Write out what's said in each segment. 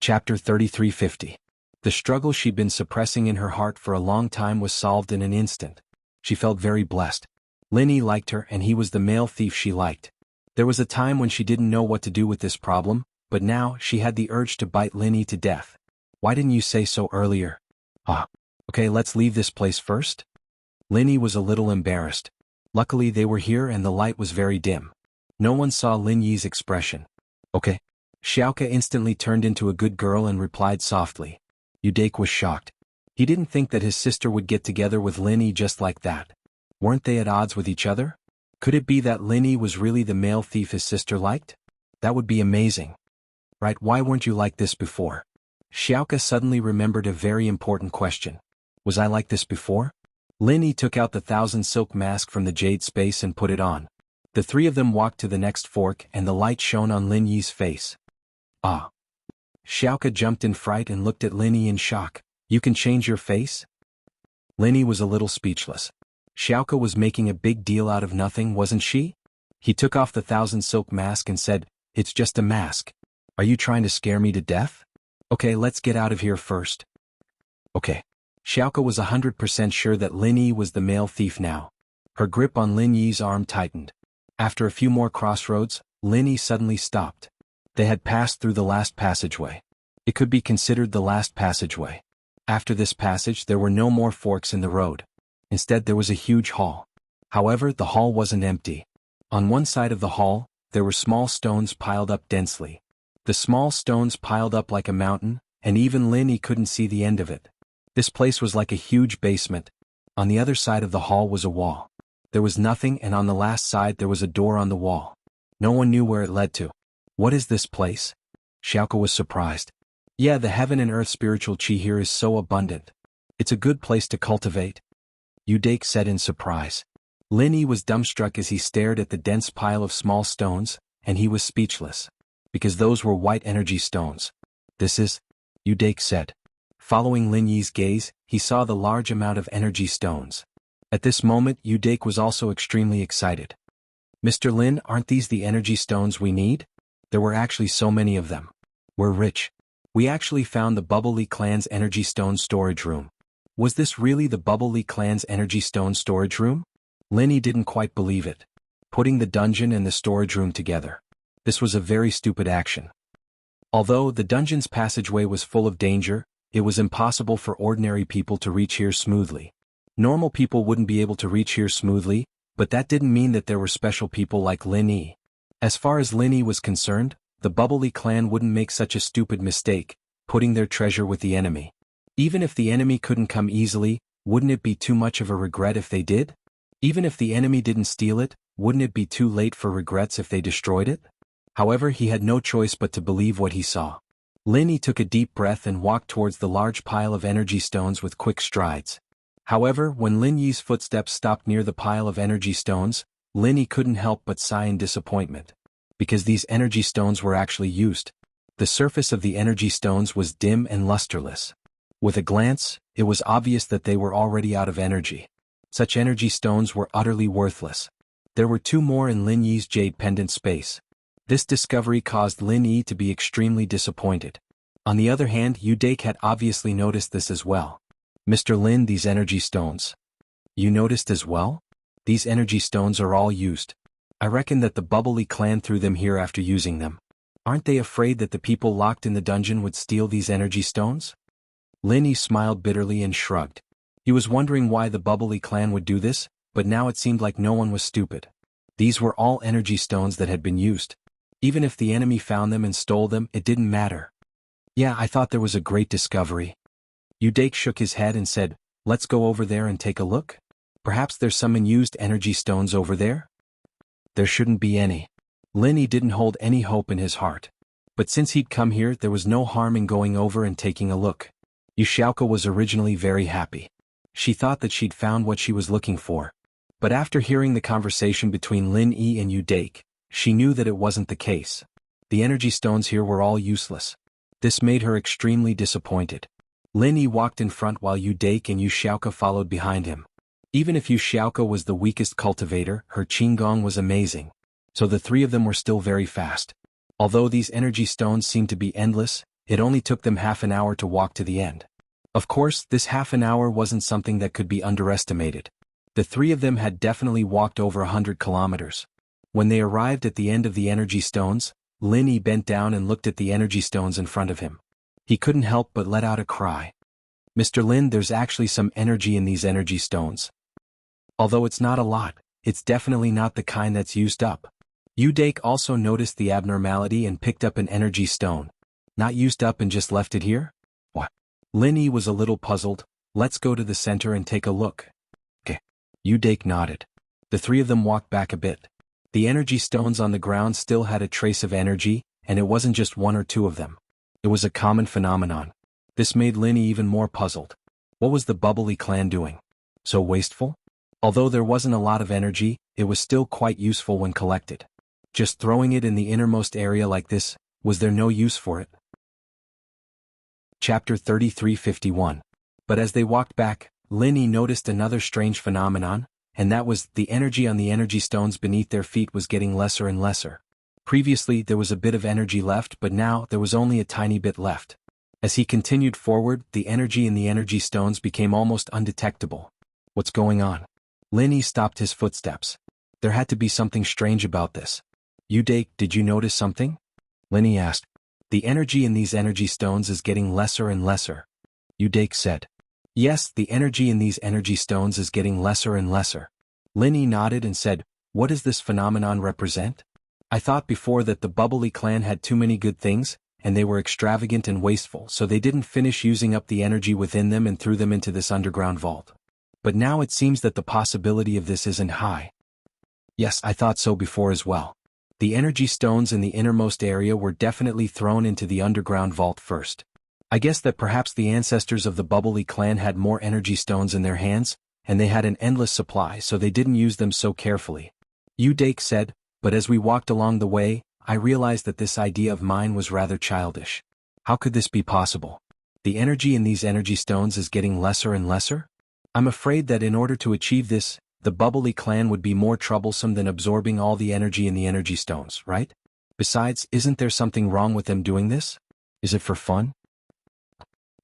Chapter 3350. The struggle she'd been suppressing in her heart for a long time was solved in an instant. She felt very blessed. Lin Yi liked her and he was the male thief she liked. There was a time when she didn't know what to do with this problem, but now she had the urge to bite Lin Yi to death. Why didn't you say so earlier? Okay, let's leave this place first. Lin Yi was a little embarrassed. Luckily they were here and the light was very dim. No one saw Lin Yi's expression. Okay. Xiaoke instantly turned into a good girl and replied softly. Udake was shocked. He didn't think that his sister would get together with Lin Yi just like that. Weren't they at odds with each other? Could it be that Lin Yi was really the male thief his sister liked? That would be amazing. Right, why weren't you like this before? Xiaoke suddenly remembered a very important question. Was I like this before? Lin Yi took out the 1,000 silk mask from the jade space and put it on. The three of them walked to the next fork and the light shone on Lin Yi's face. Xiaoke jumped in fright and looked at Lin Yi in shock. You can change your face? Lin Yi was a little speechless. Xiaoke was making a big deal out of nothing, wasn't she? He took off the 1,000 silk mask and said, It's just a mask. Are you trying to scare me to death? Okay, let's get out of here first. Okay. Xiaoke was 100% sure that Lin Yi was the male thief now. Her grip on Lin Yi's arm tightened. After a few more crossroads, Lin Yi suddenly stopped. They had passed through the last passageway. It could be considered the last passageway. After this passage there were no more forks in the road. Instead there was a huge hall. However, the hall wasn't empty. On one side of the hall, there were small stones piled up densely. The small stones piled up like a mountain, and even Lin Yi couldn't see the end of it. This place was like a huge basement. On the other side of the hall was a wall. There was nothing, and on the last side there was a door on the wall. No one knew where it led to. What is this place? Xiaoke was surprised. Yeah, the heaven and earth spiritual chi here is so abundant. It's a good place to cultivate. Udake said in surprise. Lin Yi was dumbstruck as he stared at the dense pile of small stones, and he was speechless. Because those were white energy stones. This is? Udake said. Following Lin Yi's gaze, he saw the large amount of energy stones. At this moment, Udake was also extremely excited. Mr. Lin, aren't these the energy stones we need? There were actually so many of them. We're rich. We actually found the Bubbly clan's energy stone storage room. Was this really the Bubbly clan's energy stone storage room? Lin Yi didn't quite believe it. Putting the dungeon and the storage room together. This was a very stupid action. Although the dungeon's passageway was full of danger, it was impossible for ordinary people to reach here smoothly. Normal people wouldn't be able to reach here smoothly, but that didn't mean that there were special people like Lin Yi. As far as Lin Yi was concerned, the Bubbly clan wouldn't make such a stupid mistake, putting their treasure with the enemy. Even if the enemy couldn't come easily, wouldn't it be too much of a regret if they did? Even if the enemy didn't steal it, wouldn't it be too late for regrets if they destroyed it? However, he had no choice but to believe what he saw. Lin Yi took a deep breath and walked towards the large pile of energy stones with quick strides. However, when Lin Yi's footsteps stopped near the pile of energy stones, Lin Yi couldn't help but sigh in disappointment. Because these energy stones were actually used. The surface of the energy stones was dim and lusterless. With a glance, it was obvious that they were already out of energy. Such energy stones were utterly worthless. There were two more in Lin Yi's jade pendant space. This discovery caused Lin Yi to be extremely disappointed. On the other hand, Udake had obviously noticed this as well. Mr. Lin, these energy stones. You noticed as well? These energy stones are all used. I reckon that the Bubbly clan threw them here after using them. Aren't they afraid that the people locked in the dungeon would steal these energy stones? Lin Yi smiled bitterly and shrugged. He was wondering why the Bubbly clan would do this, but now it seemed like no one was stupid. These were all energy stones that had been used. Even if the enemy found them and stole them, it didn't matter. Yeah, I thought there was a great discovery. Udake shook his head and said, Let's go over there and take a look. Perhaps there's some unused energy stones over there? There shouldn't be any. Lin Yi didn't hold any hope in his heart. But since he'd come here, there was no harm in going over and taking a look. Xiaoke was originally very happy. She thought that she'd found what she was looking for. But after hearing the conversation between Lin Yi and Udake, she knew that it wasn't the case. The energy stones here were all useless. This made her extremely disappointed. Lin Yi walked in front while Udake and Xiaoke followed behind him. Even if Xiaoke was the weakest cultivator, her qigong was amazing. So the three of them were still very fast. Although these energy stones seemed to be endless, It only took them half an hour to walk to the end. Of course, this half an hour wasn't something that could be underestimated. The three of them had definitely walked over 100 kilometers. When they arrived at the end of the energy stones, Linny bent down and looked at the energy stones in front of him. He couldn't help but let out a cry. Mr. Lin, there's actually some energy in these energy stones. Although it's not a lot, it's definitely not the kind that's used up. Udake also noticed the abnormality and picked up an energy stone. Not used up and just left it here? What? Linny was a little puzzled. Let's go to the center and take a look. Okay. Udake nodded. The three of them walked back a bit. The energy stones on the ground still had a trace of energy, and it wasn't just one or two of them. It was a common phenomenon. This made Linny even more puzzled. What was the Bubbly clan doing? So wasteful? Although there wasn't a lot of energy, it was still quite useful when collected. Just throwing it in the innermost area like this, was there no use for it? Chapter 33:51. But as they walked back, Linny noticed another strange phenomenon, and that was the energy on the energy stones beneath their feet was getting lesser and lesser. Previously there was a bit of energy left, but now there was only a tiny bit left. As he continued forward, the energy in the energy stones became almost undetectable. What's going on? Linny stopped his footsteps. There had to be something strange about this. Udake, did you notice something? Linny asked. The energy in these energy stones is getting lesser and lesser. Udake said. Yes, the energy in these energy stones is getting lesser and lesser. Linny nodded and said, what does this phenomenon represent? I thought before that the Bubbly clan had too many good things, and they were extravagant and wasteful, so they didn't finish using up the energy within them and threw them into this underground vault. But now it seems that the possibility of this isn't high. Yes, I thought so before as well. The energy stones in the innermost area were definitely thrown into the underground vault first. I guess that perhaps the ancestors of the Bubbly clan had more energy stones in their hands, and they had an endless supply, so they didn't use them so carefully. Udake said, but as we walked along the way, I realized that this idea of mine was rather childish. How could this be possible? The energy in these energy stones is getting lesser and lesser? I'm afraid that in order to achieve this, the Bubbly clan would be more troublesome than absorbing all the energy in the energy stones, right? Besides, isn't there something wrong with them doing this? Is it for fun?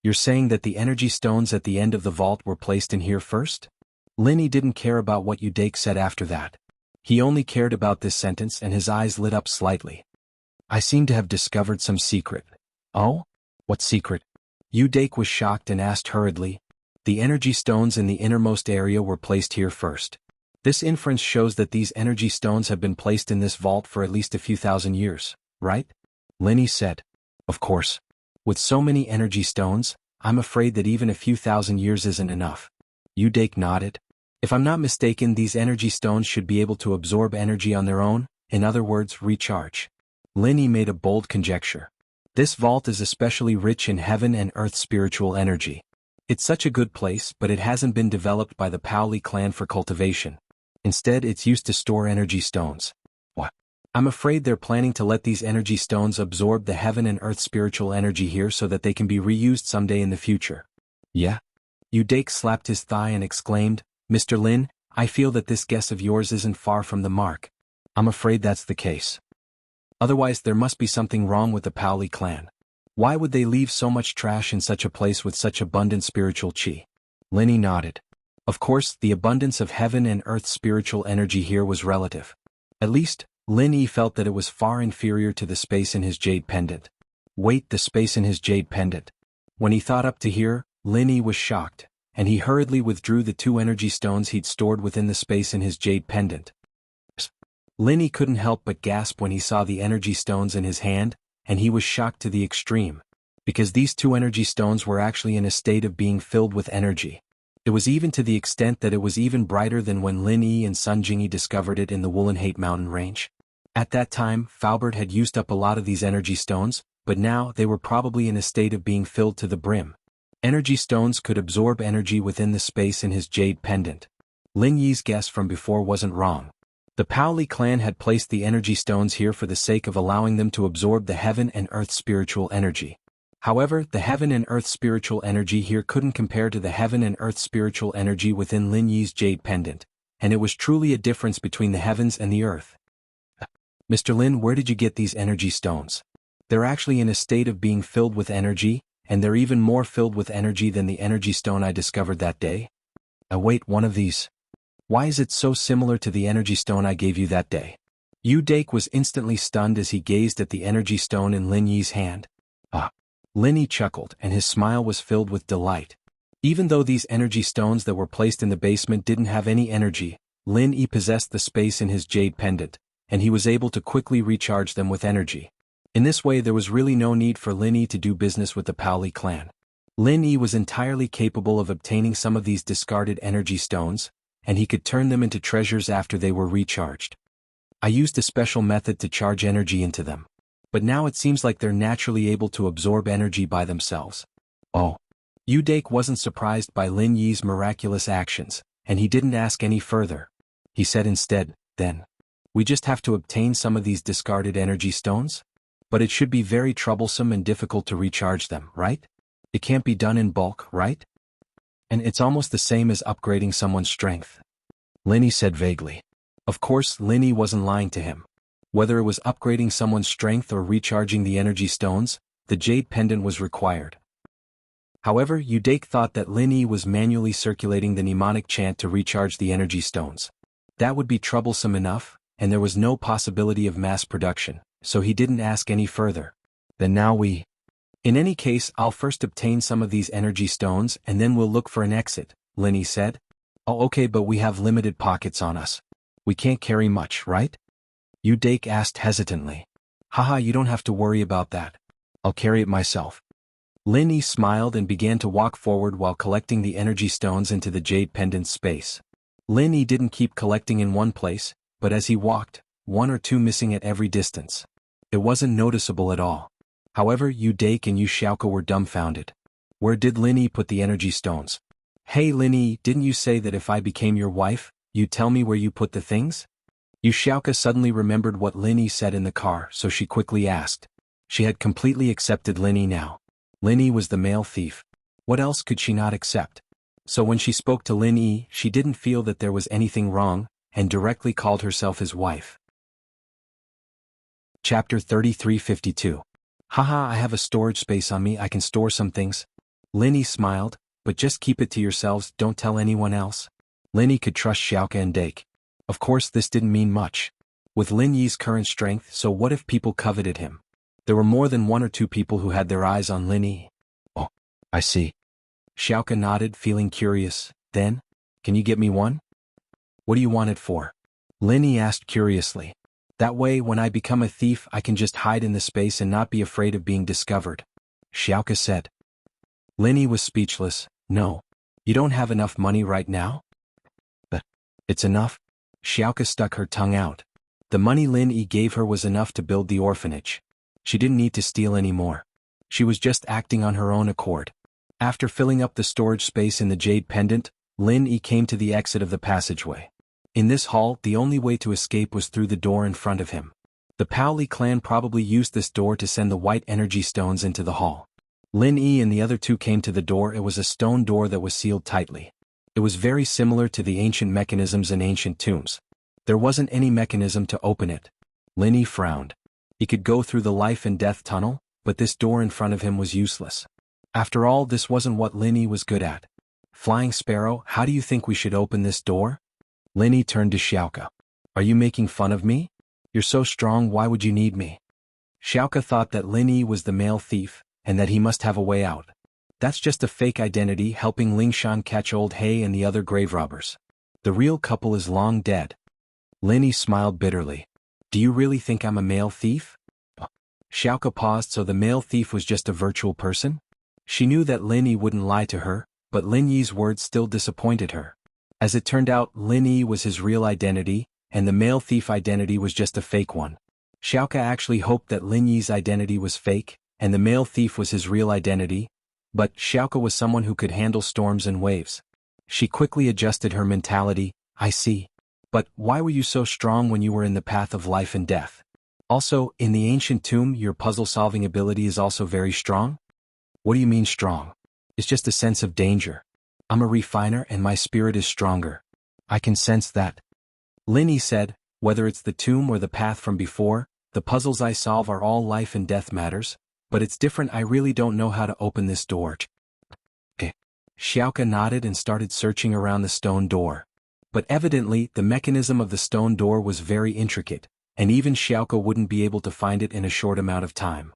You're saying that the energy stones at the end of the vault were placed in here first? Linny didn't care about what Udake said after that. He only cared about this sentence, and his eyes lit up slightly. I seem to have discovered some secret. Oh? What secret? Udake was shocked and asked hurriedly. The energy stones in the innermost area were placed here first. This inference shows that these energy stones have been placed in this vault for at least a few thousand years, right? Linny said. Of course. With so many energy stones, I'm afraid that even a few thousand years isn't enough. Udake nodded. If I'm not mistaken, these energy stones should be able to absorb energy on their own, in other words, recharge. Linny made a bold conjecture. This vault is especially rich in heaven and earth spiritual energy. It's such a good place, but it hasn't been developed by the Powley clan for cultivation. Instead, it's used to store energy stones. What? I'm afraid they're planning to let these energy stones absorb the heaven and earth spiritual energy here so that they can be reused someday in the future. Yeah? Udake slapped his thigh and exclaimed, Mr. Lin, I feel that this guess of yours isn't far from the mark. I'm afraid that's the case. Otherwise, there must be something wrong with the Powley clan. Why would they leave so much trash in such a place with such abundant spiritual chi? Linny nodded. Of course, the abundance of heaven and earth spiritual energy here was relative. At least, Linny felt that it was far inferior to the space in his jade pendant. Wait, the space in his jade pendant. When he thought up to here, Linny was shocked, and he hurriedly withdrew the 2 energy stones he'd stored within the space in his jade pendant. Linny couldn't help but gasp when he saw the energy stones in his hand, and he was shocked to the extreme, because these 2 energy stones were actually in a state of being filled with energy. It was even to the extent that it was even brighter than when Lin Yi and Sun Jingyi discovered it in the Woolenhate mountain range. At that time, Faubert had used up a lot of these energy stones, but now they were probably in a state of being filled to the brim. Energy stones could absorb energy within the space in his jade pendant. Lin Yi's guess from before wasn't wrong. The Powley clan had placed the energy stones here for the sake of allowing them to absorb the heaven and earth spiritual energy. However, the heaven and earth spiritual energy here couldn't compare to the heaven and earth spiritual energy within Lin Yi's jade pendant, and it was truly a difference between the heavens and the earth. Mr. Lin, where did you get these energy stones? They're actually in a state of being filled with energy, and they're even more filled with energy than the energy stone I discovered that day. Wait, one of these. Why is it so similar to the energy stone I gave you that day? Yu Dake was instantly stunned as he gazed at the energy stone in Lin Yi's hand. Ah. Lin Yi chuckled, and his smile was filled with delight. Even though these energy stones that were placed in the basement didn't have any energy, Lin Yi possessed the space in his jade pendant, and he was able to quickly recharge them with energy. In this way there was really no need for Lin Yi to do business with the Paoli clan. Lin Yi was entirely capable of obtaining some of these discarded energy stones, and he could turn them into treasures after they were recharged. I used a special method to charge energy into them. But now it seems like they're naturally able to absorb energy by themselves. Oh. Yu Dake wasn't surprised by Lin Yi's miraculous actions, and he didn't ask any further. He said instead, then, we just have to obtain some of these discarded energy stones? But it should be very troublesome and difficult to recharge them, right? It can't be done in bulk, right? And it's almost the same as upgrading someone's strength. Lin Yi said vaguely. Of course, Lin Yi wasn't lying to him. Whether it was upgrading someone's strength or recharging the energy stones, the jade pendant was required. However, Yu Dake thought that Lin Yi was manually circulating the mnemonic chant to recharge the energy stones. That would be troublesome enough, and there was no possibility of mass production, so he didn't ask any further. Then now we... In any case, I'll first obtain some of these energy stones and then we'll look for an exit, Lin Yi said. Oh okay, but we have limited pockets on us. We can't carry much, right? Yu Dake asked hesitantly. Haha, you don't have to worry about that. I'll carry it myself. Lin Yi smiled and began to walk forward while collecting the energy stones into the jade pendant space. Lin Yi didn't keep collecting in one place, but as he walked, one or two missing at every distance. It wasn't noticeable at all. However, Yu Dake and Yu Xiaoke were dumbfounded. Where did Lin Yi put the energy stones? Hey Lin Yi, didn't you say that if I became your wife, you'd tell me where you put the things? Yu Xiaoke suddenly remembered what Lin Yi said in the car, so she quickly asked. She had completely accepted Lin Yi now. Lin Yi was the male thief. What else could she not accept? So when she spoke to Lin Yi, she didn't feel that there was anything wrong, and directly called herself his wife. Chapter 3352. Haha, I have a storage space on me, I can store some things. Lin Yi smiled, but just keep it to yourselves, don't tell anyone else. Lin Yi could trust Xiaoke and Dake. Of course this didn't mean much. With Lin Yi's current strength, so what if people coveted him? There were more than one or two people who had their eyes on Lin Yi. Oh, I see. Xiaoke nodded, feeling curious. Then, can you get me one? What do you want it for? Lin Yi asked curiously. That way, when I become a thief, I can just hide in the space and not be afraid of being discovered. Xiaoke said. Lin Yi was speechless. No. You don't have enough money right now? But, it's enough? Xiaoke stuck her tongue out. The money Lin Yi gave her was enough to build the orphanage. She didn't need to steal any more. She was just acting on her own accord. After filling up the storage space in the jade pendant, Lin Yi came to the exit of the passageway. In this hall, the only way to escape was through the door in front of him. The Paoli clan probably used this door to send the white energy stones into the hall. Lin Yi and the other two came to the door. It was a stone door that was sealed tightly. It was very similar to the ancient mechanisms in ancient tombs. There wasn't any mechanism to open it. Lin Yi frowned. He could go through the life and death tunnel, but this door in front of him was useless. After all, this wasn't what Lin Yi was good at. Flying Sparrow, how do you think we should open this door? Lin Yi turned to Xiaoke. Are you making fun of me? You're so strong, why would you need me? Xiaoke thought that Lin Yi was the male thief, and that he must have a way out. That's just a fake identity helping Lingshan catch Old Hay and the other grave robbers. The real couple is long dead. Lin Yi smiled bitterly. Do you really think I'm a male thief? Xiaoke paused, so the male thief was just a virtual person? She knew that Lin Yi wouldn't lie to her, but Lin Yi's words still disappointed her. As it turned out, Lin Yi was his real identity, and the male thief identity was just a fake one. Xiaoke actually hoped that Lin Yi's identity was fake, and the male thief was his real identity, but Xiaoke was someone who could handle storms and waves. She quickly adjusted her mentality. I see. But why were you so strong when you were in the path of life and death? Also, in the ancient tomb, your puzzle-solving ability is also very strong? What do you mean strong? It's just a sense of danger. I'm a refiner and my spirit is stronger. I can sense that. Lin Yi said, whether it's the tomb or the path from before, the puzzles I solve are all life and death matters, but it's different. I really don't know how to open this door. Xiaoka nodded and started searching around the stone door. But evidently, the mechanism of the stone door was very intricate, and even Xiaoka wouldn't be able to find it in a short amount of time.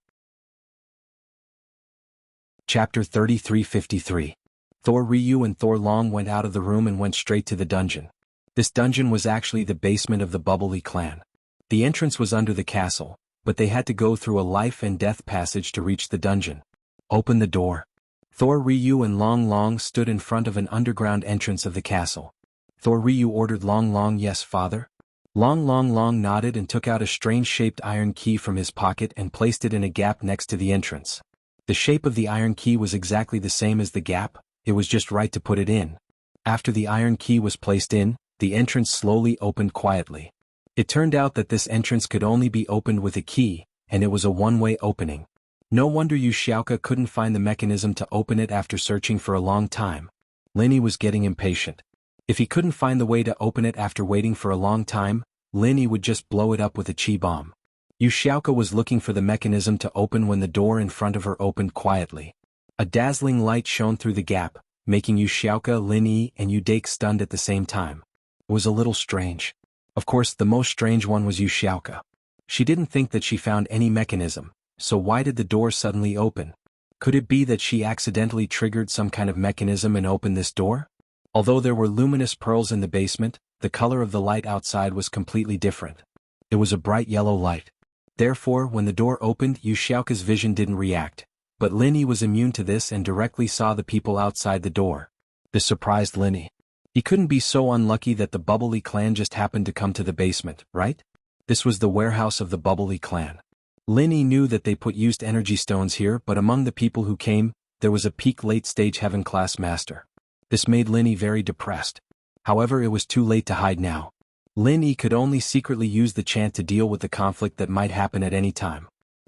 Chapter 3353. Thor Ryu and Thor Long went out of the room and went straight to the dungeon. This dungeon was actually the basement of the Bubbly clan. The entrance was under the castle, but they had to go through a life and death passage to reach the dungeon. Open the door. Thor Ryu and Long Long stood in front of an underground entrance of the castle. Thor Ryu ordered Long Long, "Yes, father." Long nodded and took out a strange-shaped iron key from his pocket and placed it in a gap next to the entrance. The shape of the iron key was exactly the same as the gap, it was just right to put it in. After the iron key was placed in, the entrance slowly opened quietly. It turned out that this entrance could only be opened with a key, and it was a one-way opening. No wonder Yu Xiaoka couldn't find the mechanism to open it after searching for a long time. Linny was getting impatient. If he couldn't find the way to open it after waiting for a long time, Linny would just blow it up with a chi bomb. Yu Xiaoka was looking for the mechanism to open when the door in front of her opened quietly. A dazzling light shone through the gap, making Yu Xiaoka, Linny, and Yu Dake stunned at the same time. It was a little strange. Of course, the most strange one was Yu Xiaoka. She didn't think that she found any mechanism, so why did the door suddenly open? Could it be that she accidentally triggered some kind of mechanism and opened this door? Although there were luminous pearls in the basement, the color of the light outside was completely different. It was a bright yellow light. Therefore, when the door opened, Yu Xiaoka's vision didn't react, but Linny was immune to this and directly saw the people outside the door. This surprised Linny. He couldn't be so unlucky that the Bubbly clan just happened to come to the basement, right? This was the warehouse of the Bubbly clan. Linny knew that they put used energy stones here, but among the people who came, there was a peak late-stage heaven-class master. This made Linny very depressed. However, it was too late to hide now. Linny could only secretly use the chant to deal with the conflict that might happen at any time.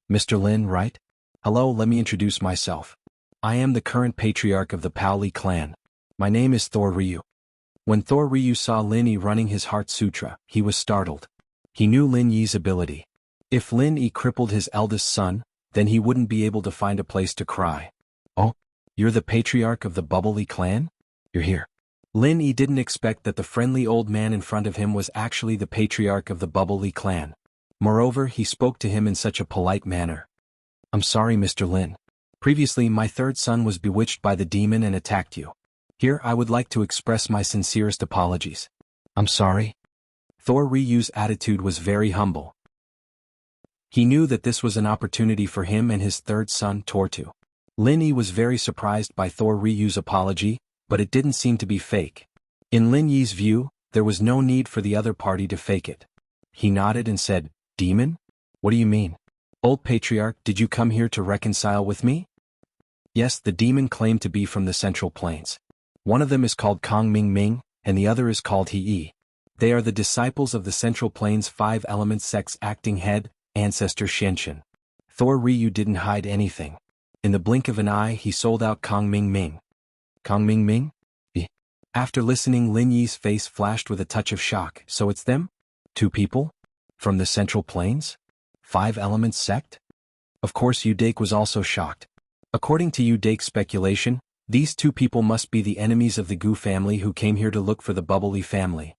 Mr. Lin, right? Hello, let me introduce myself. I am the current patriarch of the Paoli clan. My name is Thor Ryu. When Thor Ryu saw Lin Yi running his Heart Sutra, he was startled. He knew Lin Yi's ability. If Lin Yi crippled his eldest son, then he wouldn't be able to find a place to cry. Oh, you're the patriarch of the Bubbly clan? You're here. Lin Yi didn't expect that the friendly old man in front of him was actually the patriarch of the Bubbly clan. Moreover, he spoke to him in such a polite manner. I'm sorry, Mr. Lin. Previously, my third son was bewitched by the demon and attacked you. Here, I would like to express my sincerest apologies. I'm sorry. Thor Ryu's attitude was very humble. He knew that this was an opportunity for him and his third son, Tortu. Lin Yi was very surprised by Thor Ryu's apology, but it didn't seem to be fake. In Lin Yi's view, there was no need for the other party to fake it. He nodded and said, Demon? What do you mean? Old Patriarch, did you come here to reconcile with me? Yes, the demon claimed to be from the Central Plains. One of them is called Kong Ming Ming, and the other is called He Yi. They are the disciples of the Central Plains 5 Elements sect's acting head, ancestor Xianxian. Thor Ryu didn't hide anything. In the blink of an eye, he sold out Kong Ming Ming. Kong Ming Ming? After listening, Lin Yi's face flashed with a touch of shock. So it's them? 2 people? From the Central Plains? 5 Elements sect? Of course, Yu Dake was also shocked. According to Yu Dake's speculation, these 2 people must be the enemies of the Gu family who came here to look for the Bubbly family.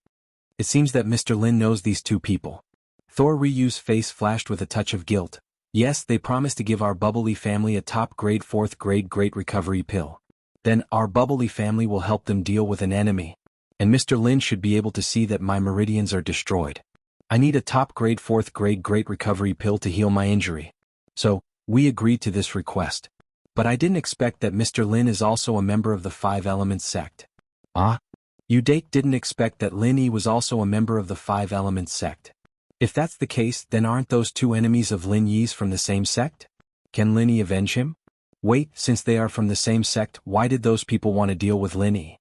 It seems that Mr. Lin knows these 2 people. Thor Ryu's face flashed with a touch of guilt. Yes, they promised to give our Bubbly family a top-grade 4th-grade great recovery pill. Then our Bubbly family will help them deal with an enemy. And Mr. Lin should be able to see that my meridians are destroyed. I need a top-grade 4th-grade great recovery pill to heal my injury. So, we agreed to this request. But I didn't expect that Mr. Lin is also a member of the 5 Elements sect. Ah? Yu Dake didn't expect that Lin Yi was also a member of the 5 Elements sect. If that's the case, then aren't those 2 enemies of Lin Yi's from the same sect? Can Lin Yi avenge him? Wait, since they are from the same sect, why did those people want to deal with Lin Yi?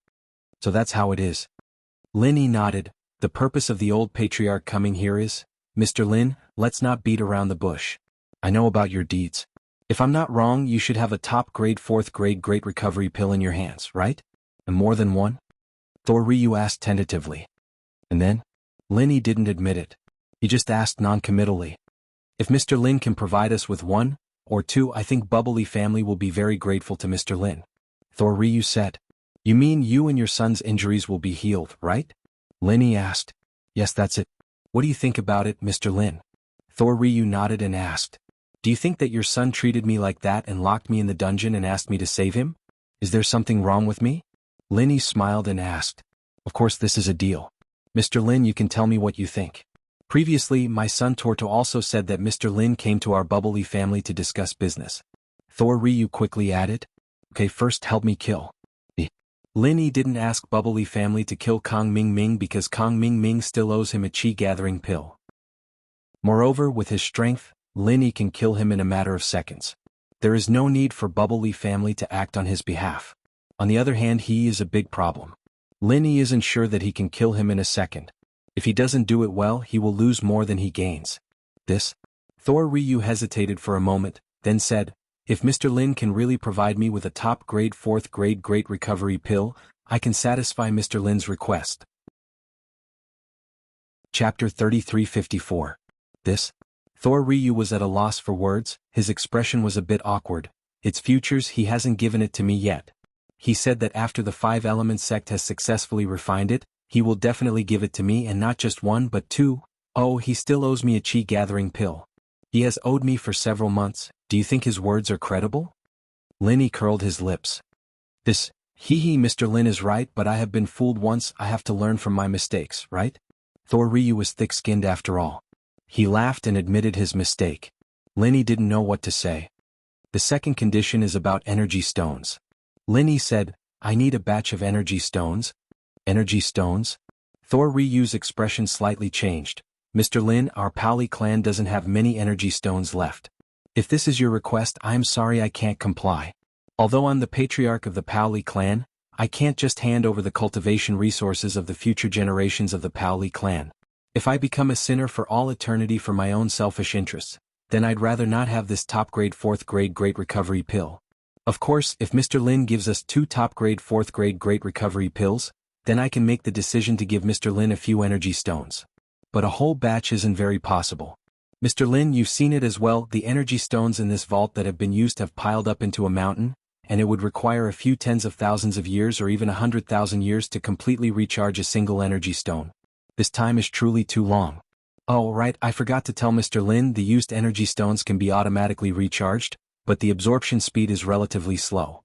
So that's how it is. Lin Yi nodded. The purpose of the old patriarch coming here is, Mr. Lin, let's not beat around the bush. I know about your deeds. If I'm not wrong, you should have a top-grade 4th-grade great recovery pill in your hands, right? And more than one? Thor Ryu asked tentatively. And then? Lin Yi didn't admit it. He just asked non-committally. If Mr. Lin can provide us with one, or two, I think Bubbly family will be very grateful to Mr. Lin. Thor Ryu said. You mean you and your son's injuries will be healed, right? Linny asked. Yes, that's it. What do you think about it, Mr. Lin? Thor Ryu nodded and asked. Do you think that your son treated me like that and locked me in the dungeon and asked me to save him? Is there something wrong with me? Linny smiled and asked. Of course this is a deal. Mr. Lin, you can tell me what you think. Previously, my son Torto also said that Mr. Lin came to our Bubbly family to discuss business. Thor Ryu quickly added. Okay, first help me kill. Linny didn't ask Bubbly family to kill Kong Ming Ming because Kong Ming Ming still owes him a chi-gathering pill. Moreover, with his strength, Linny can kill him in a matter of seconds. There is no need for Bubbly family to act on his behalf. On the other hand, he is a big problem. Linny isn't sure that he can kill him in a second. If he doesn't do it well, he will lose more than he gains. Thor Ryu hesitated for a moment, then said, if Mr. Lin can really provide me with a top-grade 4th-grade great recovery pill, I can satisfy Mr. Lin's request. Chapter 3354. Thor Ryu was at a loss for words, his expression was a bit awkward. Its futures, he hasn't given it to me yet. He said that after the 5-element sect has successfully refined it, he will definitely give it to me, and not just one but two. Oh, he still owes me a chi-gathering pill. He has owed me for several months. Do you think his words are credible? Linny curled his lips. Mr. Lin is right, but I have been fooled once. I have to learn from my mistakes, right? Thor Ryu was thick-skinned after all. He laughed and admitted his mistake. Linny didn't know what to say. The second condition is about energy stones. Linny said, I need a batch of energy stones. Energy stones? Thor Ryu's expression slightly changed. Mr. Lin, our Paoli clan doesn't have many energy stones left. If this is your request, I'm sorry I can't comply. Although I'm the patriarch of the Paoli clan, I can't just hand over the cultivation resources of the future generations of the Paoli clan. If I become a sinner for all eternity for my own selfish interests, then I'd rather not have this top-grade 4th-grade great recovery pill. Of course, if Mr. Lin gives us 2 top-grade 4th-grade great recovery pills, then I can make the decision to give Mr. Lin a few energy stones. But a whole batch isn't very possible. Mr. Lin, you've seen it as well, the energy stones in this vault that have been used have piled up into a mountain, and it would require a few tens of thousands of years or even 100,000 years to completely recharge a single energy stone. This time is truly too long. Oh, right, I forgot to tell Mr. Lin, the used energy stones can be automatically recharged, but the absorption speed is relatively slow.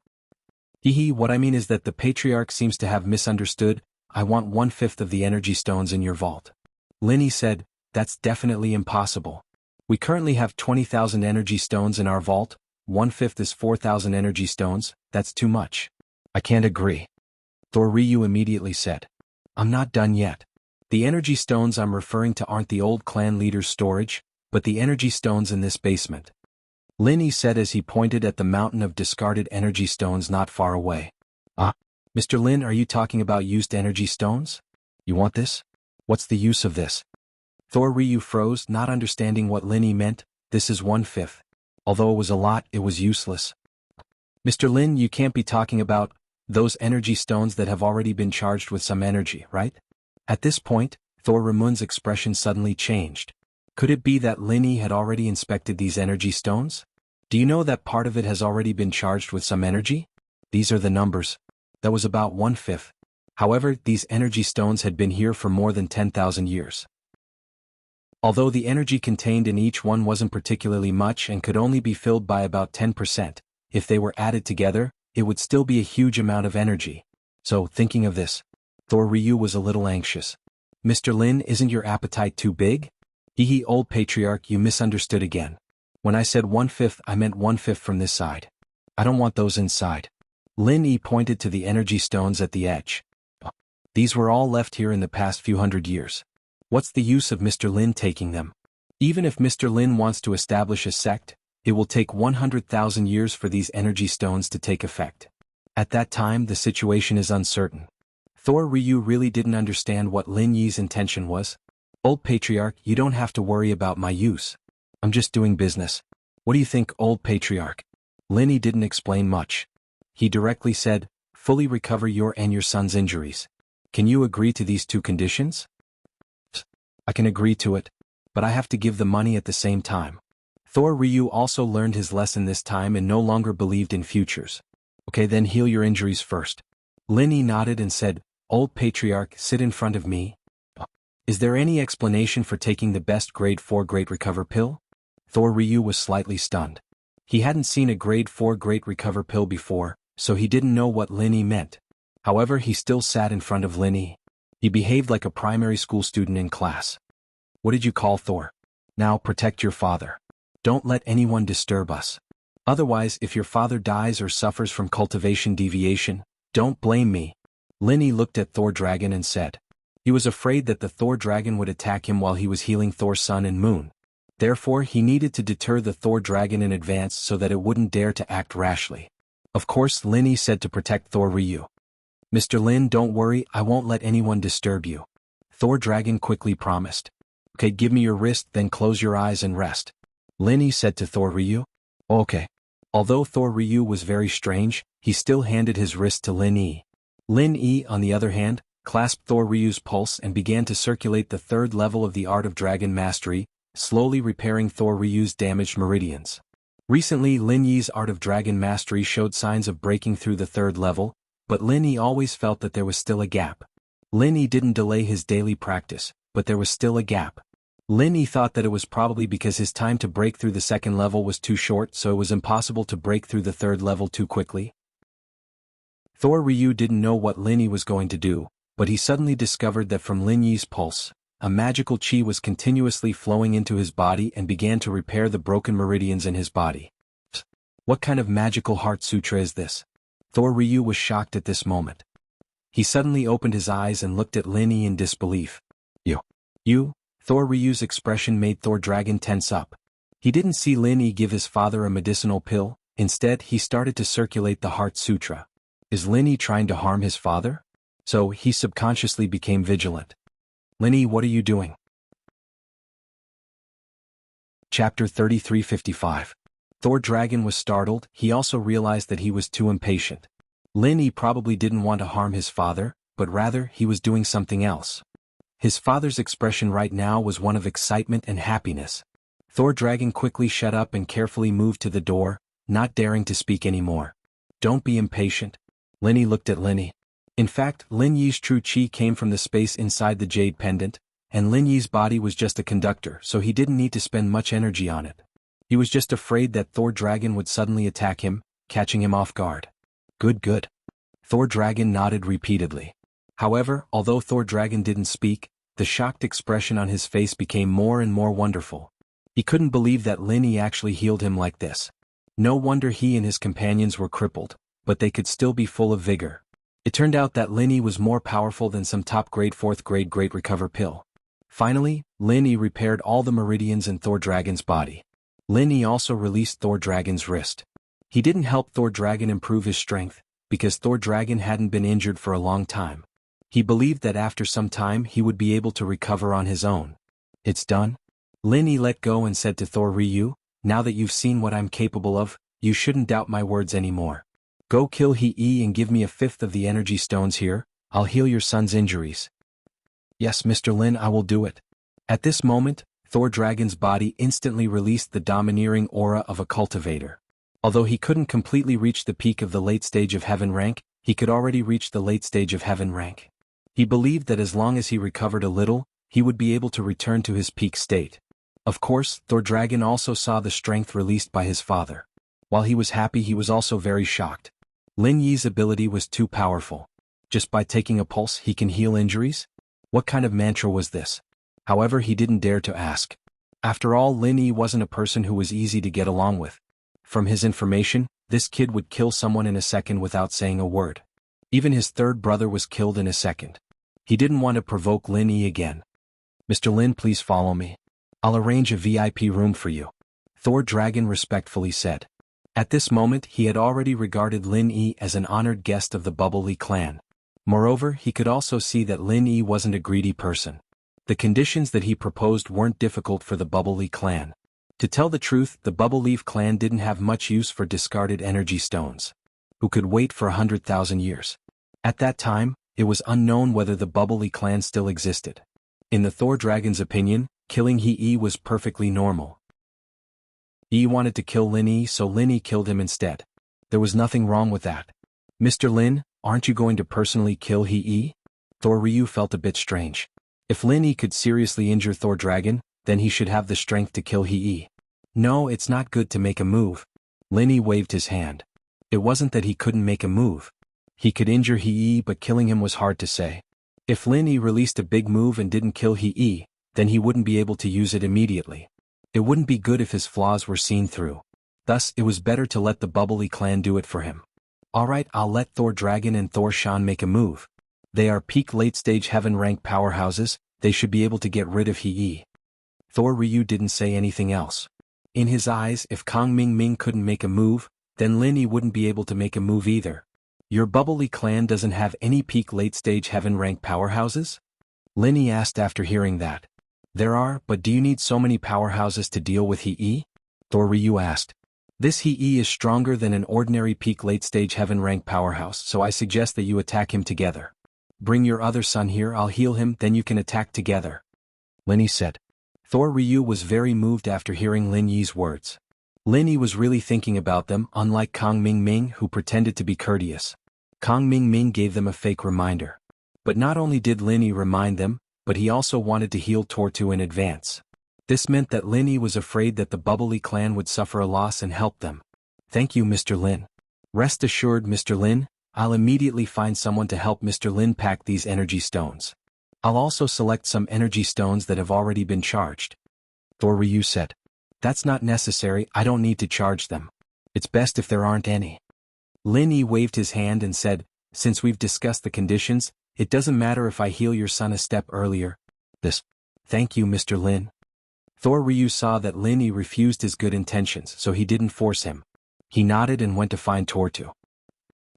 What I mean is that the Patriarch seems to have misunderstood. I want 1/5 of the energy stones in your vault. Linny said, that's definitely impossible. We currently have 20,000 energy stones in our vault, 1/5 is 4,000 energy stones, that's too much. I can't agree. Thor Ryu immediately said. I'm not done yet. The energy stones I'm referring to aren't the old clan leader's storage, but the energy stones in this basement. Linny said as he pointed at the mountain of discarded energy stones not far away. Mr. Lin, are you talking about used energy stones? You want this? What's the use of this? Thor Ryu froze, not understanding what Linny meant. This is 1/5. Although it was a lot, it was useless. Mr. Lin, you can't be talking about those energy stones that have already been charged with some energy, right? At this point, Thor Ramun's expression suddenly changed. Could it be that Linny had already inspected these energy stones? Do you know that part of it has already been charged with some energy? These are the numbers. That was about 1/5. However, these energy stones had been here for more than 10,000 years. Although the energy contained in each one wasn't particularly much and could only be filled by about 10%, if they were added together, it would still be a huge amount of energy. So, thinking of this, Thor Ryu was a little anxious. Mr. Lin, isn't your appetite too big? Old Patriarch, you misunderstood again. When I said 1/5, I meant 1/5 from this side. I don't want those inside. Lin pointed to the energy stones at the edge. These were all left here in the past few hundred years. What's the use of Mr. Lin taking them? Even if Mr. Lin wants to establish a sect, it will take 100,000 years for these energy stones to take effect. At that time, the situation is uncertain. Thor Ryu really didn't understand what Lin Yi's intention was. Old Patriarch, you don't have to worry about my use. I'm just doing business. What do you think, Old Patriarch? Linny didn't explain much. He directly said, fully recover your and your son's injuries. Can you agree to these 2 conditions? I can agree to it. but I have to give the money at the same time. Thor Ryu also learned his lesson this time and no longer believed in futures. Okay, then heal your injuries first. Lin Yi nodded and said, Old Patriarch, sit in front of me. Is there any explanation for taking the best grade 4 Great Recover pill? Thor Ryu was slightly stunned. He hadn't seen a grade 4 Great Recover pill before, so he didn't know what Lin Yi meant. However, he still sat in front of Lin Yi. He behaved like a primary school student in class. What did you call Thor? Now protect your father. Don't let anyone disturb us. Otherwise, if your father dies or suffers from cultivation deviation, don't blame me. Lin Yi looked at Thor Dragon and said. He was afraid that the Thor Dragon would attack him while he was healing Thor's sun and moon. Therefore, he needed to deter the Thor Dragon in advance so that it wouldn't dare to act rashly. Of course, Lin Yi said to protect Thor Ryu. Mr. Lin, don't worry, I won't let anyone disturb you. Thor Dragon quickly promised. Okay, give me your wrist, then close your eyes and rest. Lin Yi said to Thor Ryu. Okay. Although Thor Ryu was very strange, he still handed his wrist to Lin Yi. Lin Yi, on the other hand, clasped Thor Ryu's pulse and began to circulate the third level of the Art of Dragon Mastery, slowly repairing Thor Ryu's damaged meridians. Recently, Lin Yi's Art of Dragon Mastery showed signs of breaking through the third level, but Lin Yi always felt that there was still a gap. Lin Yi didn't delay his daily practice, but there was still a gap. Lin Yi thought that it was probably because his time to break through the second level was too short, so it was impossible to break through the third level too quickly. Thor Ryu didn't know what Lin Yi was going to do, but he suddenly discovered that from Lin Yi's pulse, a magical chi was continuously flowing into his body and began to repair the broken meridians in his body. What kind of magical heart sutra is this? Thor Ryu was shocked at this moment. He suddenly opened his eyes and looked at Lin Yi in disbelief. You? Thor Ryu's expression made Thor Dragon tense up. He didn't see Lin Yi give his father a medicinal pill, instead he started to circulate the Heart Sutra. Is Lin Yi trying to harm his father? So he subconsciously became vigilant. Lin Yi, what are you doing? Chapter 3355. Thor Dragon was startled, he also realized that he was too impatient. Lin Yi probably didn't want to harm his father, but rather he was doing something else. His father's expression right now was one of excitement and happiness. Thor Dragon quickly shut up and carefully moved to the door, not daring to speak anymore. Don't be impatient. Lin Yi looked at Lin Yi. In fact, Lin Yi's true chi came from the space inside the jade pendant, and Lin Yi's body was just a conductor, so he didn't need to spend much energy on it. He was just afraid that Thor Dragon would suddenly attack him, catching him off guard. Good. Thor Dragon nodded repeatedly. However, although Thor Dragon didn't speak, the shocked expression on his face became more and more wonderful. He couldn't believe that Lin Yi actually healed him like this. No wonder he and his companions were crippled, but they could still be full of vigor. It turned out that Lin Yi was more powerful than some top-grade 4th-grade Great Recover pill. Finally, Lin Yi repaired all the meridians in Thor Dragon's body. Lin Yi also released Thor Dragon's wrist. He didn't help Thor Dragon improve his strength, because Thor Dragon hadn't been injured for a long time. He believed that after some time he would be able to recover on his own. It's done? Lin Yi let go and said to Thor Ryu, now that you've seen what I'm capable of, you shouldn't doubt my words anymore. Go kill He and give me a fifth of the energy stones here, I'll heal your son's injuries. Yes, Mr. Lin, I will do it. At this moment, Thor Dragon's body instantly released the domineering aura of a cultivator. Although he couldn't completely reach the peak of the late stage of heaven rank, he could already reach the late stage of heaven rank. He believed that as long as he recovered a little, he would be able to return to his peak state. Of course, Thor Dragon also saw the strength released by his father. While he was happy, he was also very shocked. Lin Yi's ability was too powerful. Just by taking a pulse he can heal injuries? What kind of mantra was this? However, he didn't dare to ask. After all, Lin Yi wasn't a person who was easy to get along with. From his information, this kid would kill someone in a second without saying a word. Even his third brother was killed in a second. He didn't want to provoke Lin Yi again. Mr. Lin, please follow me. I'll arrange a VIP room for you. Thor Dragon respectfully said. At this moment he had already regarded Lin Yi as an honored guest of the Bubble Li clan. Moreover, he could also see that Lin Yi wasn't a greedy person. The conditions that he proposed weren't difficult for the Bubble Li clan. To tell the truth, the Bubble Leaf clan didn't have much use for discarded energy stones. Who could wait for 100,000 years? At that time, it was unknown whether the Bubble Li clan still existed. In the Thor Dragon's opinion, Killing He was perfectly normal. He wanted to kill Lin, so Lin killed him instead. There was nothing wrong with that. Mr. Lin, aren't you going to personally kill He? Thor Ryu felt a bit strange. If Lin could seriously injure Thor Dragon, then he should have the strength to kill He. No, it's not good to make a move. Lin waved his hand. It wasn't that he couldn't make a move. He could injure He, but killing him was hard to say. If Lin released a big move and didn't kill He, then he wouldn't be able to use it immediately. It wouldn't be good if his flaws were seen through. Thus, it was better to let the Bubbly clan do it for him. Alright, I'll let Thor Dragon and Thor Shan make a move. They are peak late-stage heaven rank powerhouses, they should be able to get rid of He. Thor Ryu didn't say anything else. In his eyes, if Kang Ming Ming couldn't make a move, then Lin wouldn't be able to make a move either. Your Bubbly clan doesn't have any peak late-stage heaven rank powerhouses? Lin asked after hearing that. There are, but do you need so many powerhouses to deal with He? Thor Ryu asked. This He is stronger than an ordinary peak late-stage heaven rank powerhouse, so I suggest that you attack him together. Bring your other son here, I'll heal him, then you can attack together. Lin said. Thor Ryu was very moved after hearing Lin Yi's words. Lin was really thinking about them, unlike Kang Ming Ming, who pretended to be courteous. Kang Ming Ming gave them a fake reminder. But not only did Lin remind them, but he also wanted to heal Tortu in advance. This meant that Lin was afraid that the Bubbly clan would suffer a loss and help them. Thank you, Mr. Lin. Rest assured, Mr. Lin, I'll immediately find someone to help Mr. Lin pack these energy stones. I'll also select some energy stones that have already been charged. Thor Ryu said. That's not necessary, I don't need to charge them. It's best if there aren't any. Lin waved his hand and said, since we've discussed the conditions, it doesn't matter if I heal your son a step earlier. Thank you, Mr. Lin. Thor Ryu saw that Lin refused his good intentions, so he didn't force him. He nodded and went to find Tortu.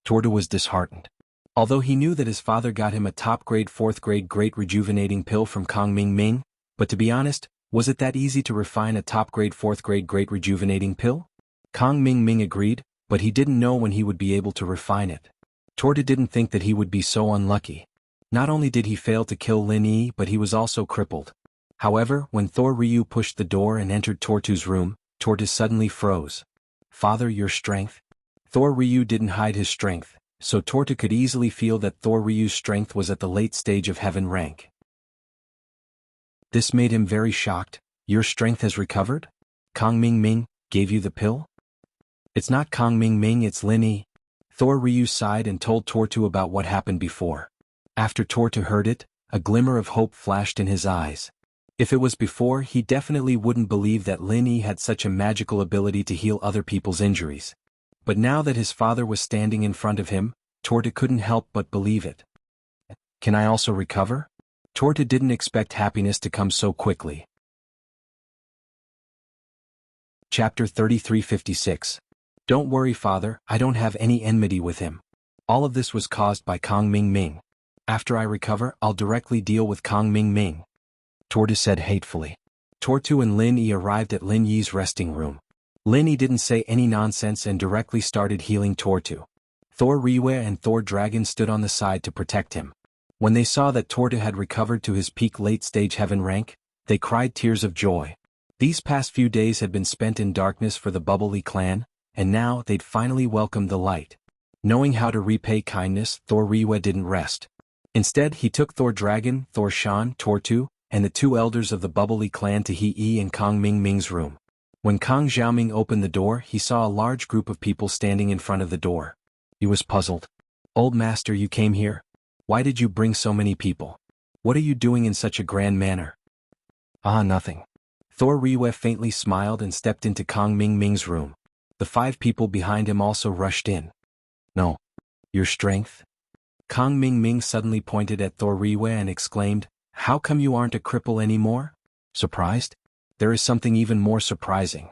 Tortu was disheartened. Although he knew that his father got him a top-grade 4th-grade great rejuvenating pill from Kang Ming Ming, but to be honest, was it that easy to refine a top-grade 4th-grade great rejuvenating pill? Kang Ming Ming agreed, but he didn't know when he would be able to refine it. Tortu didn't think that he would be so unlucky. Not only did he fail to kill Lin, but he was also crippled. However, when Thor Ryu pushed the door and entered Tortu's room, Tortu suddenly froze. Father, your strength? Thor Ryu didn't hide his strength, so Tortu could easily feel that Thor Ryu's strength was at the late stage of heaven rank. This made him very shocked. Your strength has recovered? Kang Ming Ming gave you the pill? It's not Kang Ming Ming, it's Lin. Thor Ryu sighed and told Tortu about what happened before. After Tortu heard it, a glimmer of hope flashed in his eyes. If it was before, he definitely wouldn't believe that Lin had such a magical ability to heal other people's injuries. But now that his father was standing in front of him, Tortu couldn't help but believe it. Can I also recover? Tortu didn't expect happiness to come so quickly. Chapter 3356. Don't worry, father, I don't have any enmity with him. All of this was caused by Kang Ming Ming. After I recover, I'll directly deal with Kang Ming Ming. Tortu said hatefully. Tortu and Lin arrived at Lin Yi's resting room. Lin didn't say any nonsense and directly started healing Tortu. Thor Ryu and Thor Dragon stood on the side to protect him. When they saw that Tortu had recovered to his peak late-stage heaven rank, they cried tears of joy. These past few days had been spent in darkness for the Bubbly clan, and now they'd finally welcomed the light. Knowing how to repay kindness, Thor Ryu didn't rest. Instead, he took Thor Dragon, Thor Shan, Tortu, and the two elders of the Bubbly clan to He and Kang Ming Ming's room. When Kang Xiaoming opened the door, he saw a large group of people standing in front of the door. He was puzzled. Old master, you came here? Why did you bring so many people? What are you doing in such a grand manner? Nothing. Thor Ryu faintly smiled and stepped into Kang Ming Ming's room. The 5 people behind him also rushed in. No. Your strength? Kang Ming Ming suddenly pointed at Thor Ryu and exclaimed, how come you aren't a cripple anymore? Surprised? There is something even more surprising.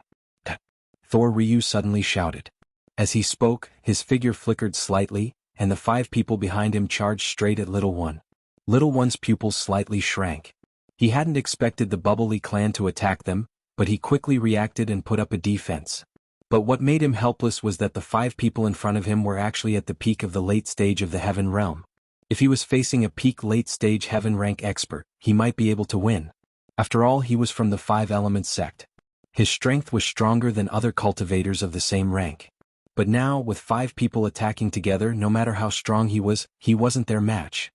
Thor Ryu suddenly shouted. As he spoke, his figure flickered slightly, and the 5 people behind him charged straight at Little One. Little One's pupils slightly shrank. He hadn't expected the Bubbly clan to attack them, but he quickly reacted and put up a defense. But what made him helpless was that the 5 people in front of him were actually at the peak of the late stage of the Heaven Realm. If he was facing a peak late stage Heaven rank expert, he might be able to win. After all, he was from the Five Elements sect. His strength was stronger than other cultivators of the same rank. But now, with 5 people attacking together, no matter how strong he wasn't their match.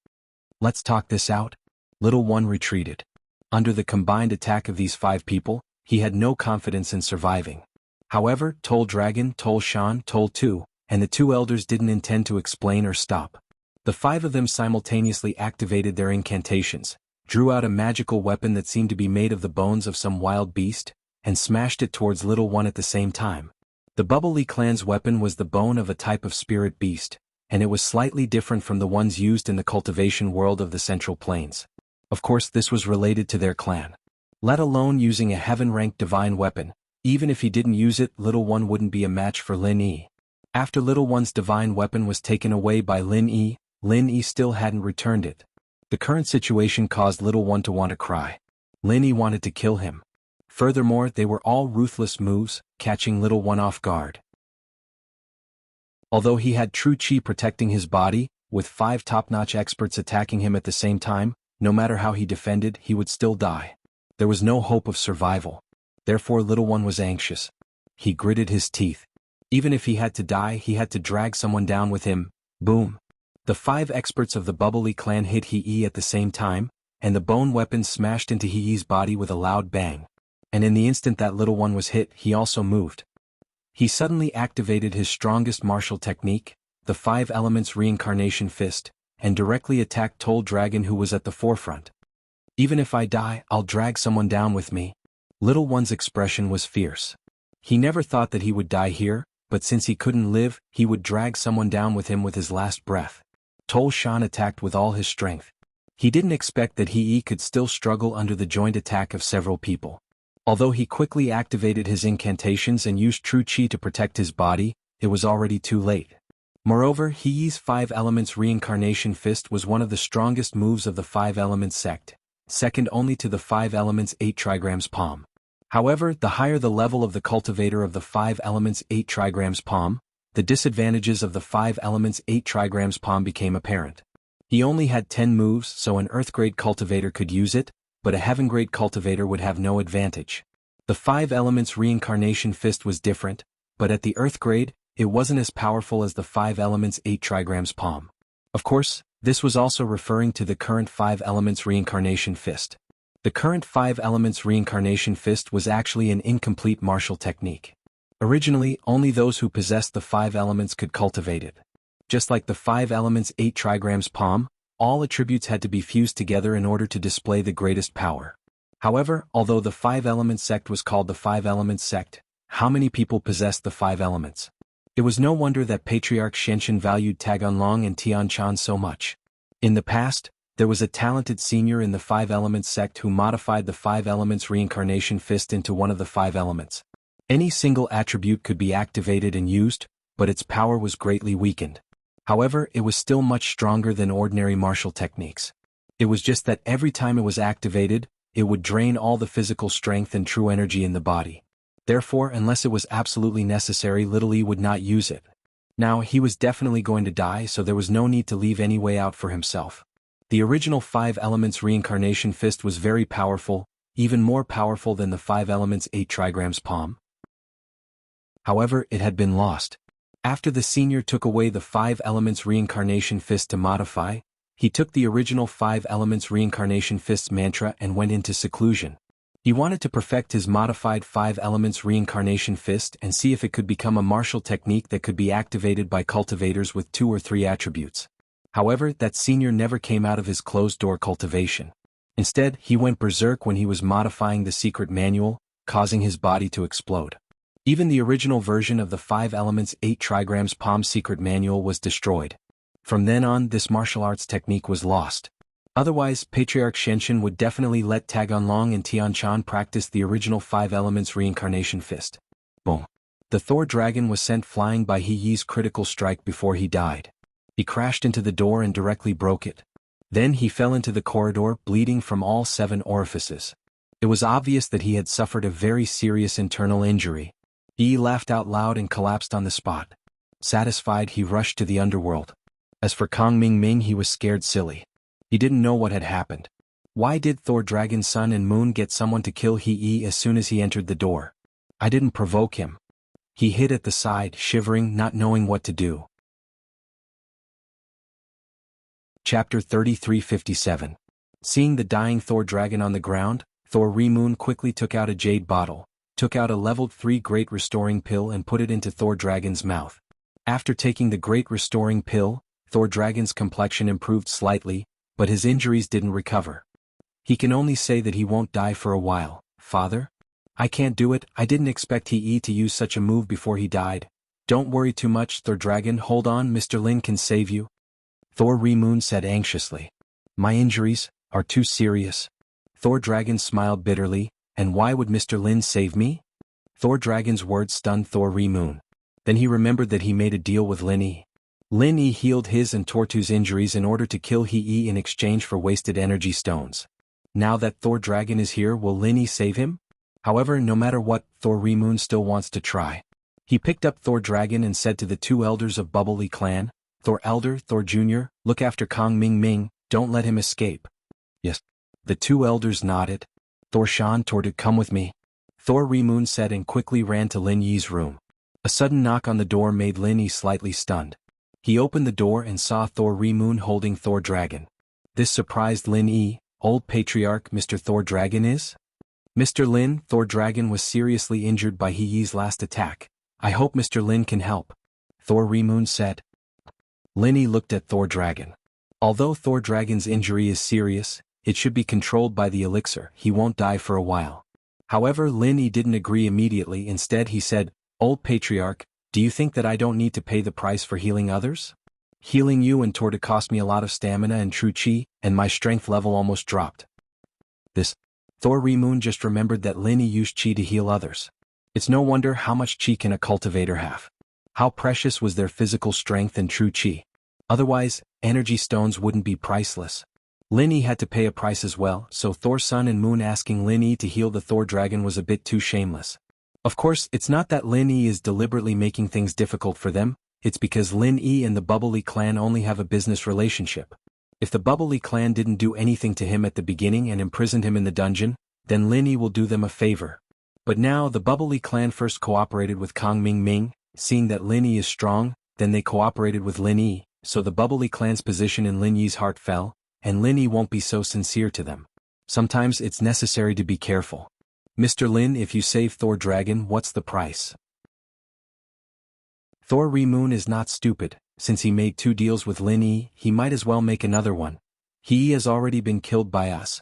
Let's talk this out. Little One retreated. Under the combined attack of these 5 people, he had no confidence in surviving. However, Toll Dragon, Toll Shan, Toll 2, and the 2 elders didn't intend to explain or stop. The 5 of them simultaneously activated their incantations, drew out a magical weapon that seemed to be made of the bones of some wild beast, and smashed it towards Little One at the same time. The Bubbly clan's weapon was the bone of a type of spirit beast, and it was slightly different from the ones used in the cultivation world of the Central Plains. Of course, this was related to their clan. Let alone using a heaven-ranked divine weapon, even if he didn't use it, Little One wouldn't be a match for Lin Yi. After Little One's divine weapon was taken away by Lin Yi still hadn't returned it. The current situation caused Little One to want to cry. Lin Yi wanted to kill him. Furthermore, they were all ruthless moves, catching Little One off guard. Although he had true chi protecting his body, with 5 top-notch experts attacking him at the same time, no matter how he defended, he would still die. There was no hope of survival. Therefore, Little One was anxious. He gritted his teeth. Even if he had to die, he had to drag someone down with him. Boom. The 5 experts of the Bubbly clan hit He-Yi at the same time, and the bone weapon smashed into He-Yi's body with a loud bang. And in the instant that Little One was hit, he also moved. He suddenly activated his strongest martial technique, the 5 Elements Reincarnation Fist, and directly attacked Toll Dragon, who was at the forefront. Even if I die, I'll drag someone down with me. Little One's expression was fierce. He never thought that he would die here, but since he couldn't live, he would drag someone down with him with his last breath. Toll Shan attacked with all his strength. He didn't expect that He-Yi could still struggle under the joint attack of several people. Although he quickly activated his incantations and used true chi to protect his body, it was already too late. Moreover, He-Yi's 5 Elements Reincarnation Fist was one of the strongest moves of the 5 Elements sect, second only to the 5 Elements 8 Trigrams Palm. However, the higher the level of the cultivator of the 5 Elements 8 Trigrams Palm, the disadvantages of the 5 Elements 8 Trigrams Palm became apparent. He only had 10 moves, so an Earth-grade cultivator could use it, but a Heaven-grade cultivator would have no advantage. The 5 Elements Reincarnation Fist was different, but at the Earth grade, it wasn't as powerful as the 5 Elements 8 Trigrams Palm. Of course, this was also referring to the current 5 Elements Reincarnation Fist. The current 5 Elements Reincarnation Fist was actually an incomplete martial technique. Originally, only those who possessed the 5 elements could cultivate it. Just like the 5 Elements 8 Trigrams Palm, all attributes had to be fused together in order to display the greatest power. However, although the 5 Elements sect was called the 5 Elements sect, how many people possessed the 5 elements? It was no wonder that Patriarch Shenshin valued Taganlong and Tianchan so much. In the past, there was a talented senior in the 5 Elements sect who modified the 5 Elements Reincarnation Fist into one of the 5 elements. Any single attribute could be activated and used, but its power was greatly weakened. However, it was still much stronger than ordinary martial techniques. It was just that every time it was activated, it would drain all the physical strength and true energy in the body. Therefore, unless it was absolutely necessary, Little E would not use it. Now, he was definitely going to die, so there was no need to leave any way out for himself. The original 5 Elements Reincarnation Fist was very powerful, even more powerful than the 5 Elements 8 Trigrams Palm. However, it had been lost. After the senior took away the 5 Elements Reincarnation Fist to modify, he took the original 5 Elements Reincarnation Fist's mantra and went into seclusion. He wanted to perfect his modified 5 Elements Reincarnation Fist and see if it could become a martial technique that could be activated by cultivators with 2 or 3 attributes. However, that senior never came out of his closed-door cultivation. Instead, he went berserk when he was modifying the secret manual, causing his body to explode. Even the original version of the 5 Elements 8 Trigrams Palm secret manual was destroyed. From then on, this martial arts technique was lost. Otherwise, Patriarch Shenshin would definitely let Taganlong and Tianchan practice the original 5 Elements Reincarnation Fist. Boom. The Thor dragon was sent flying by He-Yi's critical strike before he died. He crashed into the door and directly broke it. Then he fell into the corridor, bleeding from all 7 orifices. It was obvious that he had suffered a very serious internal injury. He laughed out loud and collapsed on the spot. Satisfied, he rushed to the underworld. As for Kong Ming Ming, he was scared silly. He didn't know what had happened. Why did Thor Dragon Sun and Moon get someone to kill He as soon as he entered the door? I didn't provoke him. He hid at the side, shivering, not knowing what to do. Chapter 3357. Seeing the dying Thor Dragon on the ground, Thor Moon quickly took out a jade bottle, took out a leveled 3 Great Restoring Pill and put it into Thor Dragon's mouth. After taking the Great Restoring Pill, Thor Dragon's complexion improved slightly, but his injuries didn't recover. He can only say that he won't die for a while. Father? I can't do it. I didn't expect He to use such a move before he died. Don't worry too much, Thor Dragon. Hold on, Mr. Lin can save you. Thor Moon said anxiously. My injuries are too serious. Thor Dragon smiled bitterly. And why would Mr. Lin save me? Thor Dragon's words stunned Thor Moon. Then he remembered that he made a deal with Lin Yi. Lin Yi healed his and Tortu's injuries in order to kill He in exchange for wasted energy stones. Now that Thor Dragon is here, will Lin Yi save him? However, no matter what, Thor Moon still wants to try. He picked up Thor Dragon and said to the 2 elders of Bubbly Clan, Thor Elder, Thor Jr., look after Kong Ming, don't let him escape. Yes. The 2 elders nodded. Thor Shan Tortu, come with me. Thor Moon said and quickly ran to Lin Yi's room. A sudden knock on the door made Lin Yi slightly stunned. He opened the door and saw Thor Moon holding Thor Dragon. This surprised Lin Yi. Old Patriarch Mr. Thor Dragon is? Mr. Lin, Thor Dragon was seriously injured by He's last attack. I hope Mr. Lin can help. Thor Moon said. Lin Yi looked at Thor Dragon. Although Thor Dragon's injury is serious, it should be controlled by the elixir. He won't die for a while. However, Lin Yi didn't agree immediately. Instead he said, Old Patriarch, do you think that I don't need to pay the price for healing others? Healing you and Tortu cost me a lot of stamina and true chi, and my strength level almost dropped. Thor Moon just remembered that Lin Yi used chi to heal others. It's no wonder how much chi can a cultivator have. How precious was their physical strength and true chi. Otherwise, energy stones wouldn't be priceless. Lin Yi had to pay a price as well, so Thor Sun and Moon asking Lin Yi to heal the Thor Dragon was a bit too shameless. Of course, it's not that Lin Yi is deliberately making things difficult for them, it's because Lin Yi and the Bubbly Clan only have a business relationship. If the Bubbly Clan didn't do anything to him at the beginning and imprisoned him in the dungeon, then Lin Yi will do them a favor. But now the Bubbly Clan first cooperated with Kong Ming, seeing that Lin Yi is strong, then they cooperated with Lin Yi, so the Bubbly Clan's position in Lin Yi's heart fell, and Lin Yi won't be so sincere to them. Sometimes it's necessary to be careful. Mr. Lin, if you save Thor Dragon, what's the price? Thor Moon is not stupid. Since he made 2 deals with Lin Yi, he might as well make another one. He has already been killed by us.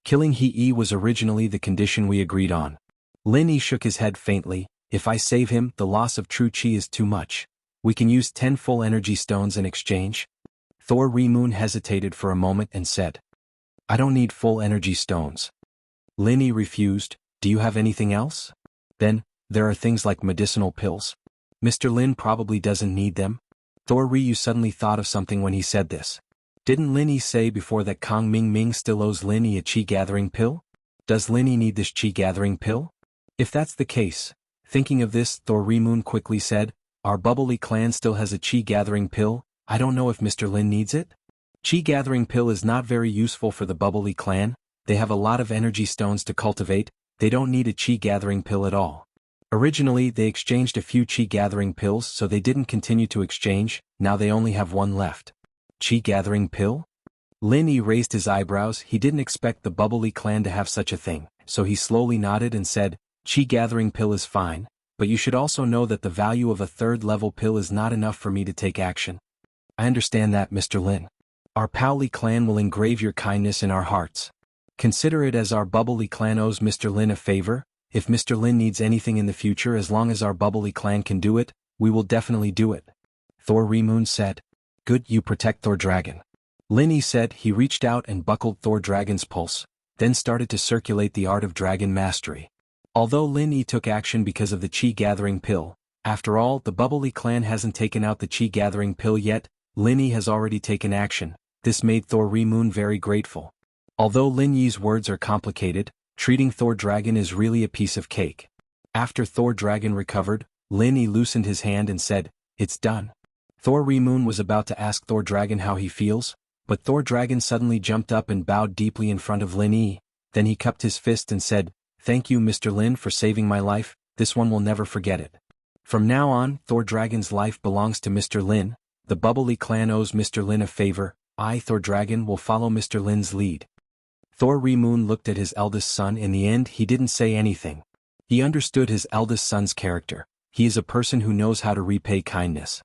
Killing He was originally the condition we agreed on. Lin Yi shook his head faintly. If I save him, the loss of true chi is too much. We can use 10 full energy stones in exchange. Thor Moon hesitated for a moment and said, I don't need full energy stones. Lin Yi refused. Do you have anything else? Then, there are things like medicinal pills. Mr. Lin probably doesn't need them. Thor Ryu suddenly thought of something when he said this. Didn't Lin Yi say before that Kong Ming still owes Lin Yi a chi-gathering pill? Does Lin Yi need this chi-gathering pill? If that's the case, thinking of this, Thor Moon quickly said, Our Bubbly Clan still has a chi-gathering pill. I don't know if Mr. Lin needs it. Chi-gathering pill is not very useful for the Bubbly Clan. They have a lot of energy stones to cultivate. They don't need a chi-gathering pill at all. Originally they exchanged a few chi-gathering pills, so they didn't continue to exchange. Now they only have 1 left. Chi-gathering pill? Lin Yi raised his eyebrows. He didn't expect the Bubbly Clan to have such a thing, so he slowly nodded and said, Chi-gathering pill is fine, but you should also know that the value of a 3rd level pill is not enough for me to take action. I understand that, Mr. Lin. Our Powly Clan will engrave your kindness in our hearts. Consider it as our Bubbly Clan owes Mr. Lin a favor. If Mr. Lin needs anything in the future, as long as our Bubbly Clan can do it, we will definitely do it. Thor Moon said. Good, you protect Thor Dragon. Lin Yi said. He reached out and buckled Thor Dragon's pulse, then started to circulate the art of dragon mastery. Although Lin Yi took action because of the chi-gathering pill, after all, the Bubbly Clan hasn't taken out the chi-gathering pill yet. Lin Yi has already taken action. This made Thor Moon very grateful. Although Lin Yi's words are complicated, treating Thor Dragon is really a piece of cake. After Thor Dragon recovered, Lin Yi loosened his hand and said, It's done. Thor Moon was about to ask Thor Dragon how he feels, But Thor Dragon suddenly jumped up and bowed deeply in front of Lin Yi. Then he cupped his fist and said, "Thank you, Mr. Lin, for saving my life. This one will never forget it. From now on, Thor Dragon's life belongs to Mr. Lin. The Bubbly clan owes Mr. Lin a favor. I, Thor Dragon, will follow Mr. Lin's lead." Thor Moon looked at his eldest son. In the end, he didn't say anything. He understood his eldest son's character. He is a person who knows how to repay kindness.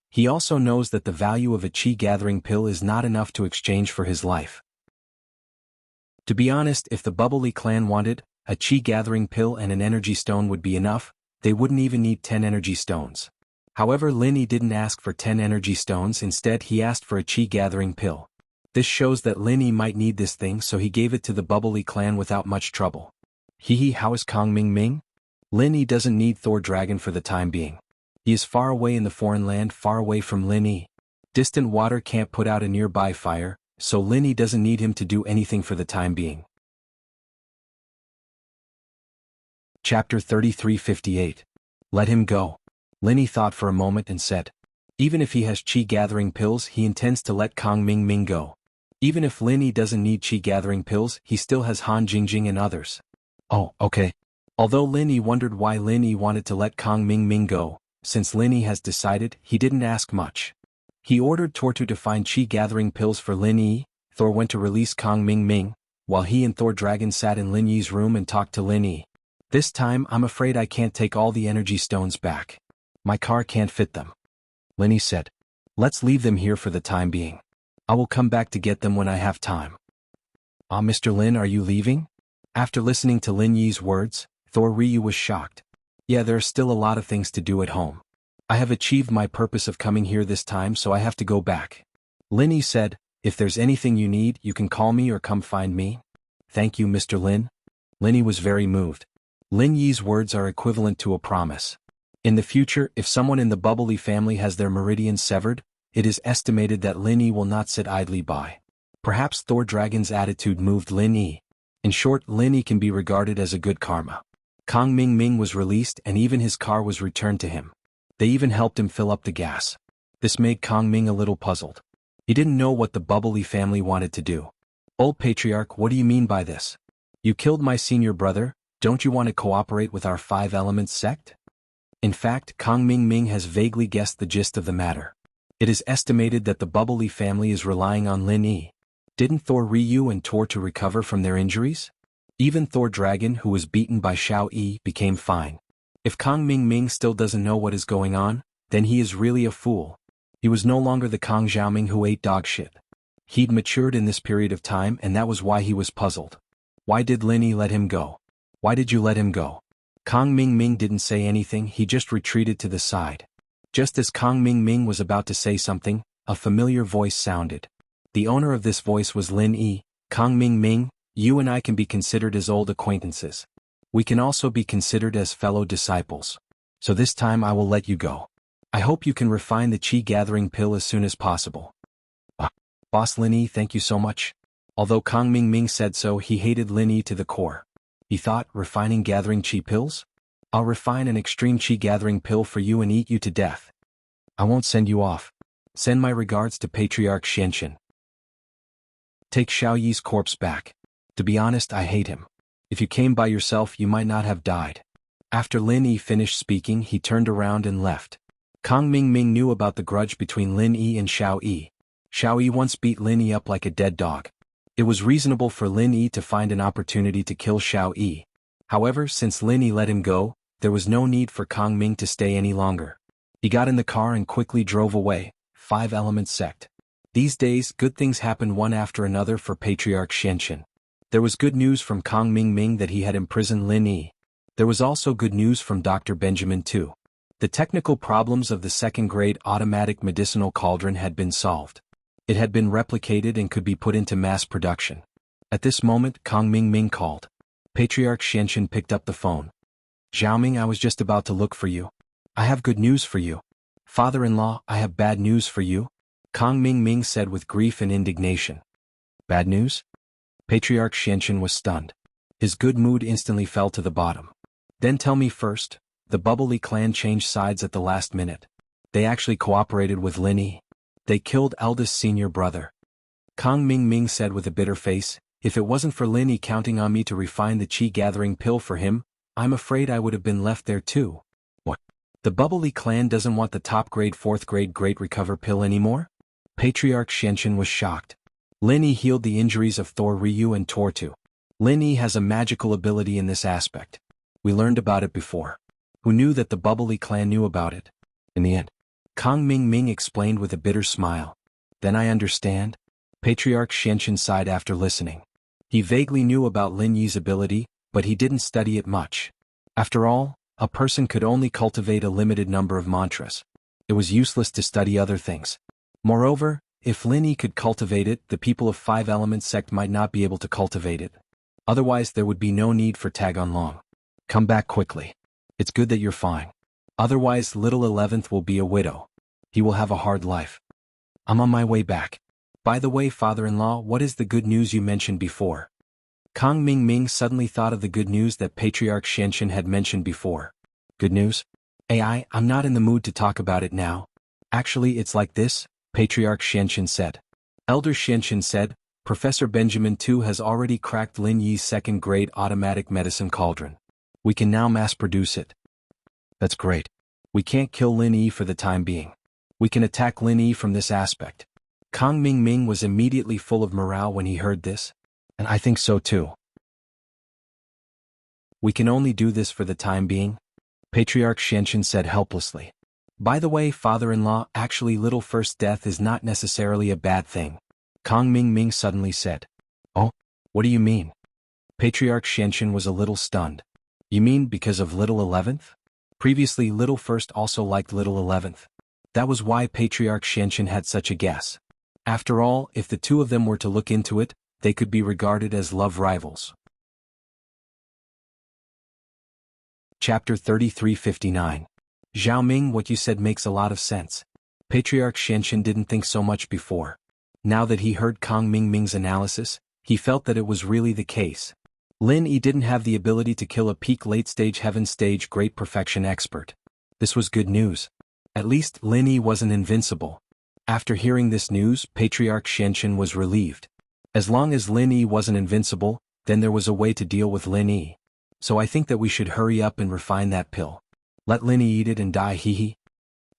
He also knows that the value of a chi gathering pill is not enough to exchange for his life. To be honest, if the Bubbly clan wanted, a chi gathering pill and an energy stone would be enough. They wouldn't even need 10 energy stones. However, Lin Yi didn't ask for 10 energy stones. Instead, he asked for a chi gathering pill. This shows that Lin Yi might need this thing, so he gave it to the Bubbly clan without much trouble. Hee, how is Kong Ming Ming? Lin Yi doesn't need Thor Dragon for the time being. He is far away in the foreign land, far away from Lin Yi. Distant water can't put out a nearby fire, so Lin Yi doesn't need him to do anything for the time being. Chapter 3358. Let him go. Lin Yi thought for a moment and said, even if he has chi gathering pills, he intends to let Kong Ming Ming go. Even if Lin Yi doesn't need chi gathering pills, he still has Han Jingjing and others. Oh, okay. Although Lin Yi wondered why Lin Yi wanted to let Kong Ming Ming go, since Lin Yi has decided, he didn't ask much. He ordered Tortu to find chi gathering pills for Lin Yi. Thor went to release Kong Ming Ming, while he and Thor Dragon sat in Lin Yi's room and talked to Lin Yi. This time, I'm afraid I can't take all the energy stones back. My car can't fit them. Lin Yi said. Let's leave them here for the time being. I will come back to get them when I have time. Ah, Mr. Lin, are you leaving? After listening to Lin Yi's words, Thor Ryu was shocked. Yeah, there are still a lot of things to do at home. I have achieved my purpose of coming here this time, so I have to go back. Lin Yi said, if there's anything you need, you can call me or come find me. Thank you, Mr. Lin. Lin Yi was very moved. Lin Yi's words are equivalent to a promise. In the future, if someone in the Bubbly family has their meridians severed, it is estimated that Lin Yi will not sit idly by. Perhaps Thor Dragon's attitude moved Lin Yi. In short, Lin Yi can be regarded as a good karma. Kong Ming Ming was released and even his car was returned to him. They even helped him fill up the gas. This made Kong Ming a little puzzled. He didn't know what the Bubbly family wanted to do. Old Patriarch, what do you mean by this? You killed my senior brother, don't you want to cooperate with our 5 Elements sect? In fact, Kong Ming Ming has vaguely guessed the gist of the matter. It is estimated that the Bubbly family is relying on Lin Yi. Didn't Thor Ryu and Tortu recover from their injuries? Even Thor Dragon, who was beaten by Xiao Yi, became fine. If Kong Ming Ming still doesn't know what is going on, then he is really a fool. He was no longer the Kong Xiaoming who ate dog shit. He'd matured in this period of time and that was why he was puzzled. Why did Lin Yi let him go? Why did you let him go? Kong Ming Ming didn't say anything, he just retreated to the side. Just as Kong Ming Ming was about to say something, a familiar voice sounded. The owner of this voice was Lin Yi. Kong Ming Ming, you and I can be considered as old acquaintances. We can also be considered as fellow disciples. So this time I will let you go. I hope you can refine the chi gathering pill as soon as possible. Boss Lin Yi, thank you so much. Although Kong Ming Ming said so, he hated Lin Yi to the core. He thought, refining gathering chi pills? I'll refine an extreme chi gathering pill for you and eat you to death. I won't send you off. Send my regards to Patriarch Xianxin. Take Xiao Yi's corpse back. To be honest, I hate him. If you came by yourself, you might not have died. After Lin Yi finished speaking, he turned around and left. Kong Ming Ming knew about the grudge between Lin Yi and Xiao Yi. Xiao Yi once beat Lin Yi up like a dead dog. It was reasonable for Lin Yi to find an opportunity to kill Xiao Yi. However, since Lin Yi let him go, there was no need for Kong Ming to stay any longer. He got in the car and quickly drove away. 5 Elements sect. These days, good things happen one after another for Patriarch Xianxin. There was good news from Kong Ming Ming that he had imprisoned Lin Yi. There was also good news from Dr. Benjamin too. The technical problems of the second-grade automatic medicinal cauldron had been solved. It had been replicated and could be put into mass production. At this moment, Kong Ming Ming called. Patriarch Xianxin picked up the phone. Xiaoming, I was just about to look for you. I have good news for you. Father-in-law, I have bad news for you. Kong Ming Ming said with grief and indignation. Bad news? Patriarch Xianxin was stunned. His good mood instantly fell to the bottom. Then tell me first, the Bubbly clan changed sides at the last minute. They actually cooperated with Lin Yi. They killed eldest senior brother. Kong Ming Ming said with a bitter face, if it wasn't for Lin Yi counting on me to refine the chi-gathering pill for him, I'm afraid I would have been left there too. What? The Bubbly clan doesn't want the top-grade 4th-grade Great Recover pill anymore? Patriarch Xianxin was shocked. Lin Yi healed the injuries of Thor Ryu and Tortu. Lin Yi has a magical ability in this aspect. We learned about it before. Who knew that the Bubbly clan knew about it? In the end, Kong Ming Ming explained with a bitter smile. Then I understand. Patriarch Xianxin sighed after listening. He vaguely knew about Lin Yi's ability, but he didn't study it much. After all, a person could only cultivate a limited number of mantras. It was useless to study other things. Moreover, if Lin Yi could cultivate it, the people of Five Elements sect might not be able to cultivate it. Otherwise there would be no need for Tag on Long. Come back quickly. It's good that you're fine. Otherwise little 11th will be a widow. He will have a hard life. I'm on my way back. By the way, father-in-law, what is the good news you mentioned before? Kong Ming Ming suddenly thought of the good news that Patriarch Xianxin had mentioned before. Good news? I'm not in the mood to talk about it now. Actually, it's like this, Patriarch Xianxin said. Elder Xianxin said, Professor Benjamin Tu has already cracked Lin Yi's 2nd-grade automatic medicine cauldron. We can now mass-produce it. That's great. We can't kill Lin Yi for the time being. We can attack Lin Yi from this aspect. Kong Ming Ming was immediately full of morale when he heard this. And I think so too. We can only do this for the time being, Patriarch Xianxin said helplessly. By the way, father-in-law, actually little first death is not necessarily a bad thing. Kong Ming Ming suddenly said. Oh, what do you mean? Patriarch Xianxin was a little stunned. You mean because of little 11th? Previously little first also liked little 11th. That was why Patriarch Xianxin had such a guess. After all, if the two of them were to look into it, they could be regarded as love rivals. Chapter 3359. Zhao Ming, what you said makes a lot of sense. Patriarch Xianxin didn't think so much before. Now that he heard Kong Ming Ming's analysis, he felt that it was really the case. Lin Yi didn't have the ability to kill a peak late-stage heaven stage great perfection expert. This was good news. At least Lin Yi wasn't invincible. After hearing this news, Patriarch Xianxin was relieved. As long as Lin Yi wasn't invincible, then there was a way to deal with Lin Yi. So I think that we should hurry up and refine that pill. Let Lin Yi eat it and die, hee.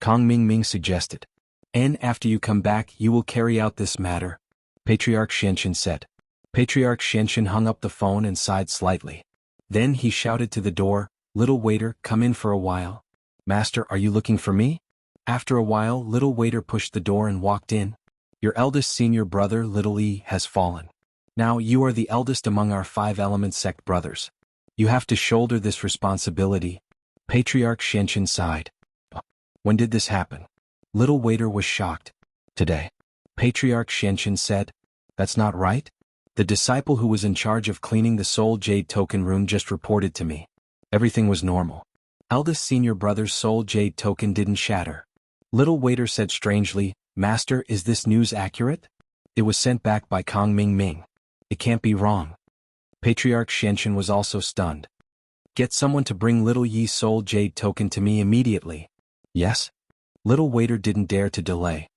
Kong Ming Ming suggested. And after you come back, you will carry out this matter, Patriarch Xianxin said. Patriarch Xianxin hung up the phone and sighed slightly. Then he shouted to the door, little waiter, come in for a while. Master, are you looking for me? After a while, little waiter pushed the door and walked in. Your eldest senior brother, Little Yi, has fallen. Now you are the eldest among our 5 Element sect brothers. You have to shoulder this responsibility. Patriarch Xianxin sighed. When did this happen? Little waiter was shocked. Today. Patriarch Xianxin said. That's not right. The disciple who was in charge of cleaning the Soul Jade token room just reported to me. Everything was normal. Eldest senior brother's Soul Jade token didn't shatter. Little waiter said strangely, Master, is this news accurate? It was sent back by Kong Ming Ming. It can't be wrong. Patriarch Xianxin was also stunned. Get someone to bring Little Yi's Soul Jade token to me immediately. Yes? Little waiter didn't dare to delay.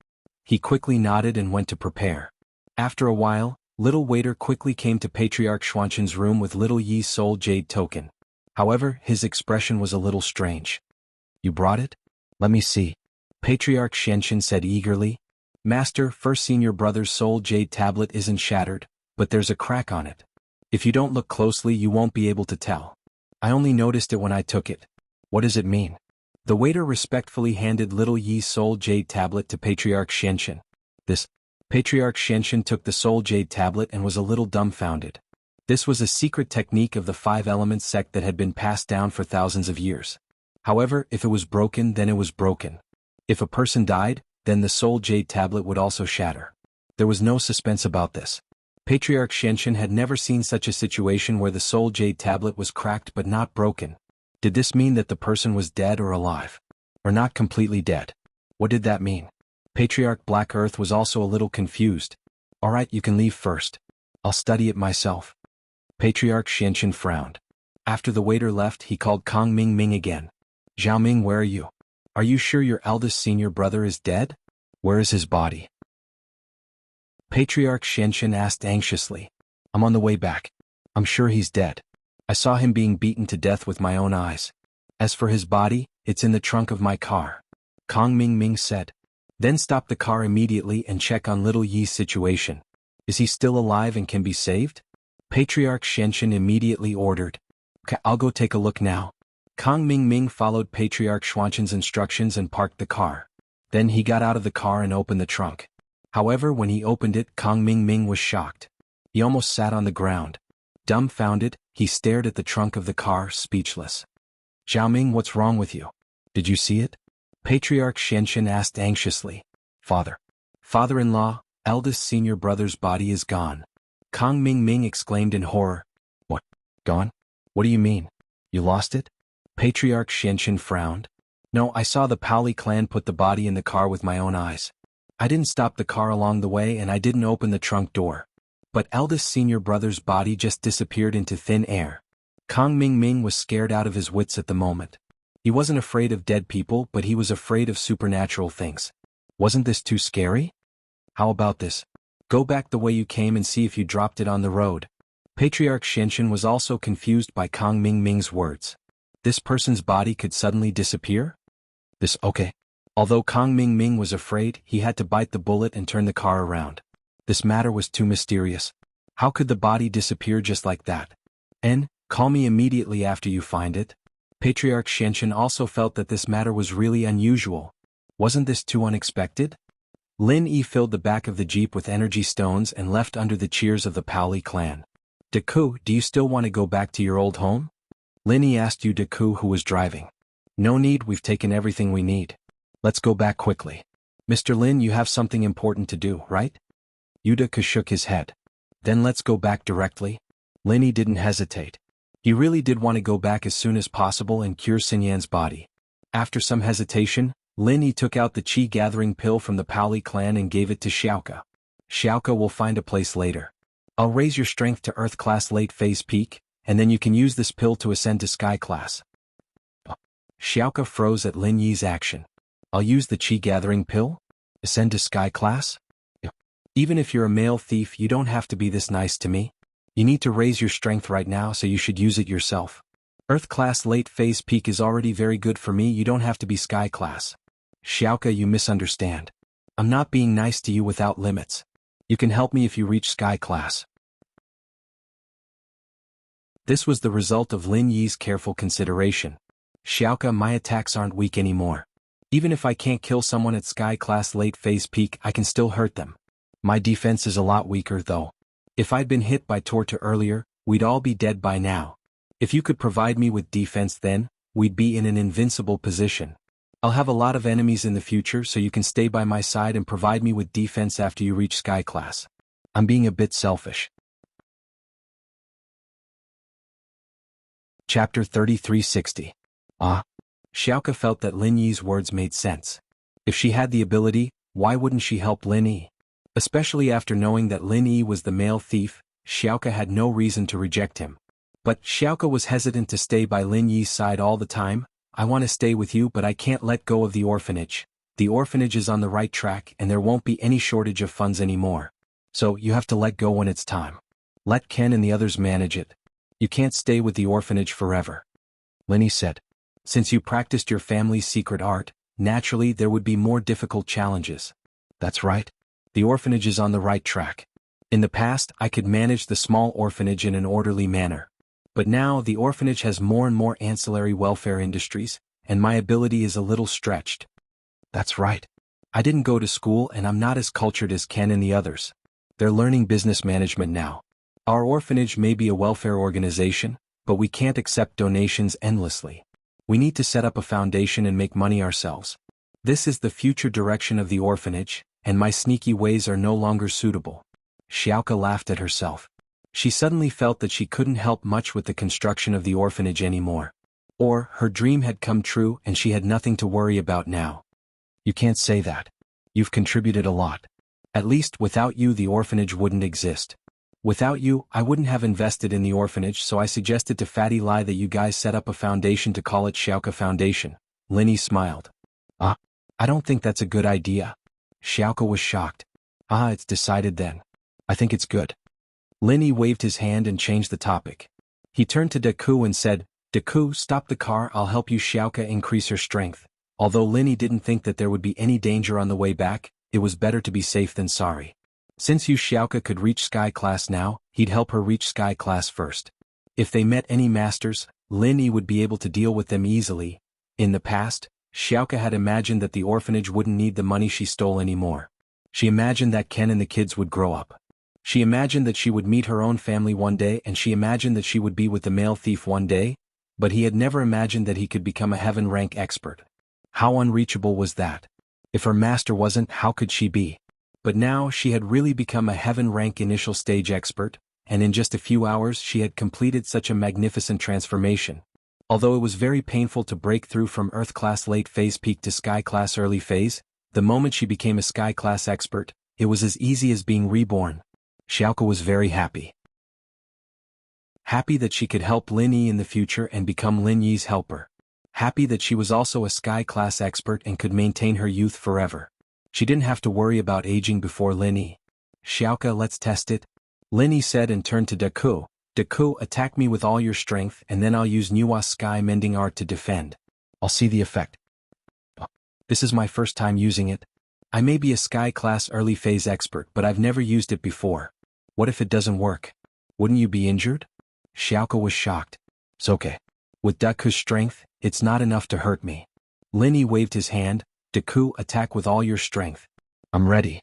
He quickly nodded and went to prepare. After a while, little waiter quickly came to Patriarch Xianxin's room with Little Yi's Soul Jade token. However, his expression was a little strange. You brought it? Let me see. Patriarch Xianxin said eagerly. Master, first senior brother's Soul Jade tablet isn't shattered, but there's a crack on it. If you don't look closely you won't be able to tell. I only noticed it when I took it. What does it mean? The waiter respectfully handed Little Yi's Soul Jade tablet to Patriarch Xianxin. Patriarch Xianxin took the Soul Jade tablet and was a little dumbfounded. This was a secret technique of the 5 Elements sect that had been passed down for thousands of years. However, if it was broken, then it was broken. If a person died, then the Soul Jade tablet would also shatter. There was no suspense about this. Patriarch Xianxin had never seen such a situation where the Soul Jade tablet was cracked but not broken. Did this mean that the person was dead or alive? Or not completely dead? What did that mean? Patriarch Black Earth was also a little confused. Alright, you can leave first. I'll study it myself. Patriarch Xianxin frowned. After the waiter left, he called Kong Ming Ming again. Zhao Ming, where are you? Are you sure your eldest senior brother is dead? Where is his body? Patriarch Shenshin asked anxiously. I'm on the way back. I'm sure he's dead. I saw him being beaten to death with my own eyes. As for his body, it's in the trunk of my car. Kong Ming Ming said. Then stop the car immediately and check on little Yi's situation. Is he still alive and can be saved? Patriarch Shenshin immediately ordered. Okay, I'll go take a look now. Kong Ming Ming followed Patriarch Xuanshin's instructions and parked the car. Then he got out of the car and opened the trunk. However, when he opened it, Kong Ming Ming was shocked. He almost sat on the ground. Dumbfounded, he stared at the trunk of the car, speechless. Xiaoming, what's wrong with you? Did you see it? Patriarch Shenshin asked anxiously. Father-in-law, eldest senior brother's body is gone. Kong Ming Ming exclaimed in horror. What? Gone? What do you mean? You lost it? Patriarch Shenshin frowned. No, I saw the Paoli clan put the body in the car with my own eyes. I didn't stop the car along the way and I didn't open the trunk door. But eldest senior brother's body just disappeared into thin air. Kong Ming Ming was scared out of his wits at the moment. He wasn't afraid of dead people, but he was afraid of supernatural things. Wasn't this too scary? How about this? Go back the way you came and see if you dropped it on the road. Patriarch Shenshin was also confused by Kong Ming Ming's words. This person's body could suddenly disappear? Okay. Although Kong Ming Ming was afraid, he had to bite the bullet and turn the car around. This matter was too mysterious. How could the body disappear just like that? Call me immediately after you find it. Patriarch Shenshin also felt that this matter was really unusual. Wasn't this too unexpected? Lin Yi filled the back of the jeep with energy stones and left under the cheers of the Paoli clan. Deku, do you still want to go back to your old home? Lin Yi asked Deku, who was driving. No need, we've taken everything we need. Let's go back quickly. Mr. Lin, you have something important to do, right? Deku shook his head. Then let's go back directly. Lin Yi didn't hesitate. He really did want to go back as soon as possible and cure Xinyan's body. After some hesitation, Lin Yi took out the chi-gathering pill from the Paoli clan and gave it to Xiaoka. Xiaoka will find a place later. I'll raise your strength to Earth class late phase peak, and then you can use this pill to ascend to Sky class. Xiaoka froze at Lin Yi's action. I'll use the chi-gathering pill? Ascend to Sky class? Even if you're a male thief, you don't have to be this nice to me. You need to raise your strength right now, so you should use it yourself. Earth class late phase peak is already very good for me, you don't have to be Sky class. Xiaoka, you misunderstand. I'm not being nice to you without limits. You can help me if you reach Sky class. This was the result of Lin Yi's careful consideration. Xiaoka, my attacks aren't weak anymore. Even if I can't kill someone at Sky class late phase peak, I can still hurt them. My defense is a lot weaker though. If I'd been hit by Torta earlier, we'd all be dead by now. If you could provide me with defense then, we'd be in an invincible position. I'll have a lot of enemies in the future, so you can stay by my side and provide me with defense after you reach Sky class. I'm being a bit selfish. Chapter 3360. Xiaoka felt that Lin Yi's words made sense. If she had the ability, why wouldn't she help Lin Yi? Especially after knowing that Lin Yi was the male thief, Xiaoka had no reason to reject him. But Xiaoka was hesitant to stay by Lin Yi's side all the time. I want to stay with you, but I can't let go of the orphanage. The orphanage is on the right track and there won't be any shortage of funds anymore. So you have to let go when it's time. Let Ken and the others manage it. You can't stay with the orphanage forever. Lin Yi said. Since you practiced your family's secret art, naturally there would be more difficult challenges. That's right. The orphanage is on the right track. In the past, I could manage the small orphanage in an orderly manner. But now the orphanage has more and more ancillary welfare industries, and my ability is a little stretched. That's right. I didn't go to school and I'm not as cultured as Ken and the others. They're learning business management now. Our orphanage may be a welfare organization, but we can't accept donations endlessly. We need to set up a foundation and make money ourselves. This is the future direction of the orphanage, and my sneaky ways are no longer suitable. Xiaoka laughed at herself. She suddenly felt that she couldn't help much with the construction of the orphanage anymore. Or, her dream had come true and she had nothing to worry about now. You can't say that. You've contributed a lot. At least without you the orphanage wouldn't exist. Without you, I wouldn't have invested in the orphanage, so I suggested to Fatty Lai that you guys set up a foundation to call it Xiaoka Foundation. Lin Yi smiled. I don't think that's a good idea. Xiaoka was shocked. Ah, it's decided then. I think it's good. Lin Yi waved his hand and changed the topic. He turned to Deku and said, Deku, stop the car, I'll help you. Xiaoka increase her strength. Although Lin Yi didn't think that there would be any danger on the way back, it was better to be safe than sorry. Since Yu Xiaoka could reach Sky Class now, he'd help her reach Sky Class first. If they met any masters, Lin Yi would be able to deal with them easily. In the past, Xiaoka had imagined that the orphanage wouldn't need the money she stole anymore. She imagined that Ken and the kids would grow up. She imagined that she would meet her own family one day, and she imagined that she would be with the male thief one day, but he had never imagined that he could become a heaven rank expert. How unreachable was that? If her master wasn't, how could she be? But now she had really become a heaven rank initial stage expert, and in just a few hours she had completed such a magnificent transformation. Although it was very painful to break through from Earth Class late phase peak to Sky Class early phase, the moment she became a Sky Class expert, it was as easy as being reborn. Xiaoka was very happy. Happy that she could help Lin Yi in the future and become Lin Yi's helper. Happy that she was also a Sky Class expert and could maintain her youth forever. She didn't have to worry about aging before Lin Yi. Xiaoka, let's test it. Lin Yi said and turned to Deku. Deku, attack me with all your strength and then I'll use Nua's Sky Mending Art to defend. I'll see the effect. This is my first time using it. I may be a Sky Class early phase expert, but I've never used it before. What if it doesn't work? Wouldn't you be injured? Xiaoka was shocked. It's okay. With Deku's strength, it's not enough to hurt me. Lin Yi waved his hand. Deku, attack with all your strength. I'm ready.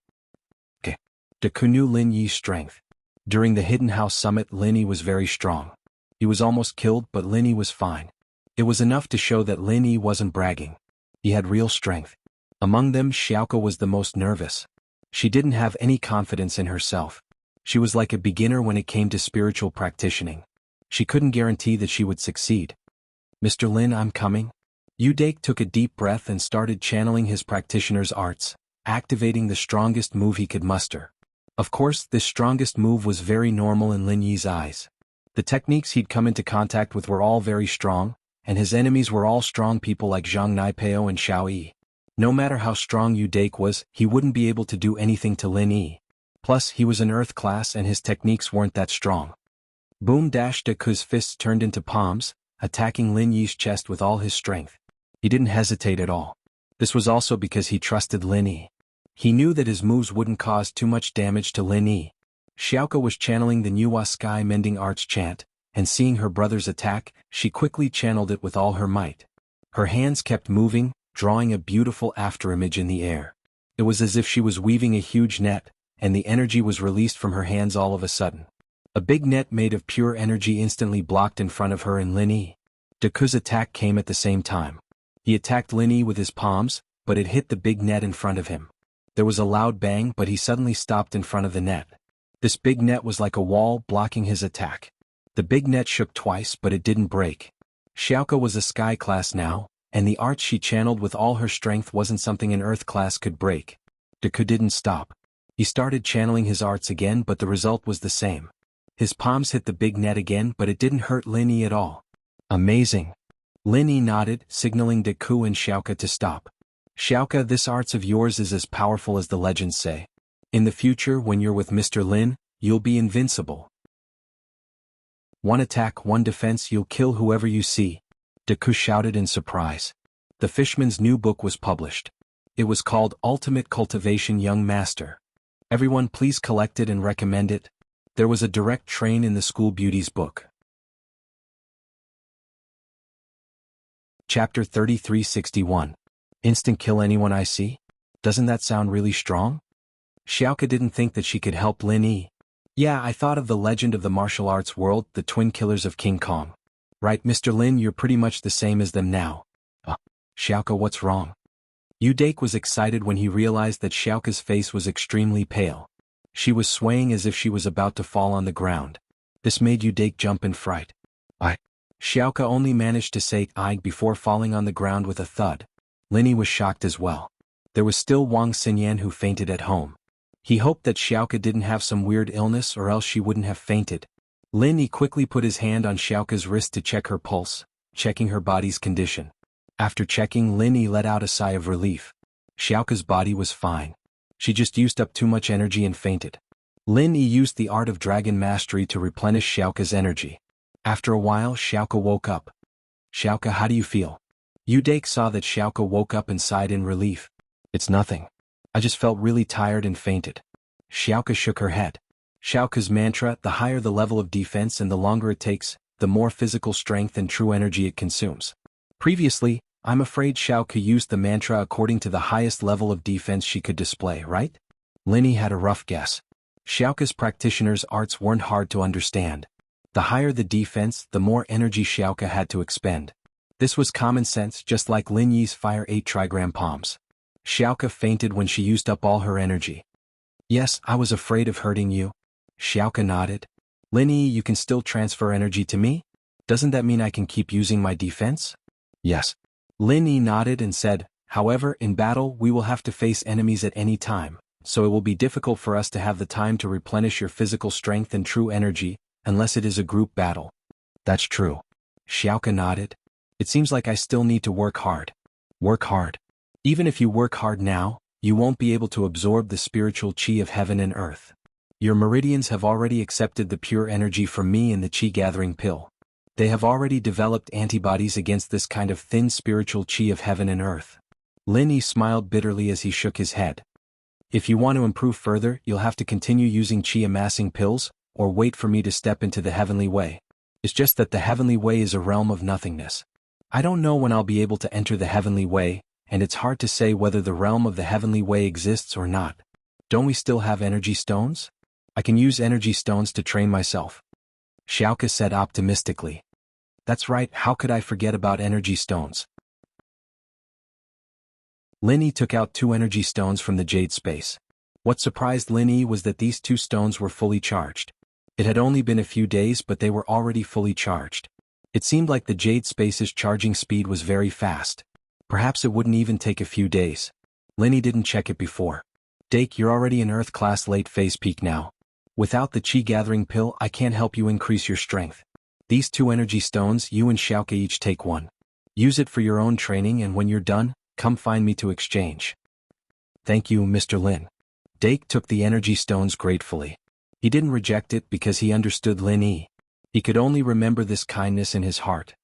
Okay. Deku knew Lin Yi's strength. During the Hidden House Summit, Lin Yi was very strong. He was almost killed, but Lin Yi was fine. It was enough to show that Lin Yi wasn't bragging. He had real strength. Among them, Xiaoka was the most nervous. She didn't have any confidence in herself. She was like a beginner when it came to spiritual practicing. She couldn't guarantee that she would succeed. Mr. Lin, I'm coming. Udake took a deep breath and started channeling his practitioner's arts, activating the strongest move he could muster. Of course, this strongest move was very normal in Lin Yi's eyes. The techniques he'd come into contact with were all very strong, and his enemies were all strong people like Zhang Naipeo and Xiao Yi. No matter how strong Udake was, he wouldn't be able to do anything to Lin Yi. Plus, he was an Earth Class and his techniques weren't that strong. Boom! Deku's fists turned into palms, attacking Lin Yi's chest with all his strength. He didn't hesitate at all. This was also because he trusted Lin Yi. He knew that his moves wouldn't cause too much damage to Lin Yi. Xiaoka was channeling the Nuwa Sky Mending Arts chant, and seeing her brother's attack, she quickly channeled it with all her might. Her hands kept moving, drawing a beautiful afterimage in the air. It was as if she was weaving a huge net, and the energy was released from her hands all of a sudden. A big net made of pure energy instantly blocked in front of her and Lin Yi. Deku's attack came at the same time. He attacked Lin Yi with his palms, but it hit the big net in front of him. There was a loud bang, but he suddenly stopped in front of the net. This big net was like a wall blocking his attack. The big net shook twice, but it didn't break. Xiaoka was a Sky Class now, and the arts she channeled with all her strength wasn't something an Earth Class could break. Deku didn't stop. He started channeling his arts again, but the result was the same. His palms hit the big net again, but it didn't hurt Lin Yi at all. Amazing. Lin Yi nodded, signaling Deku and Xiaoka to stop. Xiaoka, this arts of yours is as powerful as the legends say. In the future, when you're with Mr. Lin, you'll be invincible. One attack, one defense, you'll kill whoever you see. Deku shouted in surprise. The Fishman's new book was published. It was called Ultimate Cultivation Young Master. Everyone please collect it and recommend it. There was a direct train in the School Beauty's book. Chapter 3361. Instant kill anyone I see? Doesn't that sound really strong? Xiaoka didn't think that she could help Lin Yi. Yeah, I thought of the legend of the martial arts world, the twin killers of King Kong. Right, Mr. Lin, you're pretty much the same as them now. Xiaoka, what's wrong? Udake was excited when he realized that Xiaoka's face was extremely pale. She was swaying as if she was about to fall on the ground. This made Udake jump in fright. Xiaoka only managed to say "I" before falling on the ground with a thud. Lin Yi was shocked as well. There was still Wang Xinyan who fainted at home. He hoped that Xiaoka didn't have some weird illness or else she wouldn't have fainted. Lin Yi quickly put his hand on Xiaoka's wrist to check her pulse, checking her body's condition. After checking, Lin Yi let out a sigh of relief. Xiaoka's body was fine. She just used up too much energy and fainted. Lin Yi used the art of dragon mastery to replenish Xiaoka's energy. After a while, Xiaoka woke up. Xiaoka, how do you feel? Dake saw that Xiaoka woke up and sighed in relief. It's nothing. I just felt really tired and fainted. Xiaoka shook her head. Xiaoka's mantra, the higher the level of defense and the longer it takes, the more physical strength and true energy it consumes. Previously, I'm afraid Xiaoka used the mantra according to the highest level of defense she could display, right? Linny had a rough guess. Xiaoka's practitioner's arts weren't hard to understand. The higher the defense, the more energy Xiaoka had to expend. This was common sense, just like Lin Yi's Fire 8 trigram palms. Xiaoka fainted when she used up all her energy. Yes, I was afraid of hurting you. Xiaoka nodded. Lin Yi, you can still transfer energy to me? Doesn't that mean I can keep using my defense? Yes. Lin Yi nodded and said, however, in battle we will have to face enemies at any time, so it will be difficult for us to have the time to replenish your physical strength and true energy, unless it is a group battle. That's true. Xiaoka nodded. It seems like I still need to work hard. Work hard. Even if you work hard now, you won't be able to absorb the spiritual qi of heaven and earth. Your meridians have already accepted the pure energy from me in the qi gathering pill. They have already developed antibodies against this kind of thin spiritual qi of heaven and earth. Lin Yi smiled bitterly as he shook his head. If you want to improve further, you'll have to continue using qi amassing pills, or wait for me to step into the heavenly way. It's just that the heavenly way is a realm of nothingness. I don't know when I'll be able to enter the heavenly way, and it's hard to say whether the realm of the heavenly way exists or not. Don't we still have energy stones? I can use energy stones to train myself. Xiaoka said optimistically. That's right, how could I forget about energy stones? Lin Yi took out 2 energy stones from the jade space. What surprised Lin Yi was that these 2 stones were fully charged. It had only been a few days, but they were already fully charged. It seemed like the jade space's charging speed was very fast. Perhaps it wouldn't even take a few days. Lin Yi didn't check it before. Dake, you're already in Earth class late phase peak now. Without the Qi gathering pill, I can't help you increase your strength. These 2 energy stones, you and Xiaoka each take 1. Use it for your own training, and when you're done, come find me to exchange. Thank you, Mr. Lin. Dake took the energy stones gratefully. He didn't reject it because he understood Lin Yi. He could only remember this kindness in his heart.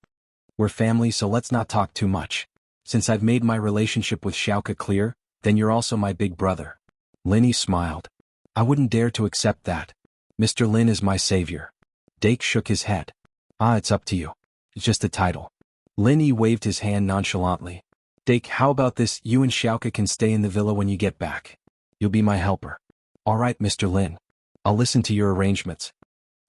We're family, so let's not talk too much. Since I've made my relationship with Xiaoka clear, then you're also my big brother. Lin Yi smiled. I wouldn't dare to accept that. Mr. Lin is my savior. Dake shook his head. It's up to you. It's just a title. Lin Yi waved his hand nonchalantly. Dake, how about this? You and Xiaoka can stay in the villa when you get back. You'll be my helper. All right, Mr. Lin. I'll listen to your arrangements.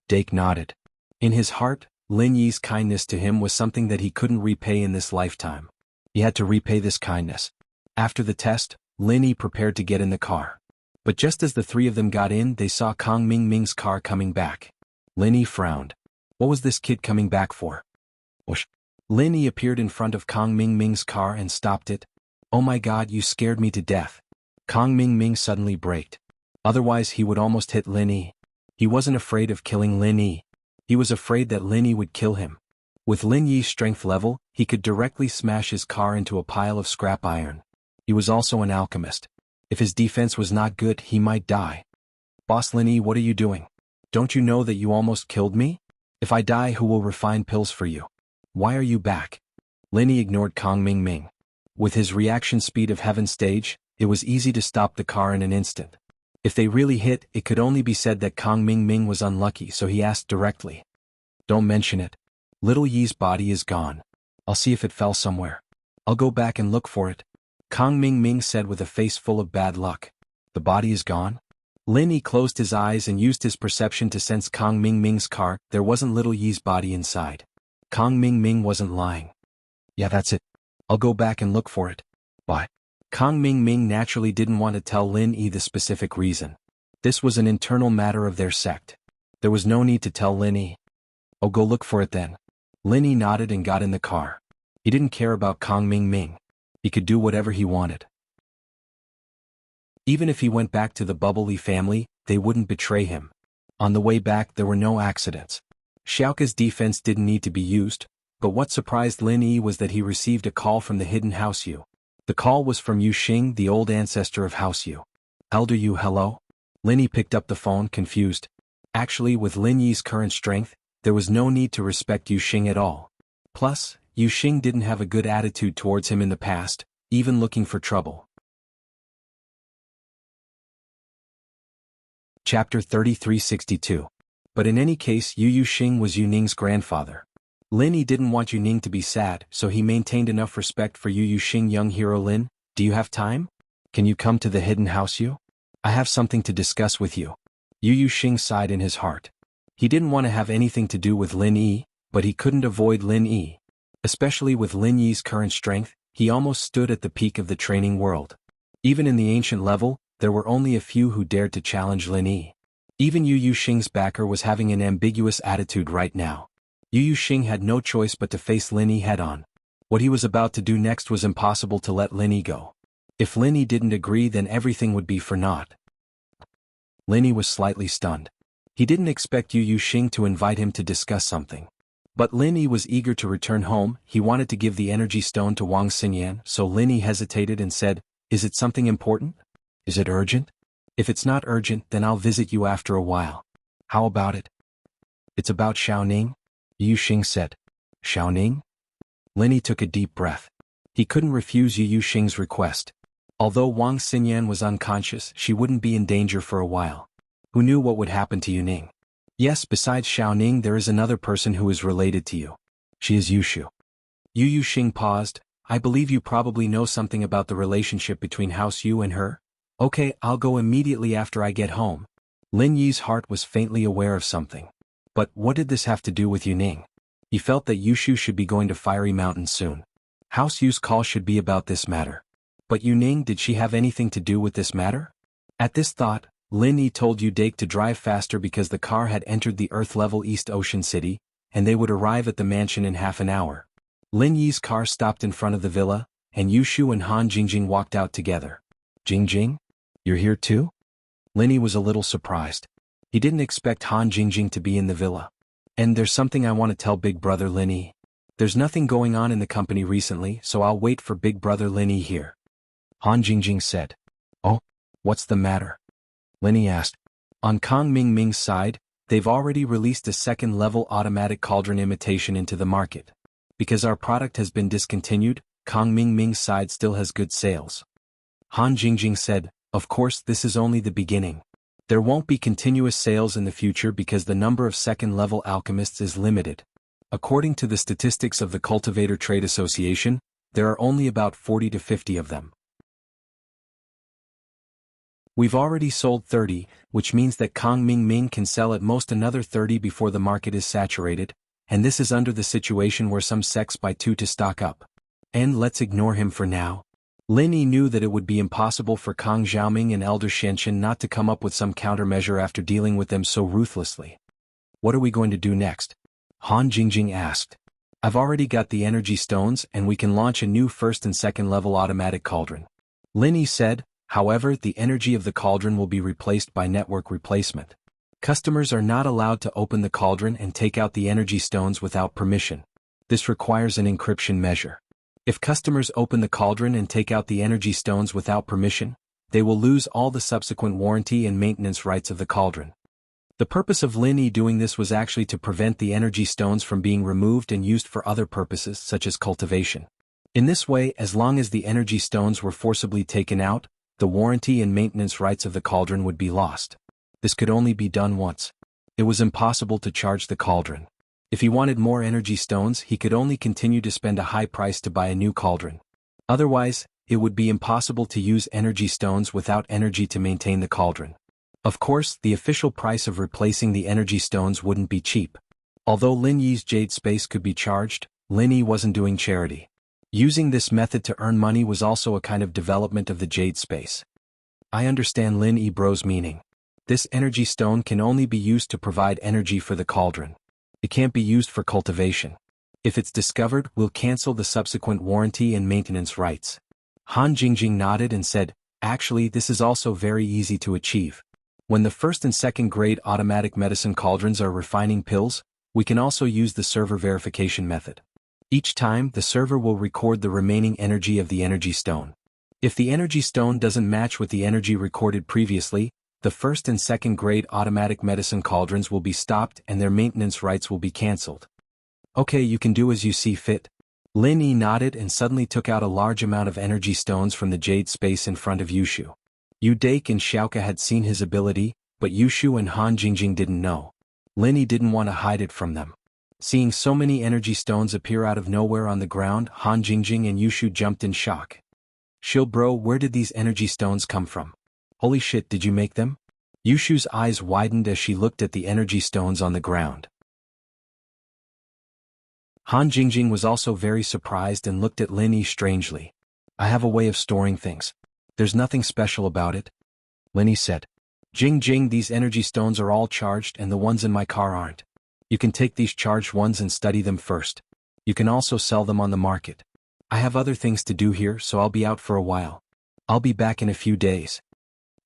Dake nodded. In his heart, Lin Yi's kindness to him was something that he couldn't repay in this lifetime. He had to repay this kindness. After the test, Lin Yi prepared to get in the car. But just as the 3 of them got in, they saw Kong Mingming's car coming back. Lin Yi frowned. What was this kid coming back for? Whoosh. Lin Yi appeared in front of Kong Mingming's car and stopped it. Oh my god, you scared me to death. Kong Mingming suddenly braked. Otherwise he would almost hit Lin Yi. He wasn't afraid of killing Lin Yi. He was afraid that Lin Yi would kill him. With Lin Yi's strength level, he could directly smash his car into a pile of scrap iron. He was also an alchemist. If his defense was not good, he might die. Boss Lin Yi, what are you doing? Don't you know that you almost killed me? If I die, who will refine pills for you? Why are you back? Lin Yi ignored Kong Mingming. With his reaction speed of Heaven Stage, it was easy to stop the car in an instant. If they really hit, it could only be said that Kong Mingming was unlucky, so he asked directly. Don't mention it. Little Yi's body is gone. I'll see if it fell somewhere. I'll go back and look for it. Kong Mingming said with a face full of bad luck. The body is gone? Lin Yi closed his eyes and used his perception to sense Kong Mingming's car. There wasn't Little Yi's body inside. Kong Mingming wasn't lying. Yeah, that's it. I'll go back and look for it. Why? Kong Mingming naturally didn't want to tell Lin Yi the specific reason. This was an internal matter of their sect. There was no need to tell Lin Yi. Oh, go look for it then. Lin Yi nodded and got in the car. He didn't care about Kong Mingming. He could do whatever he wanted. Even if he went back to the Bubbly family, they wouldn't betray him. On the way back, there were no accidents. Xiaoka's defense didn't need to be used, but what surprised Lin Yi was that he received a call from the hidden House Yu. The call was from Yu Xing, the old ancestor of House Yu. Elder Yu, hello? Lin Yi picked up the phone, confused. Actually, with Lin Yi's current strength, there was no need to respect Yu Xing at all. Plus, Yu Xing didn't have a good attitude towards him in the past, even looking for trouble. Chapter 3362. But in any case, Yu Xing was Yu Ning's grandfather. Lin Yi didn't want Yu Ning to be sad, so he maintained enough respect for Yu Xing. Young hero Lin, do you have time? Can you come to the hidden house, Yu? I have something to discuss with you. Yu Xing sighed in his heart. He didn't want to have anything to do with Lin Yi, but he couldn't avoid Lin Yi. Especially with Lin Yi's current strength, he almost stood at the peak of the training world. Even in the ancient level, there were only a few who dared to challenge Lin Yi. Even Yu Xing's backer was having an ambiguous attitude right now. Yu Xing had no choice but to face Lin Yi head-on. What he was about to do next was impossible to let Lin Yi go. If Lin Yi didn't agree, then everything would be for naught. Lin Yi was slightly stunned. He didn't expect Yu Xing to invite him to discuss something. But Lin Yi was eager to return home. He wanted to give the energy stone to Wang Xinyan, so Lin Yi hesitated and said, "Is it something important? Is it urgent? If it's not urgent, then I'll visit you after a while. How about it?" "It's about Xiaoning," Yu Xing said. "Xiaoning?" Lin Yi took a deep breath. He couldn't refuse Yu Xing's request. Although Wang Xinyan was unconscious, she wouldn't be in danger for a while. Who knew what would happen to Yu Ning? Yes, besides Xiaoning, there is another person who is related to you. She is Yushu. Yu Xing paused. I believe you probably know something about the relationship between House Yu and her? Okay, I'll go immediately after I get home. Lin Yi's heart was faintly aware of something. But what did this have to do with Yu Ning? He felt that Yushu should be going to Fiery Mountain soon. House Yu's call should be about this matter. But Yu Ning, did she have anything to do with this matter? At this thought, Lin Yi told Yu Dake to drive faster because the car had entered the Earth-level East Ocean City, and they would arrive at the mansion in half an hour. Lin Yi's car stopped in front of the villa, and Yushu and Han Jingjing walked out together. Jingjing? You're here too? Lin Yi was a little surprised. He didn't expect Han Jingjing to be in the villa. And there's something I want to tell Big Brother Lin Yi. There's nothing going on in the company recently, so I'll wait for Big Brother Lin Yi here. Han Jingjing said. Oh, what's the matter? Lin Yi asked. On Kong Mingming's side, they've already released a second-level automatic cauldron imitation into the market. Because our product has been discontinued, Kong Mingming's side still has good sales. Han Jingjing said, of course this is only the beginning. There won't be continuous sales in the future because the number of second-level alchemists is limited. According to the statistics of the Cultivator Trade Association, there are only about 40 to 50 of them. We've already sold 30, which means that Kong Mingming can sell at most another 30 before the market is saturated, and this is under the situation where some sects buy 2 to stock up. And let's ignore him for now. Lin Yi knew that it would be impossible for Kong Xiaoming and Elder Xianqian not to come up with some countermeasure after dealing with them so ruthlessly. What are we going to do next? Han Jingjing asked. I've already got the energy stones and we can launch a new first and second level automatic cauldron. Lin Yi said. However, the energy of the cauldron will be replaced by network replacement. Customers are not allowed to open the cauldron and take out the energy stones without permission. This requires an encryption measure. If customers open the cauldron and take out the energy stones without permission, they will lose all the subsequent warranty and maintenance rights of the cauldron. The purpose of Lin Yi doing this was actually to prevent the energy stones from being removed and used for other purposes such as cultivation. In this way, as long as the energy stones were forcibly taken out, the warranty and maintenance rights of the cauldron would be lost. This could only be done once. It was impossible to charge the cauldron. If he wanted more energy stones, he could only continue to spend a high price to buy a new cauldron. Otherwise, it would be impossible to use energy stones without energy to maintain the cauldron. Of course, the official price of replacing the energy stones wouldn't be cheap. Although Lin Yi's jade space could be charged, Lin Yi wasn't doing charity. Using this method to earn money was also a kind of development of the jade space. I understand Lin Yi bro's meaning. This energy stone can only be used to provide energy for the cauldron. It can't be used for cultivation. If it's discovered, we'll cancel the subsequent warranty and maintenance rights. Han Jingjing nodded and said, actually this is also very easy to achieve. When the first and second grade automatic medicine cauldrons are refining pills, we can also use the server verification method. Each time, the server will record the remaining energy of the energy stone. If the energy stone doesn't match with the energy recorded previously, the first and second grade automatic medicine cauldrons will be stopped and their maintenance rights will be cancelled. Okay, you can do as you see fit. Lin Yi nodded and suddenly took out a large amount of energy stones from the jade space in front of Yushu. Yu Dake and Xiaoke had seen his ability, but Yushu and Han Jingjing didn't know. Lin Yi didn't want to hide it from them. Seeing so many energy stones appear out of nowhere on the ground, Han Jingjing and Yushu jumped in shock. Shil bro, where did these energy stones come from? Holy shit, did you make them? Yushu's eyes widened as she looked at the energy stones on the ground. Han Jingjing was also very surprised and looked at Lin Yi strangely. I have a way of storing things. There's nothing special about it. Lin Yi said. Jing, these energy stones are all charged and the ones in my car aren't. You can take these charged ones and study them first. You can also sell them on the market. I have other things to do here, so I'll be out for a while. I'll be back in a few days.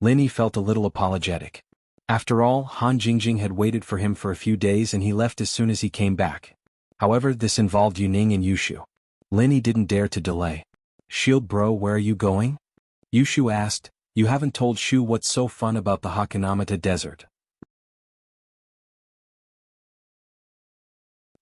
Lin Yi felt a little apologetic. After all, Han Jingjing had waited for him for a few days and he left as soon as he came back. However, this involved Yuning and Yushu. Lin Yi didn't dare to delay. Shield bro, where are you going? Yushu asked. You haven't told Shu what's so fun about the Hakanamata Desert.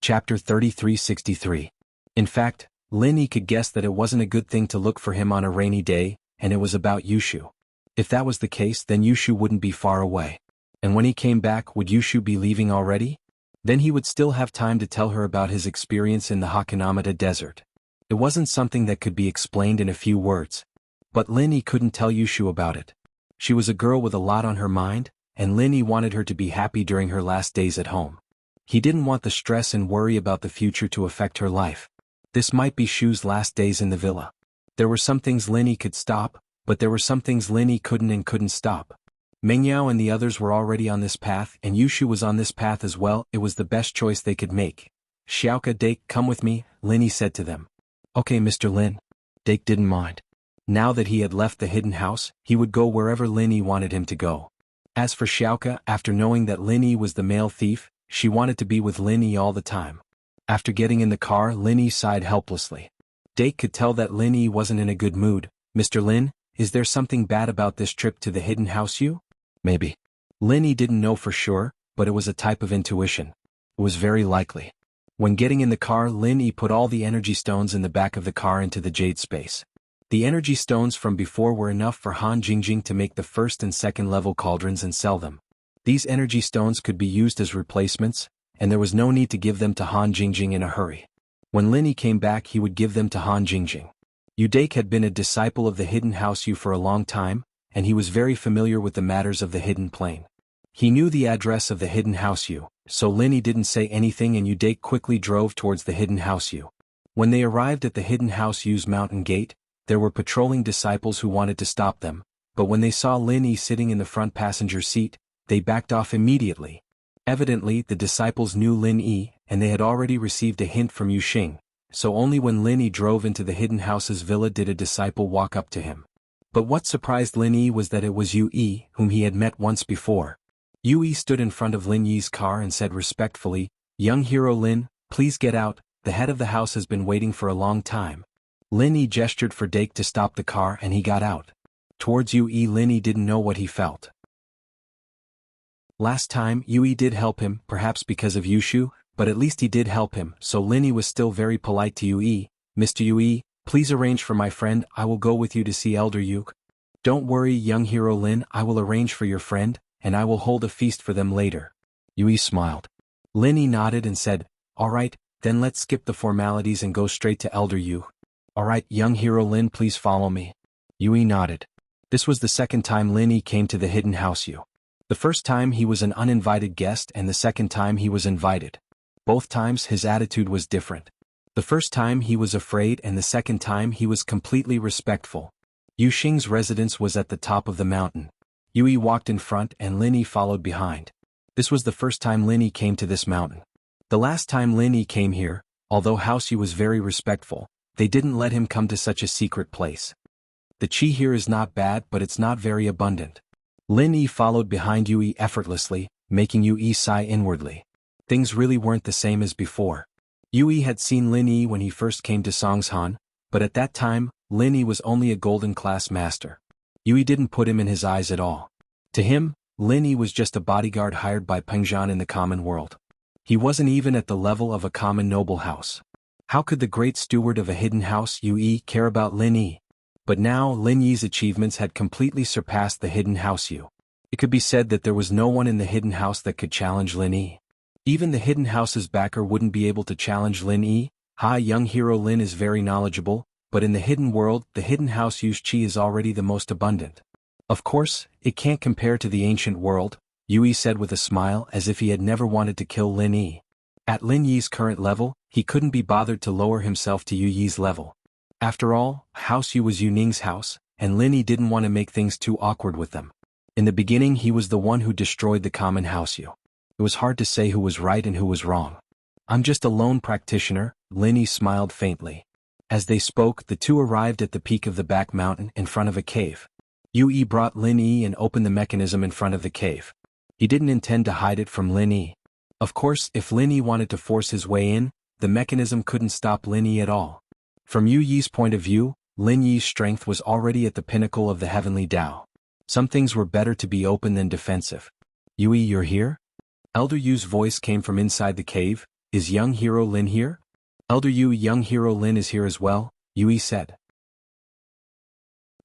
Chapter 3363. In fact, Lin Yi could guess that it wasn't a good thing to look for him on a rainy day, and it was about Yushu. If that was the case, then Yushu wouldn't be far away. And when he came back, would Yushu be leaving already? Then he would still have time to tell her about his experience in the Hakanamata Desert. It wasn't something that could be explained in a few words. But Lin Yi couldn't tell Yushu about it. She was a girl with a lot on her mind, and Lin Yi wanted her to be happy during her last days at home. He didn't want the stress and worry about the future to affect her life. This might be Shu's last days in the villa. There were some things Lin Yi could stop, but there were some things Lin Yi couldn't stop. Mengyao and the others were already on this path, and Yushu was on this path as well. It was the best choice they could make. Xiaoke, Dake, come with me, Lin Yi said to them. Okay, Mr. Lin. Dake didn't mind. Now that he had left the hidden house, he would go wherever Lin Yi wanted him to go. As for Xiaoke, after knowing that Lin Yi was the male thief, she wanted to be with Lin Yi all the time. After getting in the car, Lin Yi sighed helplessly. Dake could tell that Lin Yi wasn't in a good mood. Mr. Lin, is there something bad about this trip to the hidden house you? Maybe. Lin Yi didn't know for sure, but it was a type of intuition. It was very likely. When getting in the car, Lin Yi put all the energy stones in the back of the car into the jade space. The energy stones from before were enough for Han Jingjing to make the first and second level cauldrons and sell them. These energy stones could be used as replacements, and there was no need to give them to Han Jingjing in a hurry. When Lin Yi came back, he would give them to Han Jingjing. Yu Dake had been a disciple of the hidden house Yu for a long time, and he was very familiar with the matters of the hidden plane. He knew the address of the hidden house Yu, so Lin Yi didn't say anything and Yu Dake quickly drove towards the hidden house Yu. When they arrived at the hidden house Yu's mountain gate, there were patrolling disciples who wanted to stop them, but when they saw Lin Yi sitting in the front passenger seat, they backed off immediately. Evidently, the disciples knew Lin Yi, and they had already received a hint from Yu Xing, so only when Lin Yi drove into the hidden house's villa did a disciple walk up to him. But what surprised Lin Yi was that it was Yu Yi, whom he had met once before. Yu Yi stood in front of Lin Yi's car and said respectfully, "Young hero Lin, please get out, the head of the house has been waiting for a long time." Lin Yi gestured for Dake to stop the car and he got out. Towards Yu Yi, Lin Yi didn't know what he felt. Last time, Yu Yi did help him, perhaps because of Yushu, but at least he did help him, so Lin Yi was still very polite to Yu Yi. "Mr. Yu Yi, please arrange for my friend, I will go with you to see Elder Yu." "Don't worry, young hero Lin, I will arrange for your friend, and I will hold a feast for them later." Yu Yi smiled. Lin Yi nodded and said, "Alright, then let's skip the formalities and go straight to Elder Yu." "Alright, young hero Lin, please follow me." Yu Yi nodded. This was the second time Lin Yi came to the hidden house Yu. The first time he was an uninvited guest and the second time he was invited. Both times his attitude was different. The first time he was afraid and the second time he was completely respectful. Yu Xing's residence was at the top of the mountain. Yu Yi walked in front and Lin Yi followed behind. This was the first time Lin Yi came to this mountain. The last time Lin Yi came here, although House Yu was very respectful, they didn't let him come to such a secret place. The qi here is not bad, but it's not very abundant. Lin Yi followed behind Yu Yi effortlessly, making Yu Yi sigh inwardly. Things really weren't the same as before. Yu Yi had seen Lin Yi when he first came to Songshan, but at that time, Lin Yi was only a golden class master. Yui didn't put him in his eyes at all. To him, Lin Yi was just a bodyguard hired by Pengzhan in the common world. He wasn't even at the level of a common noble house. How could the great steward of a hidden house Yui care about Lin Yi? But now Lin Yi's achievements had completely surpassed the hidden house Yu. It could be said that there was no one in the hidden house that could challenge Lin Yi. Even the hidden house's backer wouldn't be able to challenge Lin Yi. Young hero Lin is very knowledgeable, but in the hidden world, the hidden house Yu's chi is already the most abundant. Of course, it can't compare to the ancient world, Yui said with a smile as if he had never wanted to kill Lin Yi. At Lin Yi's current level, he couldn't be bothered to lower himself to Yu Yi's level. After all, House Yu was Yu Ning's house, and Lin Yi didn't want to make things too awkward with them. In the beginning he was the one who destroyed the common house Yu. It was hard to say who was right and who was wrong. I'm just a lone practitioner, Lin Yi smiled faintly. As they spoke, the two arrived at the peak of the back mountain in front of a cave. Yui brought Lin Yi and opened the mechanism in front of the cave. He didn't intend to hide it from Lin Yi. Of course, if Lin Yi wanted to force his way in, the mechanism couldn't stop Lin Yi at all. From Yu Yi's point of view, Lin Yi's strength was already at the pinnacle of the heavenly Tao. Some things were better to be open than defensive. Yui, you're here? Elder Yu's voice came from inside the cave. Is young hero Lin here? Elder Yu, young hero Lin is here as well, Yui said.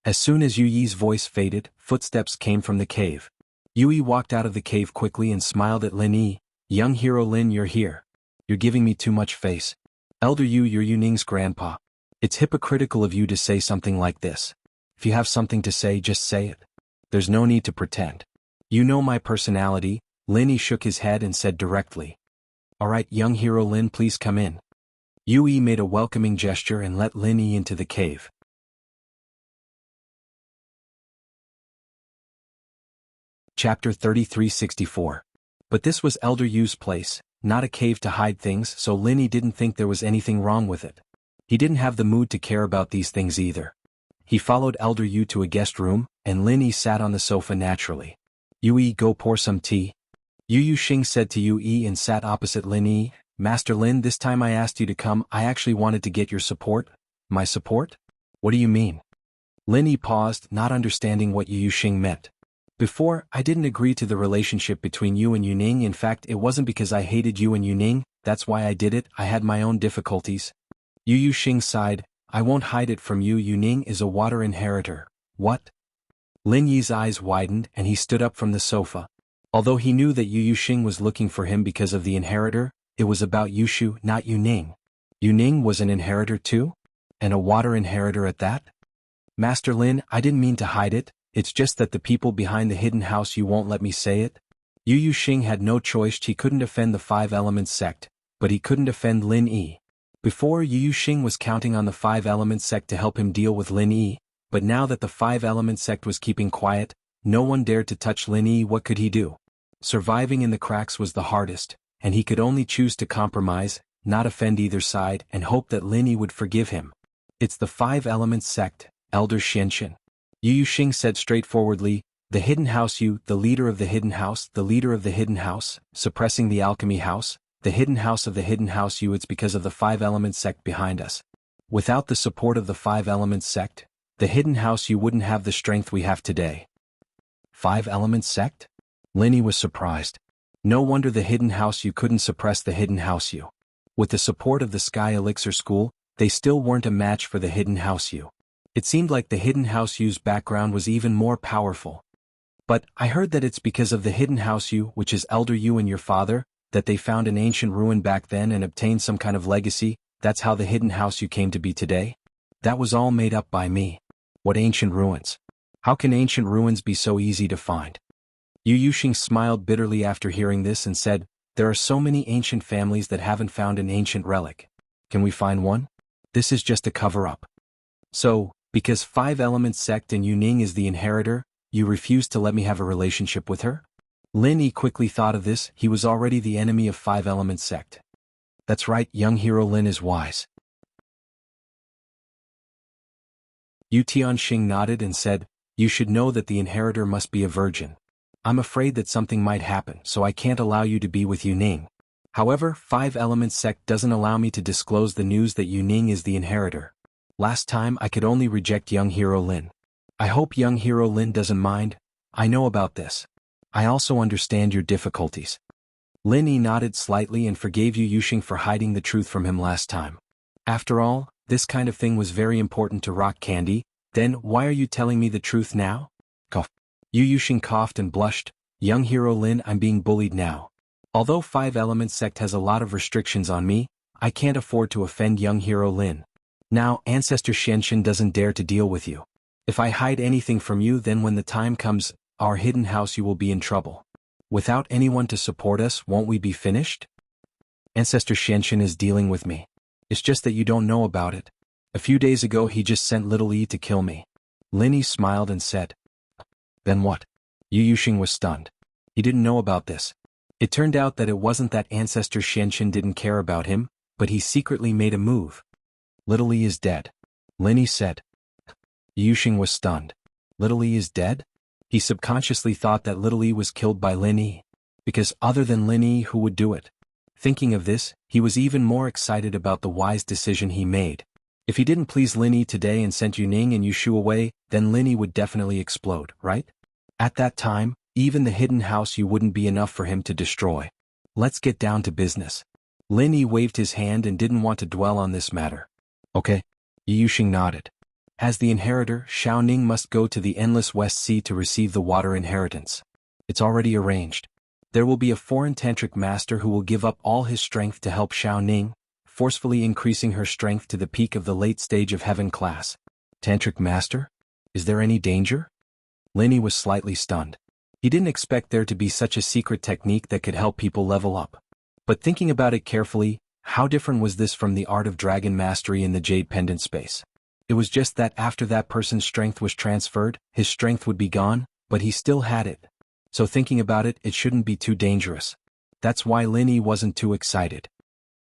As soon as Yu Yi's voice faded, footsteps came from the cave. Yui walked out of the cave quickly and smiled at Lin Yi. Young hero Lin, you're here. You're giving me too much face. Elder Yu, you're Yu Ning's grandpa. It's hypocritical of you to say something like this. If you have something to say, just say it. There's no need to pretend. You know my personality. Lin Yi shook his head and said directly. Alright, young hero Lin, please come in. Yui made a welcoming gesture and let Lin Yi into the cave. Chapter 3364. But this was Elder Yu's place, not a cave to hide things, so Lin Yi didn't think there was anything wrong with it. He didn't have the mood to care about these things either. He followed Elder Yu to a guest room, and Lin Yi sat on the sofa naturally. Yui, go pour some tea. Yu Xing said to Yui and sat opposite Lin Yi. Master Lin, this time I asked you to come, I actually wanted to get your support. My support? What do you mean? Lin Yi paused, not understanding what Yu Xing meant. Before, I didn't agree to the relationship between you and Yu Ning. In fact, it wasn't because I hated you and Yu Ning, that's why I did it, I had my own difficulties. Yu Xing sighed. I won't hide it from you, Yu Ning is a water inheritor. What? Lin Yi's eyes widened and he stood up from the sofa. Although he knew that Yu Xing was looking for him because of the inheritor, it was about Yushu, not Yu Ning. Yu Ning was an inheritor too? And a water inheritor at that? Master Lin, I didn't mean to hide it, it's just that the people behind the hidden house you won't let me say it. Yu Xing had no choice. He couldn't offend the Five Elements sect, but he couldn't offend Lin Yi. Before, Yu Xing was counting on the Five Elements sect to help him deal with Lin Yi, but now that the Five Elements sect was keeping quiet, no one dared to touch Lin Yi. What could he do? Surviving in the cracks was the hardest, and he could only choose to compromise, not offend either side, and hope that Lin Yi would forgive him. It's the Five Elements sect, Elder Xianxian. Yu Xing said straightforwardly, the hidden house you, the leader of the hidden house, the leader of the hidden house, suppressing the alchemy house, the hidden house of the hidden house you, it's because of the Five Elements sect behind us. Without the support of the Five Elements sect, the hidden house you wouldn't have the strength we have today. Five Elements sect? Lin Yi was surprised. No wonder the hidden house you couldn't suppress the hidden house you. With the support of the Sky Elixir School, they still weren't a match for the hidden house you. It seemed like the hidden house you's background was even more powerful. But, I heard that it's because of the hidden house you, which is Elder You and your father, that they found an ancient ruin back then and obtained some kind of legacy. That's how the hidden house you came to be today? That was all made up by me. What ancient ruins? How can ancient ruins be so easy to find? Yu Xing smiled bitterly after hearing this and said, there are so many ancient families that haven't found an ancient relic. Can we find one? This is just a cover-up. So, because Five Elements sect and Yu Ning is the inheritor, you refuse to let me have a relationship with her? Lin Yi quickly thought of this. He was already the enemy of Five Elements sect. That's right, young hero Lin is wise. Yu Tianxing nodded and said, you should know that the inheritor must be a virgin. I'm afraid that something might happen, so I can't allow you to be with Yu Ning. However, Five Elements sect doesn't allow me to disclose the news that Yu Ning is the inheritor. Last time I could only reject young hero Lin. I hope young hero Lin doesn't mind. I know about this. I also understand your difficulties. Lin Yi nodded slightly and forgave Yu Yuxing for hiding the truth from him last time. After all, this kind of thing was very important to Rock Candy. Then why are you telling me the truth now? Cough. Yu Yuxing coughed and blushed. Young hero Lin, I'm being bullied now. Although Five Elements sect has a lot of restrictions on me, I can't afford to offend young hero Lin. Now Ancestor Xianxin doesn't dare to deal with you. If I hide anything from you, then when the time comes, our hidden house, you will be in trouble. Without anyone to support us, won't we be finished? Ancestor Xianxin is dealing with me. It's just that you don't know about it. A few days ago he just sent Little Yi to kill me. Lin Yi smiled and said. Then what? Yu Yuxing was stunned. He didn't know about this. It turned out that it wasn't that Ancestor Xianxin didn't care about him, but he secretly made a move. Little Yi is dead. Lin Yi said. Yu Yuxing was stunned. Little Yi is dead? He subconsciously thought that Little Yi was killed by Lin Yi. Because other than Lin Yi, who would do it? Thinking of this, he was even more excited about the wise decision he made. If he didn't please Lin Yi today and sent Yu Ning and Yu Shu away, then Lin Yi would definitely explode, right? At that time, even the hidden house you wouldn't be enough for him to destroy. Let's get down to business. Lin Yi waved his hand and didn't want to dwell on this matter. Okay. Yu Yuxing nodded. As the inheritor, Xiao Ning must go to the Endless West Sea to receive the water inheritance. It's already arranged. There will be a foreign tantric master who will give up all his strength to help Xiao Ning, forcefully increasing her strength to the peak of the late stage of heaven class. Tantric master? Is there any danger? Lin Yi was slightly stunned. He didn't expect there to be such a secret technique that could help people level up. But thinking about it carefully, how different was this from the art of dragon mastery in the Jade Pendant space? It was just that after that person's strength was transferred, his strength would be gone, but he still had it. So thinking about it, it shouldn't be too dangerous. That's why Lin Yi wasn't too excited.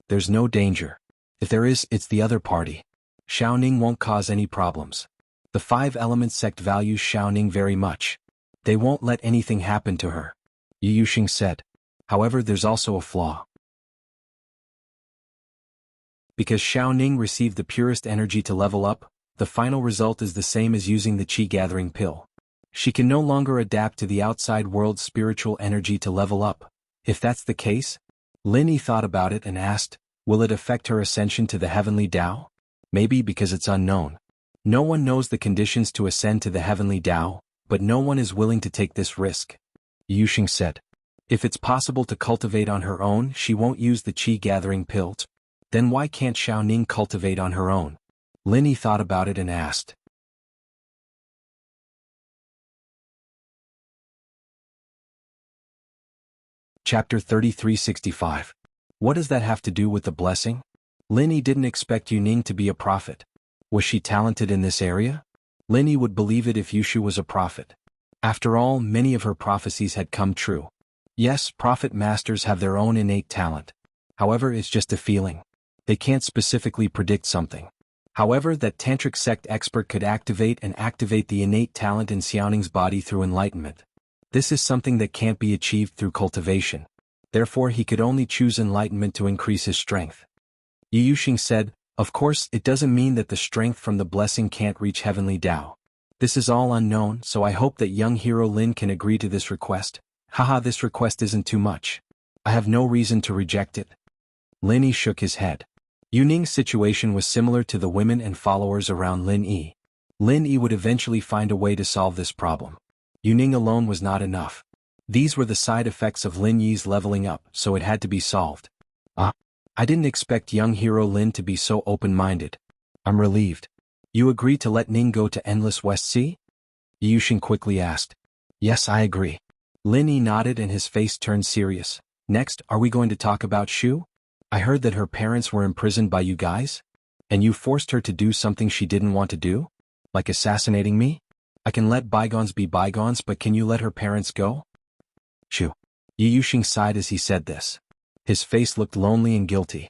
There's no danger. If there is, it's the other party. Xiao Ning won't cause any problems. The Five Elements sect values Xiao Ning very much. They won't let anything happen to her. Yu Yuxing said. However, there's also a flaw. Because Xiao Ning received the purest energy to level up, the final result is the same as using the Qi gathering pill. She can no longer adapt to the outside world's spiritual energy to level up. If that's the case, Lin Yi thought about it and asked, will it affect her ascension to the heavenly Tao? Maybe because it's unknown. No one knows the conditions to ascend to the heavenly Tao, but no one is willing to take this risk. Yu Yuxing said. If it's possible to cultivate on her own, she won't use the Qi gathering pill. Then why can't Xiao Ning cultivate on her own? Lin Yi thought about it and asked. Chapter 3365. What does that have to do with the blessing? Lin Yi didn't expect Yu Ning to be a prophet. Was she talented in this area? Lin Yi would believe it if Yushu was a prophet. After all, many of her prophecies had come true. Yes, prophet masters have their own innate talent. However, it's just a feeling. They can't specifically predict something. However, that tantric sect expert could activate the innate talent in Xiaoning's body through enlightenment. This is something that can't be achieved through cultivation. Therefore, he could only choose enlightenment to increase his strength. Yu Yuxing said, of course, it doesn't mean that the strength from the blessing can't reach heavenly Tao. This is all unknown, so I hope that young hero Lin can agree to this request. Haha, this request isn't too much. I have no reason to reject it. Lin Yi shook his head. Yu Ning's situation was similar to the women and followers around Lin Yi. Lin Yi would eventually find a way to solve this problem. Yu Ning alone was not enough. These were the side effects of Lin Yi's leveling up, so it had to be solved. I didn't expect young hero Lin to be so open-minded. I'm relieved. You agree to let Ning go to Endless West Sea? Yu Yuxing quickly asked. Yes, I agree. Lin Yi nodded and his face turned serious. Next, are we going to talk about Shu? I heard that her parents were imprisoned by you guys? And you forced her to do something she didn't want to do? Like assassinating me? I can let bygones be bygones, but can you let her parents go? Shu. Yu Yuxing sighed as he said this. His face looked lonely and guilty.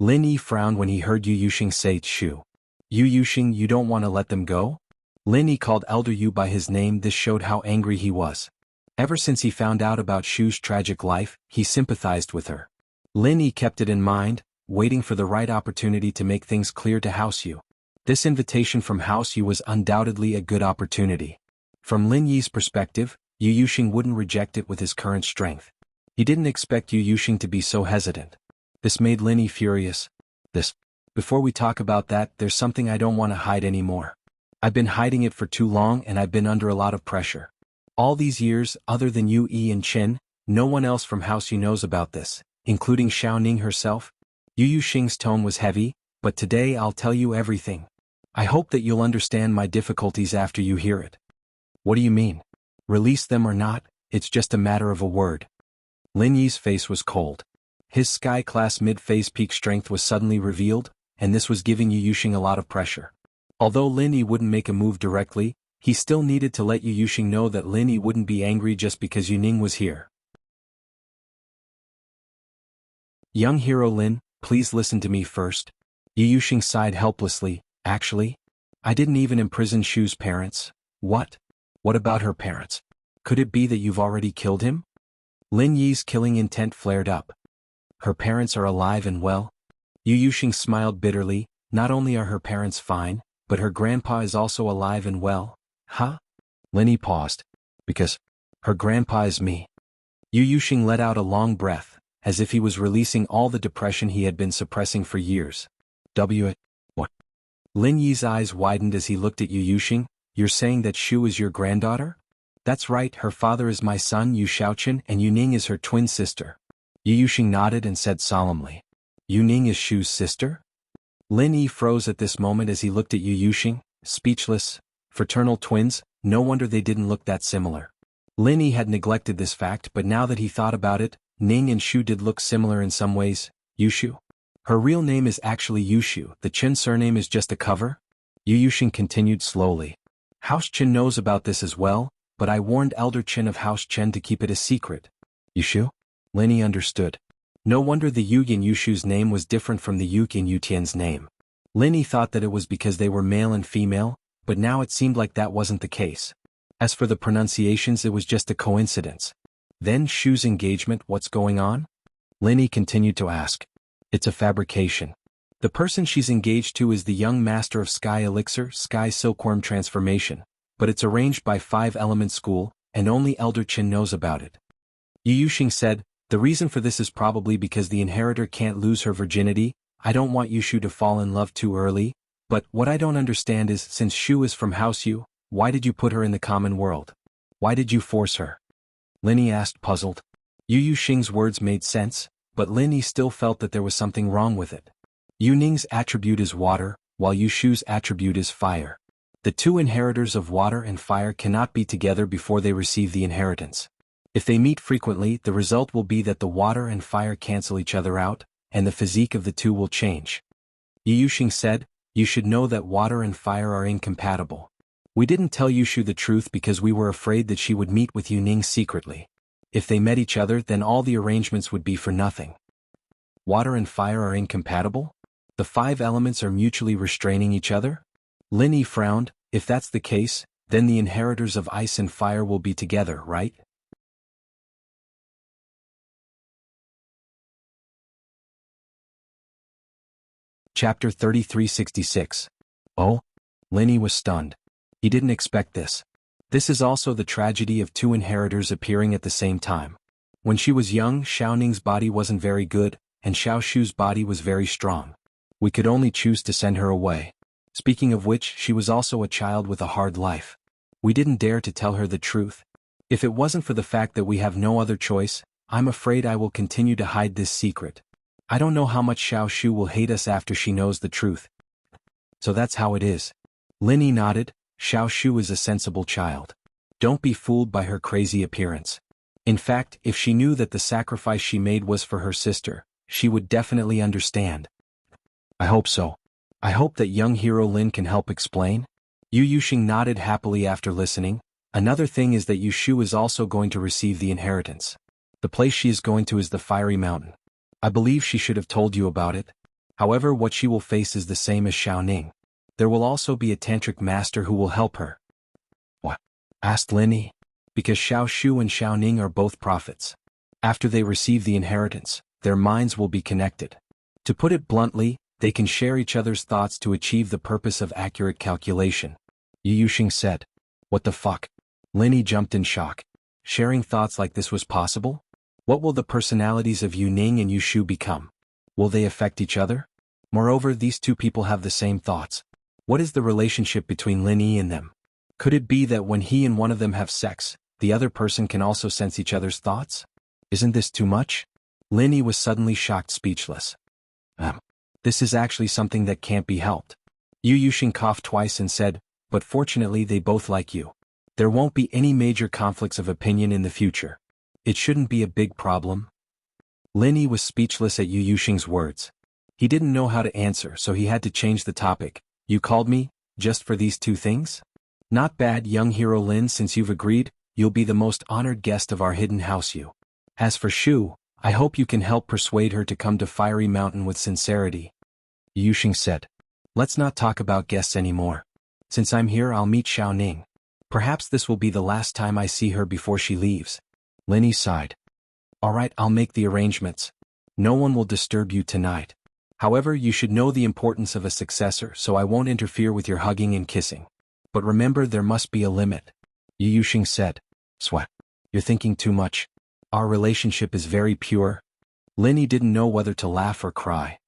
Lin Yi frowned when he heard Yu Yuxing say Shu. Yu Yuxing, you don't want to let them go? Lin Yi called Elder Yu by his name. This showed how angry he was. Ever since he found out about Shu's tragic life, he sympathized with her. Lin Yi kept it in mind, waiting for the right opportunity to make things clear to House Yu. This invitation from House Yu was undoubtedly a good opportunity. From Lin Yi's perspective, Yu Yuxing wouldn't reject it with his current strength. He didn't expect Yu Yuxing to be so hesitant. This made Lin Yi furious. Before we talk about that, there's something I don't want to hide anymore. I've been hiding it for too long and I've been under a lot of pressure. All these years, other than Yu Yi and Qin, no one else from House Yu knows about this, including Xiao Ning herself. Yu Yuxing's tone was heavy, but today I'll tell you everything. I hope that you'll understand my difficulties after you hear it. What do you mean? Release them or not, it's just a matter of a word. Lin Yi's face was cold. His sky-class mid-phase peak strength was suddenly revealed, and this was giving Yu Yuxing a lot of pressure. Although Lin Yi wouldn't make a move directly, he still needed to let Yu Yuxing know that Lin Yi wouldn't be angry just because Yu Ning was here. Young hero Lin, please listen to me first. Yu Yuxing sighed helplessly. Actually, I didn't even imprison Shu's parents. What? What about her parents? Could it be that you've already killed him? Lin Yi's killing intent flared up. Her parents are alive and well? Yu Yuxing smiled bitterly. Not only are her parents fine, but her grandpa is also alive and well. Huh? Lin Yi paused. Because her grandpa is me. Yu Yuxing let out a long breath, as if he was releasing all the depression he had been suppressing for years. What? Lin Yi's eyes widened as he looked at Yu Yuxing. You're saying that Shu is your granddaughter? That's right, her father is my son Yu Shaoqin and Yu Ning is her twin sister. Yu Yuxing nodded and said solemnly. Yu Ning is Shu's sister? Lin Yi froze at this moment as he looked at Yu Yuxing, speechless. Fraternal twins, no wonder they didn't look that similar. Lin Yi had neglected this fact, but now that he thought about it, Ning and Shu did look similar in some ways. Yushu? Her real name is actually Yushu, the Qin surname is just a cover? Yu Yuxing continued slowly. House Qin knows about this as well, but I warned Elder Qin of House Chen to keep it a secret. Yushu? Lin Yi understood. No wonder the Yuyin Yushu's name was different from the Yukin Yutian's name. Lin Yi thought that it was because they were male and female, but now it seemed like that wasn't the case. As for the pronunciations, it was just a coincidence. Then Shu's engagement, what's going on? Lin Yi continued to ask. It's a fabrication. The person she's engaged to is the young master of Sky Elixir, Sky Silkworm Transformation, but it's arranged by 5-element school, and only Elder Qin knows about it. Yu Yuxing said, the reason for this is probably because the inheritor can't lose her virginity. I don't want Yushu to fall in love too early, but what I don't understand is, since Shu is from House Yu, why did you put her in the common world? Why did you force her? Lin Yi asked, puzzled. Yu Yuxing's words made sense, but Lin Yi still felt that there was something wrong with it. Yu Ning's attribute is water, while Yu Shu's attribute is fire. The two inheritors of water and fire cannot be together before they receive the inheritance. If they meet frequently, the result will be that the water and fire cancel each other out, and the physique of the two will change. Yu Yuxing said, you should know that water and fire are incompatible. We didn't tell Yushu the truth because we were afraid that she would meet with Yu Ning secretly. If they met each other, then all the arrangements would be for nothing. Water and fire are incompatible? The 5 elements are mutually restraining each other? Lin Yi frowned. If that's the case, then the inheritors of ice and fire will be together, right? Chapter 3366. Oh? Lin Yi was stunned. He didn't expect this. This is also the tragedy of 2 inheritors appearing at the same time. When she was young, Xiao Ning's body wasn't very good, and Xiao Shu's body was very strong. We could only choose to send her away. Speaking of which, she was also a child with a hard life. We didn't dare to tell her the truth. If it wasn't for the fact that we have no other choice, I'm afraid I will continue to hide this secret. I don't know how much Xiao Shu will hate us after she knows the truth. So that's how it is. Lin Yi nodded. Xiao Shu is a sensible child. Don't be fooled by her crazy appearance. In fact, if she knew that the sacrifice she made was for her sister, she would definitely understand. I hope so. I hope that young hero Lin can help explain. Yu Yuxing nodded happily after listening. Another thing is that Yu Shu is also going to receive the inheritance. The place she is going to is the Fiery Mountain. I believe she should have told you about it. However, what she will face is the same as Xiao Ning. There will also be a tantric master who will help her. What? Asked Lin Yi. Because Xiao Shu and Xiao Ning are both prophets. After they receive the inheritance, their minds will be connected. To put it bluntly, They can share each other's thoughts to achieve the purpose of accurate calculation. Yu Yuxing said. What the fuck? Linny jumped in shock. Sharing thoughts like this was possible? What will the personalities of Yu Ning and Yu Shu become? Will they affect each other? Moreover, these two people have the same thoughts. What is the relationship between Lin Yi and them? Could it be that when he and one of them have sex, the other person can also sense each other's thoughts? Isn't this too much? Lin Yi was suddenly shocked, speechless. This is actually something that can't be helped. Yu Yuxing coughed twice and said, but fortunately they both like you. There won't be any major conflicts of opinion in the future. It shouldn't be a big problem. Lin Yi was speechless at Yu Yuxing's words. He didn't know how to answer, so he had to change the topic. You called me, just for these two things? Not bad, young hero Lin, since you've agreed, you'll be the most honored guest of our hidden house. As for Shu, I hope you can help persuade her to come to Fiery Mountain with sincerity. Yu Yuxing said. Let's not talk about guests anymore. Since I'm here, I'll meet Xiao Ning. Perhaps this will be the last time I see her before she leaves. Lin Yi sighed. Alright, I'll make the arrangements. No one will disturb you tonight. However, you should know the importance of a successor, so I won't interfere with your hugging and kissing. But remember, there must be a limit. Yu Yuxing said. Sweat. You're thinking too much. Our relationship is very pure. Lin Yi didn't know whether to laugh or cry.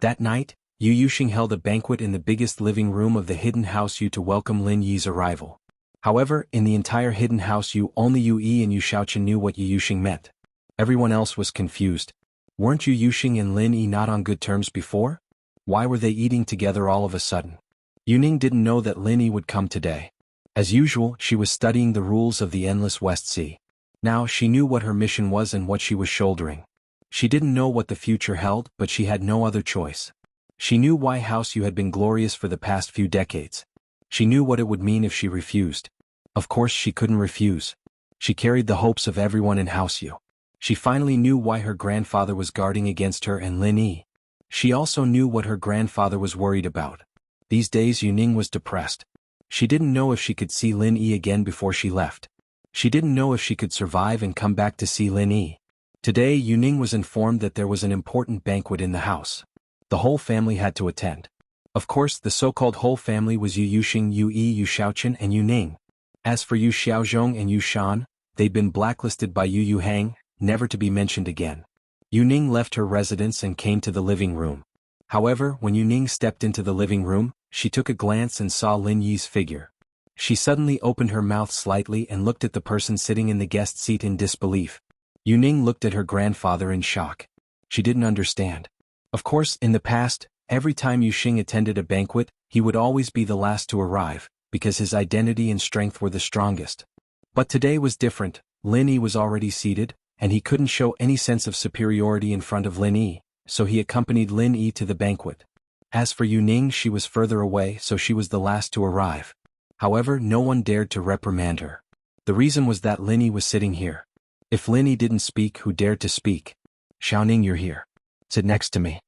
That night, Yu Yuxing held a banquet in the biggest living room of the hidden house to welcome Lin Yi's arrival. However, in the entire hidden house only Yu Yi and Yu Xiaochen knew what Yu Yuxing meant. Everyone else was confused. Weren't Yu Yuxing and Lin Yi not on good terms before? Why were they eating together all of a sudden? Yu Ning didn't know that Lin Yi would come today. As usual, she was studying the rules of the Endless West Sea. Now she knew what her mission was and what she was shouldering. She didn't know what the future held, but she had no other choice. She knew why House Yu had been glorious for the past few decades. She knew what it would mean if she refused. Of course she couldn't refuse. She carried the hopes of everyone in House Yu. She finally knew why her grandfather was guarding against her and Lin Yi. She also knew what her grandfather was worried about. These days Yu Ning was depressed. She didn't know if she could see Lin Yi again before she left. She didn't know if she could survive and come back to see Lin Yi. Today Yu Ning was informed that there was an important banquet in the house. The whole family had to attend. Of course, the so-called whole family was Yu Yuxing, Yu Yi, Yu Xiaochen, and Yu Ning. As for Yu Xiaozhong and Yu Shan, they'd been blacklisted by Yu Hang, never to be mentioned again. Yu Ning left her residence and came to the living room. However, when Yu Ning stepped into the living room, she took a glance and saw Lin Yi's figure. She suddenly opened her mouth slightly and looked at the person sitting in the guest seat in disbelief. Yu Ning looked at her grandfather in shock. She didn't understand. Of course, in the past, every time Yu Xing attended a banquet, he would always be the last to arrive, because his identity and strength were the strongest. But today was different. Lin Yi was already seated, and he couldn't show any sense of superiority in front of Lin Yi, so he accompanied Lin Yi to the banquet. As for Yu Ning, she was further away, so she was the last to arrive. However, no one dared to reprimand her. The reason was that Lin Yi was sitting here. If Lin Yi didn't speak, who dared to speak? Xiaoning, you're here. Sit next to me.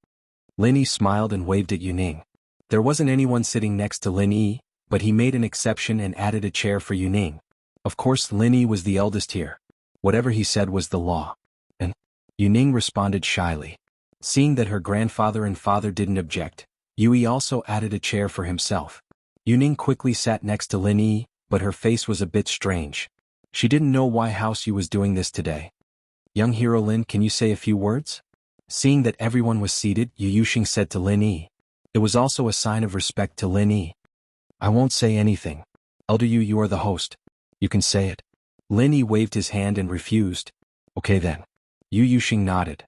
Lin Yi smiled and waved at Yu Ning. There wasn't anyone sitting next to Lin Yi, but he made an exception and added a chair for Yu Ning. Of course, Lin Yi was the eldest here. Whatever he said was the law. And Yu Ning responded shyly. Seeing that her grandfather and father didn't object, Yu Yi also added a chair for himself. Yu Ning quickly sat next to Lin Yi, but her face was a bit strange. She didn't know why House Yu was doing this today. Young hero Lin, can you say a few words? Seeing that everyone was seated, Yu Yuxing said to Lin Yi. It was also a sign of respect to Lin Yi. I won't say anything. Elder Yu, you are the host. You can say it. Lin Yi waved his hand and refused. Okay then. Yu Yuxing nodded.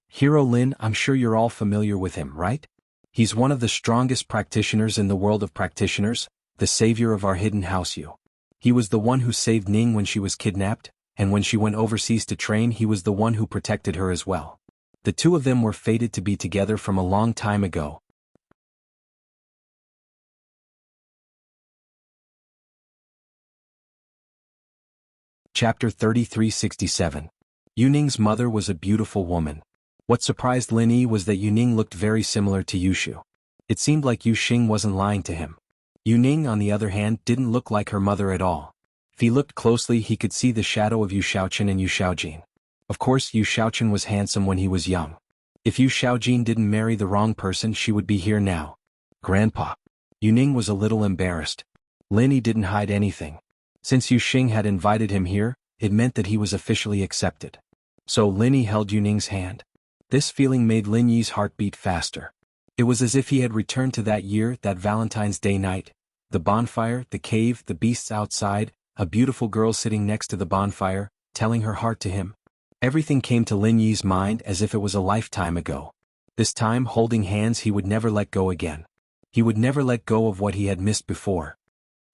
Hero Lin, I'm sure you're all familiar with him, right? He's one of the strongest practitioners in the world of practitioners, the savior of our hidden house Yu. He was the one who saved Ning when she was kidnapped, and when she went overseas to train he was the one who protected her as well. The two of them were fated to be together from a long time ago. Chapter 3367. Yu Ning's mother was a beautiful woman. What surprised Lin Yi was that Yu Ning looked very similar to Yu Shu. It seemed like Yu Xing wasn't lying to him. Yu Ning, on the other hand, didn't look like her mother at all. If he looked closely, he could see the shadow of Yu Xiaochen and Yu Xiaojin. Of course Yu Shaochen was handsome when he was young. If Yu Shaojin didn't marry the wrong person she would be here now. Grandpa. Yuning was a little embarrassed. Lin Yi didn't hide anything. Since Yu Xing had invited him here, it meant that he was officially accepted. So Lin Yi held Yuning's hand. This feeling made Lin Yi's heart beat faster. It was as if he had returned to that year, that Valentine's Day night. The bonfire, the cave, the beasts outside, a beautiful girl sitting next to the bonfire, telling her heart to him. Everything came to Lin Yi's mind as if it was a lifetime ago. This time, holding hands, he would never let go again. He would never let go of what he had missed before.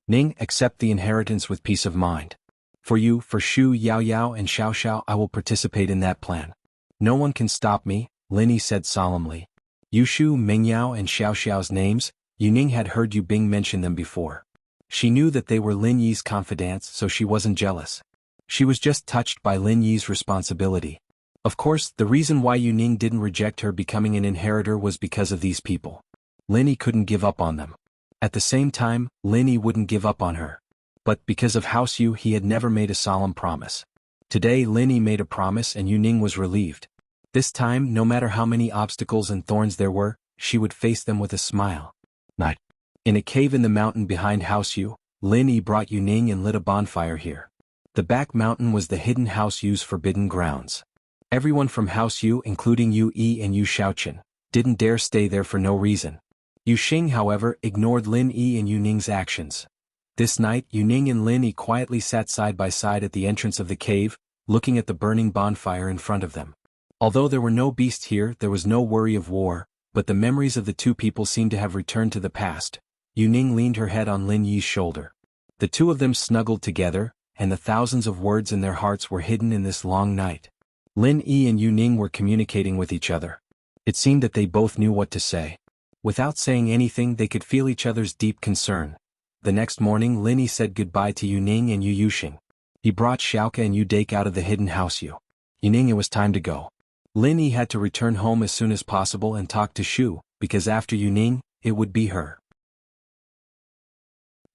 Ning, accept the inheritance with peace of mind. For you, for Shu Yao Yao and Xiao Xiao, I will participate in that plan. No one can stop me, Lin Yi said solemnly. Yushu, Mingyao and Xiao Xiao's names, Yuning had heard Yu Bing mention them before. She knew that they were Lin Yi's confidants, so she wasn't jealous. She was just touched by Lin Yi's responsibility. Of course, the reason why Yuning didn't reject her becoming an inheritor was because of these people. Lin Yi couldn't give up on them. At the same time, Lin Yi wouldn't give up on her. But because of House Yu, he had never made a solemn promise. Today Lin Yi made a promise and Yuning was relieved. This time, no matter how many obstacles and thorns there were, she would face them with a smile. Night. In a cave in the mountain behind House Yu, Lin Yi brought Yuning and lit a bonfire here. The back mountain was the hidden House Yu's forbidden grounds. Everyone from House Yu, including Yu Yi and Yu Shaochen, didn't dare stay there for no reason. Yu Xing, however, ignored Lin Yi and Yuning's actions. This night, Yuning and Lin Yi quietly sat side by side at the entrance of the cave, looking at the burning bonfire in front of them. Although there were no beasts here, there was no worry of war, but the memories of the two people seemed to have returned to the past. Yuning leaned her head on Lin Yi's shoulder. The two of them snuggled together, and the thousands of words in their hearts were hidden in this long night. Lin Yi and Yuning were communicating with each other. It seemed that they both knew what to say. Without saying anything, they could feel each other's deep concern. The next morning, Lin Yi said goodbye to Yuning and Yu Yuxing. He brought Xiaoke and Yu Dake out of the hidden House Yu. Yuning, it was time to go. Lin Yi had to return home as soon as possible and talk to Shu, because after Yuning, it would be her.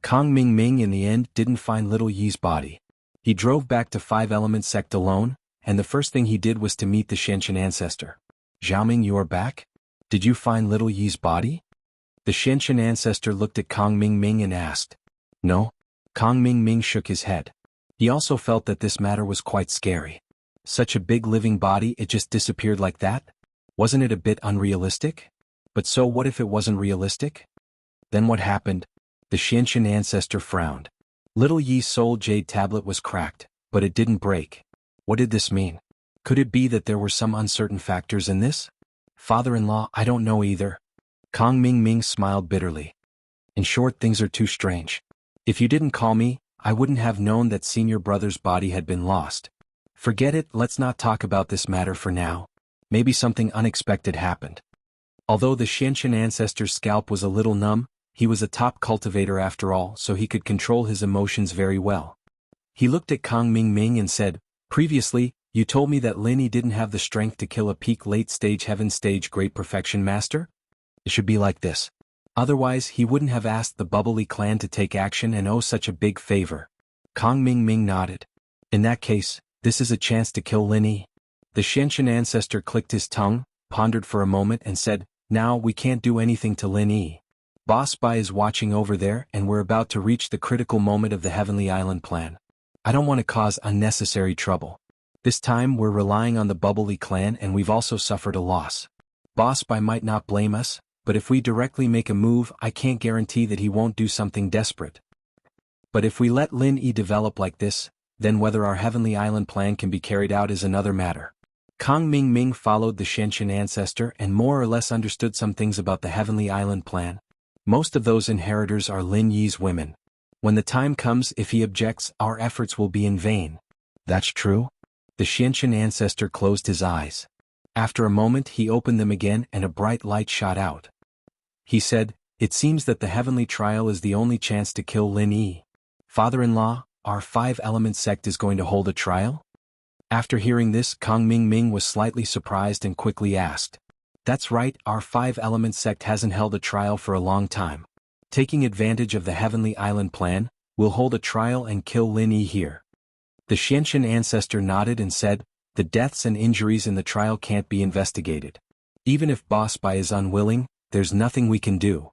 Kong Ming in the end didn't find little Yi's body. He drove back to Five Element Sect alone, and the first thing he did was to meet the Xianqian ancestor. Xiaoming, you are back? Did you find little Yi's body? The Xianqian ancestor looked at Kong Ming and asked. No. Kong Ming shook his head. He also felt that this matter was quite scary. Such a big living body, it just disappeared like that? Wasn't it a bit unrealistic? But so what if it wasn't realistic? Then what happened? The Xianqian ancestor frowned. Little Yi's soul jade tablet was cracked, but it didn't break. What did this mean? Could it be that there were some uncertain factors in this? Father-in-law, I don't know either. Kong Ming smiled bitterly. In short, things are too strange. If you didn't call me, I wouldn't have known that senior brother's body had been lost. Forget it, let's not talk about this matter for now. Maybe something unexpected happened. Although the Xianqian ancestor's scalp was a little numb, he was a top cultivator after all, so he could control his emotions very well. He looked at Kong Ming and said, previously, you told me that Lin Yi didn't have the strength to kill a peak late-stage heaven stage great perfection master? It should be like this. Otherwise he wouldn't have asked the Bubbly clan to take action and owe such a big favor. Kong Ming nodded. In that case, this is a chance to kill Lin Yi. The Xianqian ancestor clicked his tongue, pondered for a moment and said, now we can't do anything to Lin Yi. Boss Bai is watching over there and we're about to reach the critical moment of the Heavenly Island plan. I don't want to cause unnecessary trouble. This time we're relying on the Bubbly clan and we've also suffered a loss. Boss Bai might not blame us, but if we directly make a move, I can't guarantee that he won't do something desperate. But if we let Lin Yi develop like this, then whether our Heavenly Island plan can be carried out is another matter. Kong Ming followed the Xianqian ancestor and more or less understood some things about the Heavenly Island plan. Most of those inheritors are Lin Yi's women. When the time comes, if he objects, our efforts will be in vain. That's true? The Xianqian ancestor closed his eyes. After a moment he opened them again and a bright light shot out. He said, it seems that the heavenly trial is the only chance to kill Lin Yi. Father-in-law, our Five-Element sect is going to hold a trial? After hearing this, Kong Ming was slightly surprised and quickly asked. That's right, our Five-Element sect hasn't held a trial for a long time. Taking advantage of the Heavenly Island plan, we'll hold a trial and kill Lin Yi here. The Xianqian ancestor nodded and said, The deaths and injuries in the trial can't be investigated. Even if Boss Bai is unwilling, there's nothing we can do.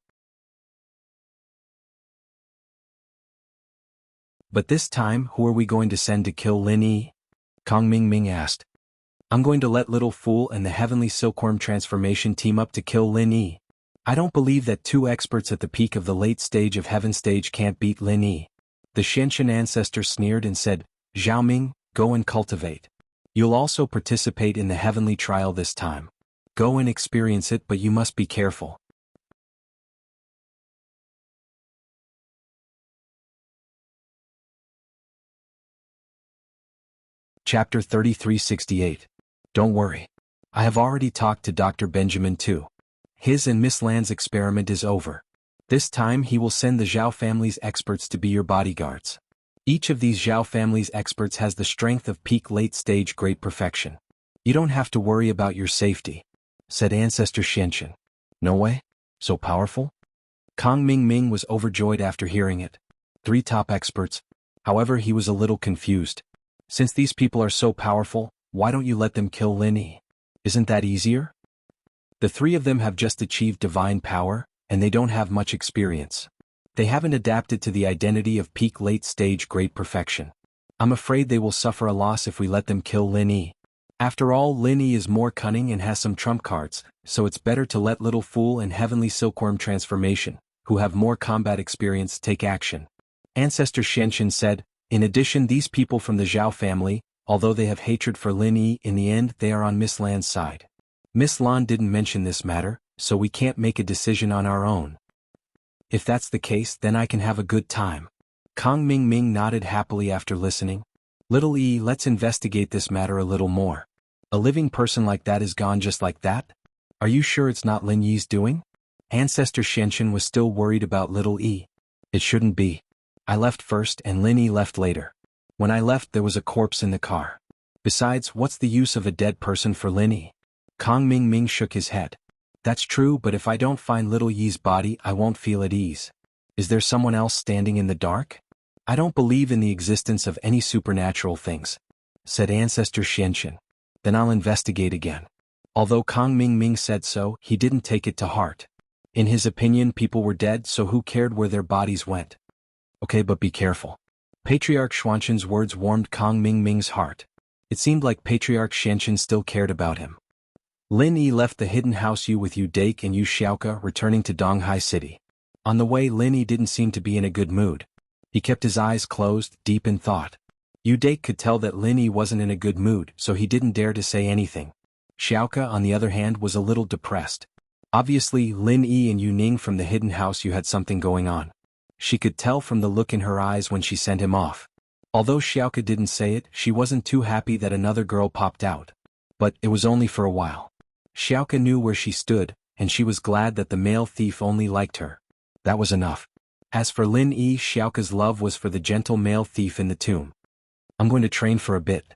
But this time, who are we going to send to kill Lin Yi? Kong Ming asked. I'm going to let Little Fool and the Heavenly Silkworm transformation team up to kill Lin Yi. I don't believe that two experts at the peak of the late stage of Heaven stage can't beat Lin Yi. The Xianxun ancestor sneered and said, Zhao Ming, go and cultivate. You'll also participate in the heavenly trial this time. Go and experience it, but you must be careful. Chapter 3368. Don't worry. I have already talked to Dr. Benjamin too. His and Miss Land's experiment is over. This time he will send the Zhao family's experts to be your bodyguards. Each of these Zhao family's experts has the strength of peak late-stage great perfection. You don't have to worry about your safety, said Ancestor Xianxun. No way? So powerful? Kong Ming was overjoyed after hearing it. 3 top experts. However, he was a little confused. Since these people are so powerful, why don't you let them kill Lin Yi? Isn't that easier? The 3 of them have just achieved divine power, and they don't have much experience. They haven't adapted to the identity of peak late-stage great perfection. I'm afraid they will suffer a loss if we let them kill Lin Yi. After all, Lin Yi is more cunning and has some trump cards, so it's better to let Little Fool and Heavenly Silkworm transformation, who have more combat experience, take action. Ancestor Xianxun said, in addition, these people from the Zhao family, although they have hatred for Lin Yi, in the end they are on Miss Lan's side. Miss Lan didn't mention this matter, so we can't make a decision on our own. If that's the case, then I can have a good time. Kong Ming nodded happily after listening. Little E, let's investigate this matter a little more. A living person like that is gone just like that? Are you sure it's not Lin Yi's doing? Ancestor Xianxun was still worried about Little E. It shouldn't be. I left first and Lin Yi left later. When I left there was a corpse in the car. Besides, what's the use of a dead person for Lin Yi? Kong Ming shook his head. That's true, but if I don't find Little Yi's body, I won't feel at ease. Is there someone else standing in the dark? I don't believe in the existence of any supernatural things, said Ancestor Xianxun. Then I'll investigate again. Although Kong Ming said so, he didn't take it to heart. In his opinion, people were dead, so who cared where their bodies went? Okay, but be careful. Patriarch Xuanxun's words warmed Kong Ming's heart. It seemed like Patriarch Xianxun still cared about him. Lin Yi left the hidden house with Yu Dake and Yu Xiaoke, returning to Donghai City. On the way, Lin Yi didn't seem to be in a good mood. He kept his eyes closed, deep in thought. Yu Dake could tell that Lin Yi wasn't in a good mood, so he didn't dare to say anything. Xiaoke, on the other hand, was a little depressed. Obviously, Lin Yi and Yu Ning from the hidden house had something going on. She could tell from the look in her eyes when she sent him off. Although Xiaoke didn't say it, she wasn't too happy that another girl popped out. But it was only for a while. Xiaoke knew where she stood, and she was glad that the male thief only liked her. That was enough. As for Lin Yi, Xiaoke's love was for the gentle male thief in the tomb. I'm going to train for a bit.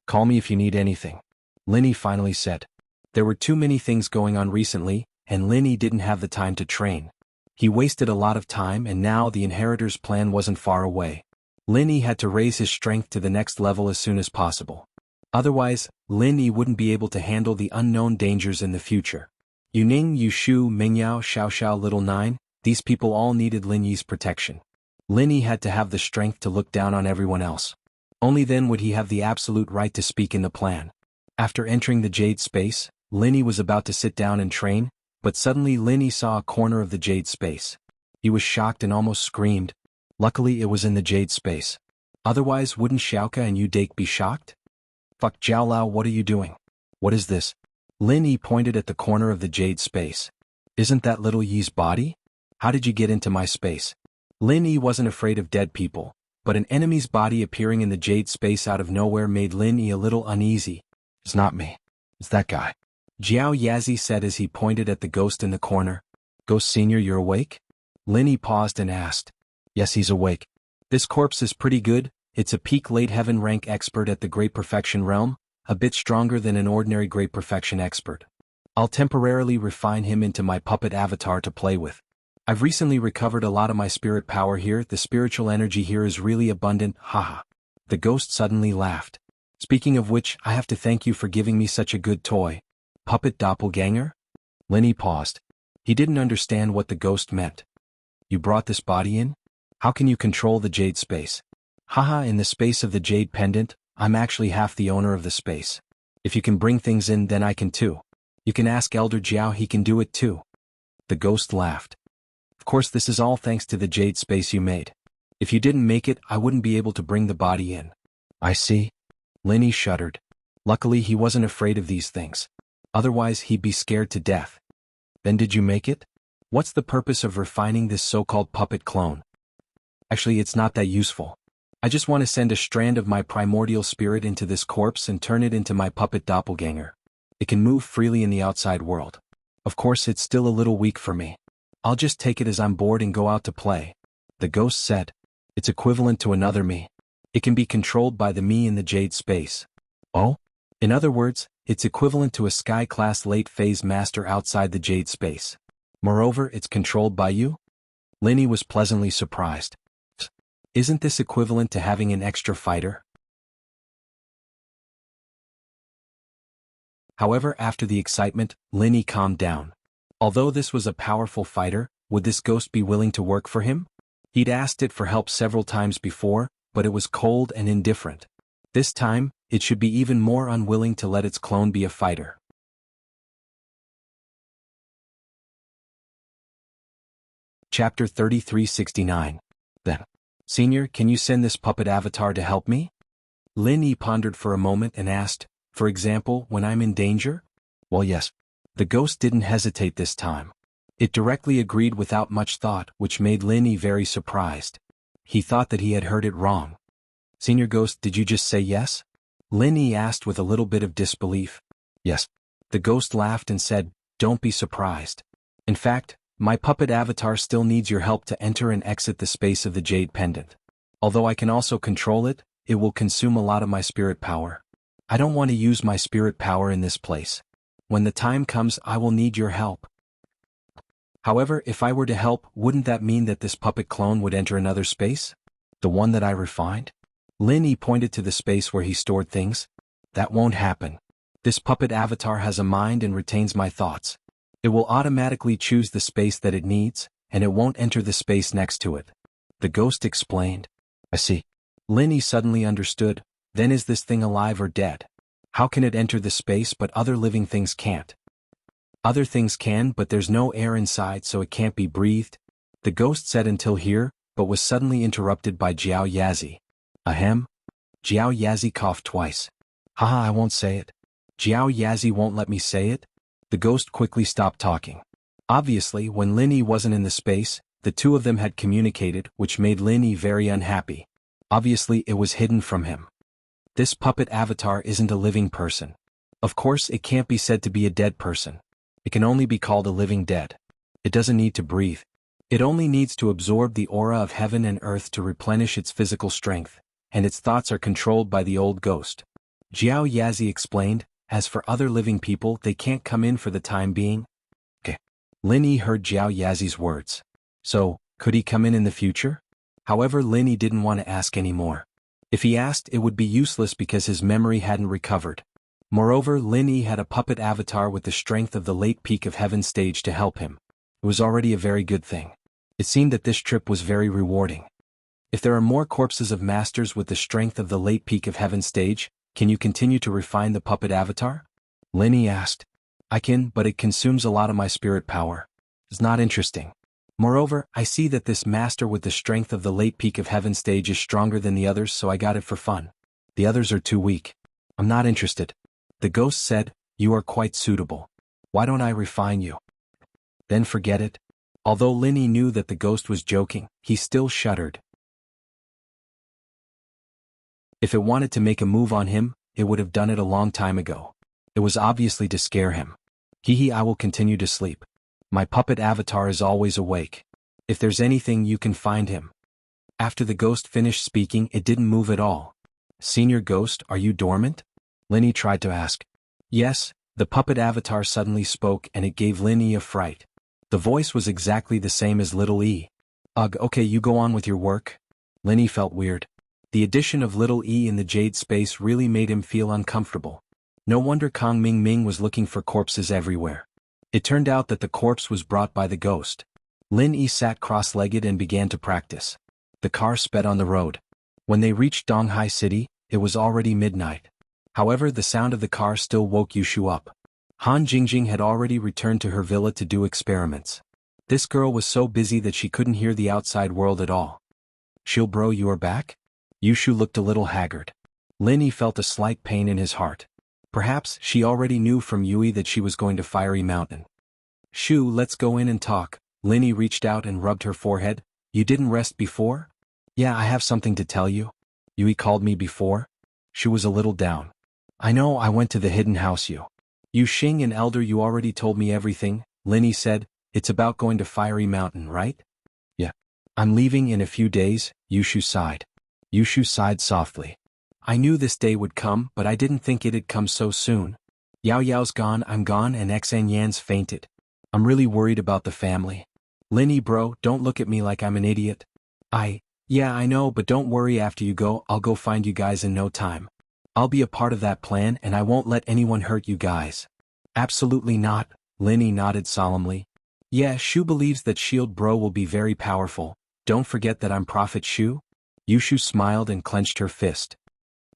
Call me if you need anything, Lin Yi finally said. There were too many things going on recently, and Lin Yi didn't have the time to train. He wasted a lot of time, and now the inheritor's plan wasn't far away. Lin Yi had to raise his strength to the next level as soon as possible. Otherwise, Lin Yi wouldn't be able to handle the unknown dangers in the future. Yu Ning, Yu Shu, Mingyao, Xiao, Little Nine, these people all needed Lin Yi's protection. Lin Yi had to have the strength to look down on everyone else. Only then would he have the absolute right to speak in the plan. After entering the Jade Space, Lin Yi was about to sit down and train, but suddenly Lin Yi saw a corner of the Jade Space. He was shocked and almost screamed. Luckily it was in the Jade Space. Otherwise, wouldn't Xiaoke and Yu Dake be shocked? Fuck Jiao Lao, what are you doing? What is this? Lin Yi pointed at the corner of the Jade Space. Isn't that Little Yi's body? How did you get into my space? Lin Yi wasn't afraid of dead people, but an enemy's body appearing in the Jade Space out of nowhere made Lin Yi a little uneasy. It's not me. It's that guy. Jiao Yazi said as he pointed at the ghost in the corner. Ghost Senior, you're awake? Lin Yi paused and asked. Yes, he's awake. This corpse is pretty good. It's a peak late heaven rank expert at the Great Perfection realm, a bit stronger than an ordinary Great Perfection expert. I'll temporarily refine him into my puppet avatar to play with. I've recently recovered a lot of my spirit power here. The spiritual energy here is really abundant, haha. The ghost suddenly laughed. Speaking of which, I have to thank you for giving me such a good toy. Puppet doppelganger? Lenny paused. He didn't understand what the ghost meant. You brought this body in? How can you control the jade space? Haha, in the space of the jade pendant, I'm actually half the owner of the space. If you can bring things in, then I can too. You can ask Elder Jiao, he can do it too. The ghost laughed. Of course, this is all thanks to the jade space you made. If you didn't make it, I wouldn't be able to bring the body in. I see. Lenny shuddered. Luckily, he wasn't afraid of these things. Otherwise, he'd be scared to death. Then did you make it? What's the purpose of refining this so-called puppet clone? Actually, it's not that useful. I just want to send a strand of my primordial spirit into this corpse and turn it into my puppet doppelganger. It can move freely in the outside world. Of course, it's still a little weak for me. I'll just take it as I'm bored and go out to play. The ghost said. It's equivalent to another me. It can be controlled by the me in the jade space. Oh? In other words, it's equivalent to a sky-class late-phase master outside the jade space. Moreover, it's controlled by you? Lenny was pleasantly surprised. Isn't this equivalent to having an extra fighter? However, after the excitement, Lenny calmed down. Although this was a powerful fighter, would this ghost be willing to work for him? He'd asked it for help several times before, but it was cold and indifferent. This time, it should be even more unwilling to let its clone be a fighter. Chapter 3369. Then, Senior, can you send this puppet avatar to help me? Lenny pondered for a moment and asked, for example, when I'm in danger? Well, yes. The ghost didn't hesitate this time. It directly agreed without much thought, which made Lenny very surprised. He thought that he had heard it wrong. Senior Ghost, did you just say yes? Lenny asked with a little bit of disbelief. Yes. The ghost laughed and said, don't be surprised. In fact, my puppet avatar still needs your help to enter and exit the space of the jade pendant. Although I can also control it, it will consume a lot of my spirit power. I don't want to use my spirit power in this place. When the time comes, I will need your help. However, if I were to help, wouldn't that mean that this puppet clone would enter another space? The one that I refined? Lenny pointed to the space where he stored things. That won't happen. This puppet avatar has a mind and retains my thoughts. It will automatically choose the space that it needs, and it won't enter the space next to it. The ghost explained. I see. Lenny suddenly understood. Then is this thing alive or dead? How can it enter the space but other living things can't? Other things can, but there's no air inside, so it can't be breathed. The ghost said until here, but was suddenly interrupted by Jiao Yazi. Ahem? Jiao Yazi coughed twice. Haha, I won't say it. Jiao Yazi won't let me say it? The ghost quickly stopped talking. Obviously, when Lenny wasn't in the space, the two of them had communicated, which made Lenny very unhappy. Obviously, it was hidden from him. This puppet avatar isn't a living person. Of course, it can't be said to be a dead person. It can only be called a living dead. It doesn't need to breathe. It only needs to absorb the aura of heaven and earth to replenish its physical strength, and its thoughts are controlled by the old ghost. Jiao Yazi explained, as for other living people, they can't come in for the time being. Okay. Lenny heard Jiao Yazi's words. So, could he come in the future? However, Lenny didn't want to ask anymore. If he asked, it would be useless because his memory hadn't recovered. Moreover, Lenny had a puppet avatar with the strength of the late peak of heaven stage to help him. It was already a very good thing. It seemed that this trip was very rewarding. If there are more corpses of masters with the strength of the late peak of heaven stage, can you continue to refine the puppet avatar? Lenny asked. I can, but it consumes a lot of my spirit power. It's not interesting. Moreover, I see that this master with the strength of the late peak of heaven stage is stronger than the others, so I got it for fun. The others are too weak. I'm not interested. The ghost said, you are quite suitable. Why don't I refine you? Then forget it. Although Lenny knew that the ghost was joking, he still shuddered. If it wanted to make a move on him, it would have done it a long time ago. It was obviously to scare him. Hee, I will continue to sleep. My puppet avatar is always awake. If there's anything, you can find him. After the ghost finished speaking, it didn't move at all. Senior Ghost, are you dormant? Lenny tried to ask. Yes, the puppet avatar suddenly spoke, and it gave Lenny a fright. The voice was exactly the same as little E. Ugh, okay, you go on with your work. Linny felt weird. The addition of little E in the jade space really made him feel uncomfortable. No wonder Kong Ming Ming was looking for corpses everywhere. It turned out that the corpse was brought by the ghost. Lin Yi sat cross-legged and began to practice. The car sped on the road. When they reached Donghai City, it was already midnight. However, the sound of the car still woke Yushu up. Han Jingjing had already returned to her villa to do experiments. This girl was so busy that she couldn't hear the outside world at all. "Shield bro, you are back?" Yushu looked a little haggard. Lin Yi felt a slight pain in his heart. Perhaps she already knew from Yui that she was going to Fiery Mountain. "Shu, let's go in and talk." Lin Yi reached out and rubbed her forehead. "You didn't rest before?" "Yeah, I have something to tell you." "Yui called me before?" Shu was a little down. "I know, I went to the hidden house you Xing and Elder, you already told me everything," Lin Yi said. "It's about going to Fiery Mountain, right?" "Yeah. I'm leaving in a few days," Yushu sighed. Yushu sighed softly. "I knew this day would come, but I didn't think it'd come so soon. Yao Yao's gone, I'm gone, and Xan Yan's fainted. I'm really worried about the family." "Lin Yi bro, don't look at me like I'm an idiot." Yeah, I know, but don't worry, after you go, I'll go find you guys in no time. I'll be a part of that plan and I won't let anyone hurt you guys." "Absolutely not," Lin Yi nodded solemnly. "Yeah, Shu believes that Shield Bro will be very powerful. Don't forget that I'm Prophet Shu." Yushu smiled and clenched her fist.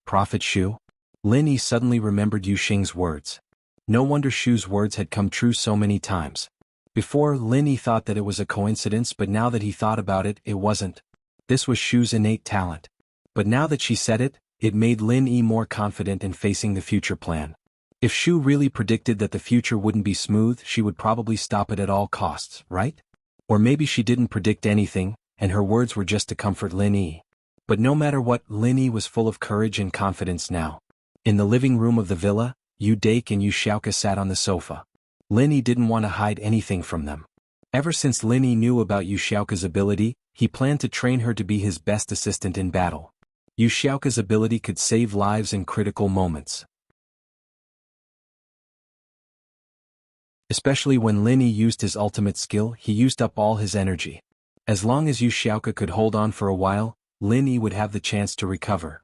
"Prophet Shu?" Lin Yi suddenly remembered Yuxing's words. No wonder Shu's words had come true so many times. Before, Lin Yi thought that it was a coincidence, but now that he thought about it, it wasn't. This was Shu's innate talent. But now that she said it, it made Lin Yi more confident in facing the future plan. If Shu really predicted that the future wouldn't be smooth, she would probably stop it at all costs, right? Or maybe she didn't predict anything, and her words were just to comfort Lin Yi. But no matter what, Lin Yi was full of courage and confidence now. In the living room of the villa, Yu Dake and Yu Xiaoka sat on the sofa. Lin Yi didn't want to hide anything from them. Ever since Lin Yi knew about Yu Xiaoka's ability, he planned to train her to be his best assistant in battle. Yu Xiaoka's ability could save lives in critical moments. Especially when Lin Yi used his ultimate skill, he used up all his energy. As long as Yu Xiaoka could hold on for a while, Lin Yi would have the chance to recover.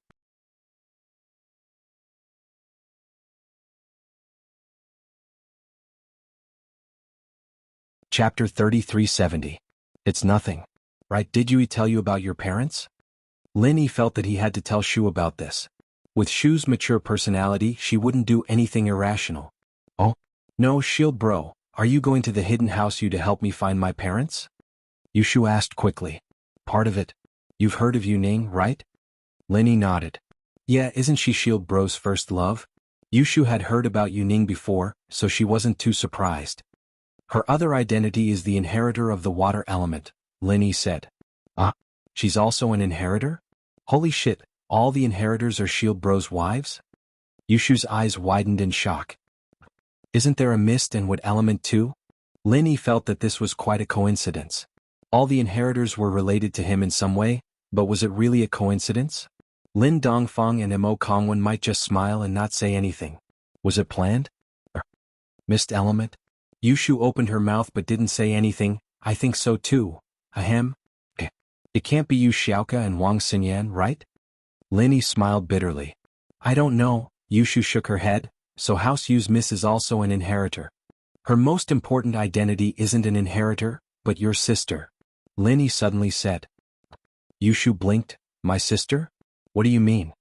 Chapter 3370. It's nothing. Right, did Yui tell you about your parents? Lin Yi felt that he had to tell Shu about this. With Shu's mature personality, she wouldn't do anything irrational. "Oh? No, Shield bro, are you going to the hidden house to help me find my parents?" Yushu asked quickly. "Part of it. You've heard of Yu Ning, right?" Lin Yi nodded. "Yeah, isn't she Shield bro's first love?" Yushu had heard about Yu Ning before, so she wasn't too surprised. "Her other identity is the inheritor of the water element," Lin Yi said. "Ah? She's also an inheritor? Holy shit, all the inheritors are Shield Bro's wives?" Yushu's eyes widened in shock. "Isn't there a mist and wood element too?" Lin Yi felt that this was quite a coincidence. All the inheritors were related to him in some way, but was it really a coincidence? Lin Dongfang and Mo Kongwen might just smile and not say anything. Was it planned? Mist element? Yushu opened her mouth but didn't say anything. "I think so too. Ahem. It can't be Yu Xiaoka and Wang Xinyan, right?" Lin Yi smiled bitterly. "I don't know." Yushu shook her head. "So House Yu's miss is also an inheritor. Her most important identity isn't an inheritor, but your sister," Lin Yi suddenly said. Yushu blinked. "My sister? What do you mean?"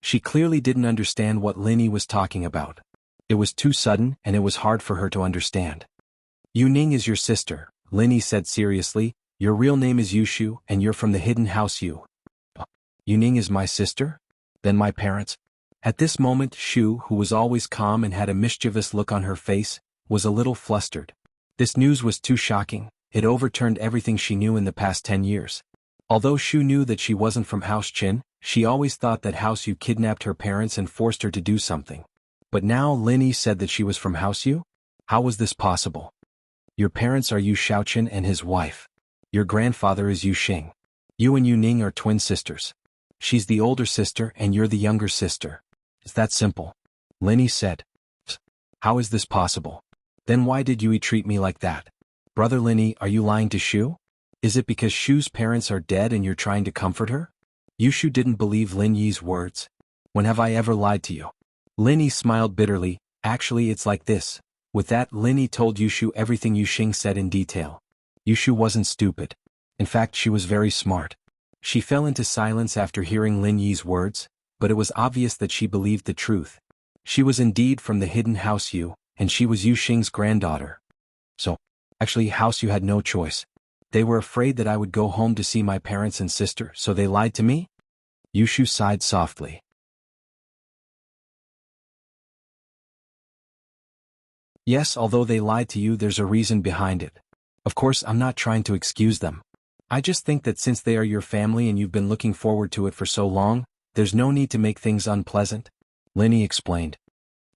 She clearly didn't understand what Lin Yi was talking about. It was too sudden and it was hard for her to understand. "Yu Ning is your sister," Lin Yi said seriously. "Your real name is Yushu and you're from the hidden house Yu." "Yu Ning is my sister? Then my parents?" At this moment Shu, who was always calm and had a mischievous look on her face, was a little flustered. This news was too shocking. It overturned everything she knew in the past 10 years. Although Shu knew that she wasn't from House Qin, she always thought that House Yu kidnapped her parents and forced her to do something. But now Lin Yi said that she was from House Yu? How was this possible? "Your parents are Yu Shaoqin and his wife. Your grandfather is Yu Xing. You and Yu Ning are twin sisters. She's the older sister and you're the younger sister. It's that simple," Lin Yi said. "How is this possible? Then why did Yui treat me like that?" Brother Linny, are you lying to Shu? Is it because Shu's parents are dead and you're trying to comfort her? Yushu didn't believe Lin Yi's words. When have I ever lied to you? Lin Yi smiled bitterly. Actually, it's like this. With that, Lin Yi told Yushu everything Yuxing said in detail. Yushu wasn't stupid. In fact, she was very smart. She fell into silence after hearing Lin Yi's words, but it was obvious that she believed the truth. She was indeed from the hidden House Yu, and she was Yuxing's granddaughter. So, actually, House Yu had no choice. They were afraid that I would go home to see my parents and sister, so they lied to me? Yushu sighed softly. Yes, although they lied to you, there's a reason behind it. Of course, I'm not trying to excuse them. I just think that since they are your family and you've been looking forward to it for so long, there's no need to make things unpleasant. Lin Yi explained.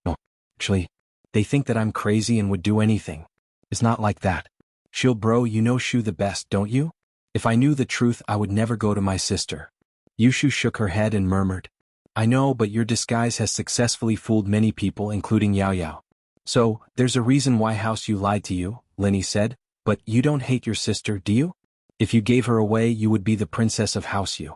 No, actually, they think that I'm crazy and would do anything. It's not like that. Shield bro, you know Shu the best, don't you? If I knew the truth, I would never go to my sister. Yushu shook her head and murmured. I know, but your disguise has successfully fooled many people, including Yao Yao. So, there's a reason why House Yu lied to you, Lin Yi said, but you don't hate your sister, do you? If you gave her away, you would be the princess of House Yu.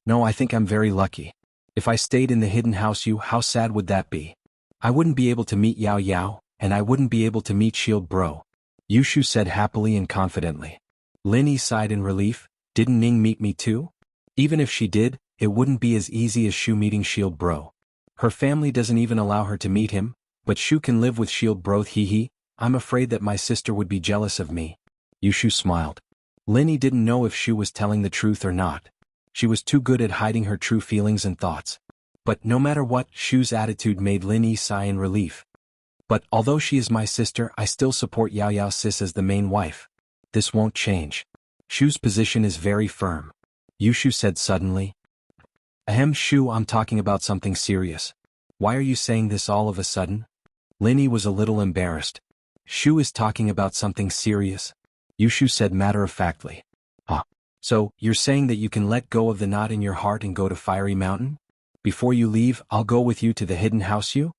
No, I think I'm very lucky. If I stayed in the hidden House Yu, how sad would that be? I wouldn't be able to meet Yao Yao, and I wouldn't be able to meet Shield Bro. Yushu said happily and confidently. Lin Yi sighed in relief. Didn't Ning meet me too? Even if she did, it wouldn't be as easy as Shu meeting Shield Bro. Her family doesn't even allow her to meet him, but Shu can live with Shield Bro. Hee. I'm afraid that my sister would be jealous of me. Yushu smiled. Lin Yi didn't know if Shu was telling the truth or not. She was too good at hiding her true feelings and thoughts. But no matter what, Shu's attitude made Lin Yi sigh in relief. But although she is my sister, I still support Yao Yao sis as the main wife. This won't change. Shu's position is very firm. Yushu said suddenly. Ahem, Shu, I'm talking about something serious. Why are you saying this all of a sudden? Lin Yi was a little embarrassed. Shu is talking about something serious. Yushu said matter-of-factly. So, you're saying that you can let go of the knot in your heart and go to Fiery Mountain? Before you leave, I'll go with you to the hidden House Yu?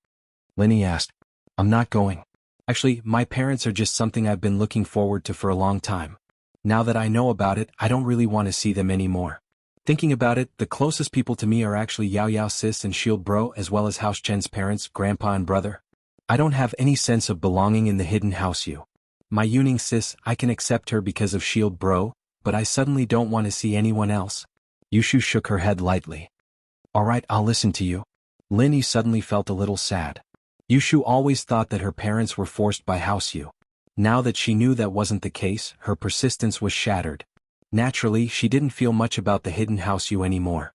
Lin Yi asked. I'm not going. Actually, my parents are just something I've been looking forward to for a long time. Now that I know about it, I don't really want to see them anymore. Thinking about it, the closest people to me are actually Yao Yao sis and Shield Bro, as well as House Chen's parents, grandpa and brother. I don't have any sense of belonging in the hidden House Yu. My Yuning sis, I can accept her because of Shield Bro, but I suddenly don't want to see anyone else. Yushu shook her head lightly. Alright, I'll listen to you. Lin Yi suddenly felt a little sad. Yushu always thought that her parents were forced by House Yu. Now that she knew that wasn't the case, her persistence was shattered. Naturally, she didn't feel much about the hidden House Yu anymore.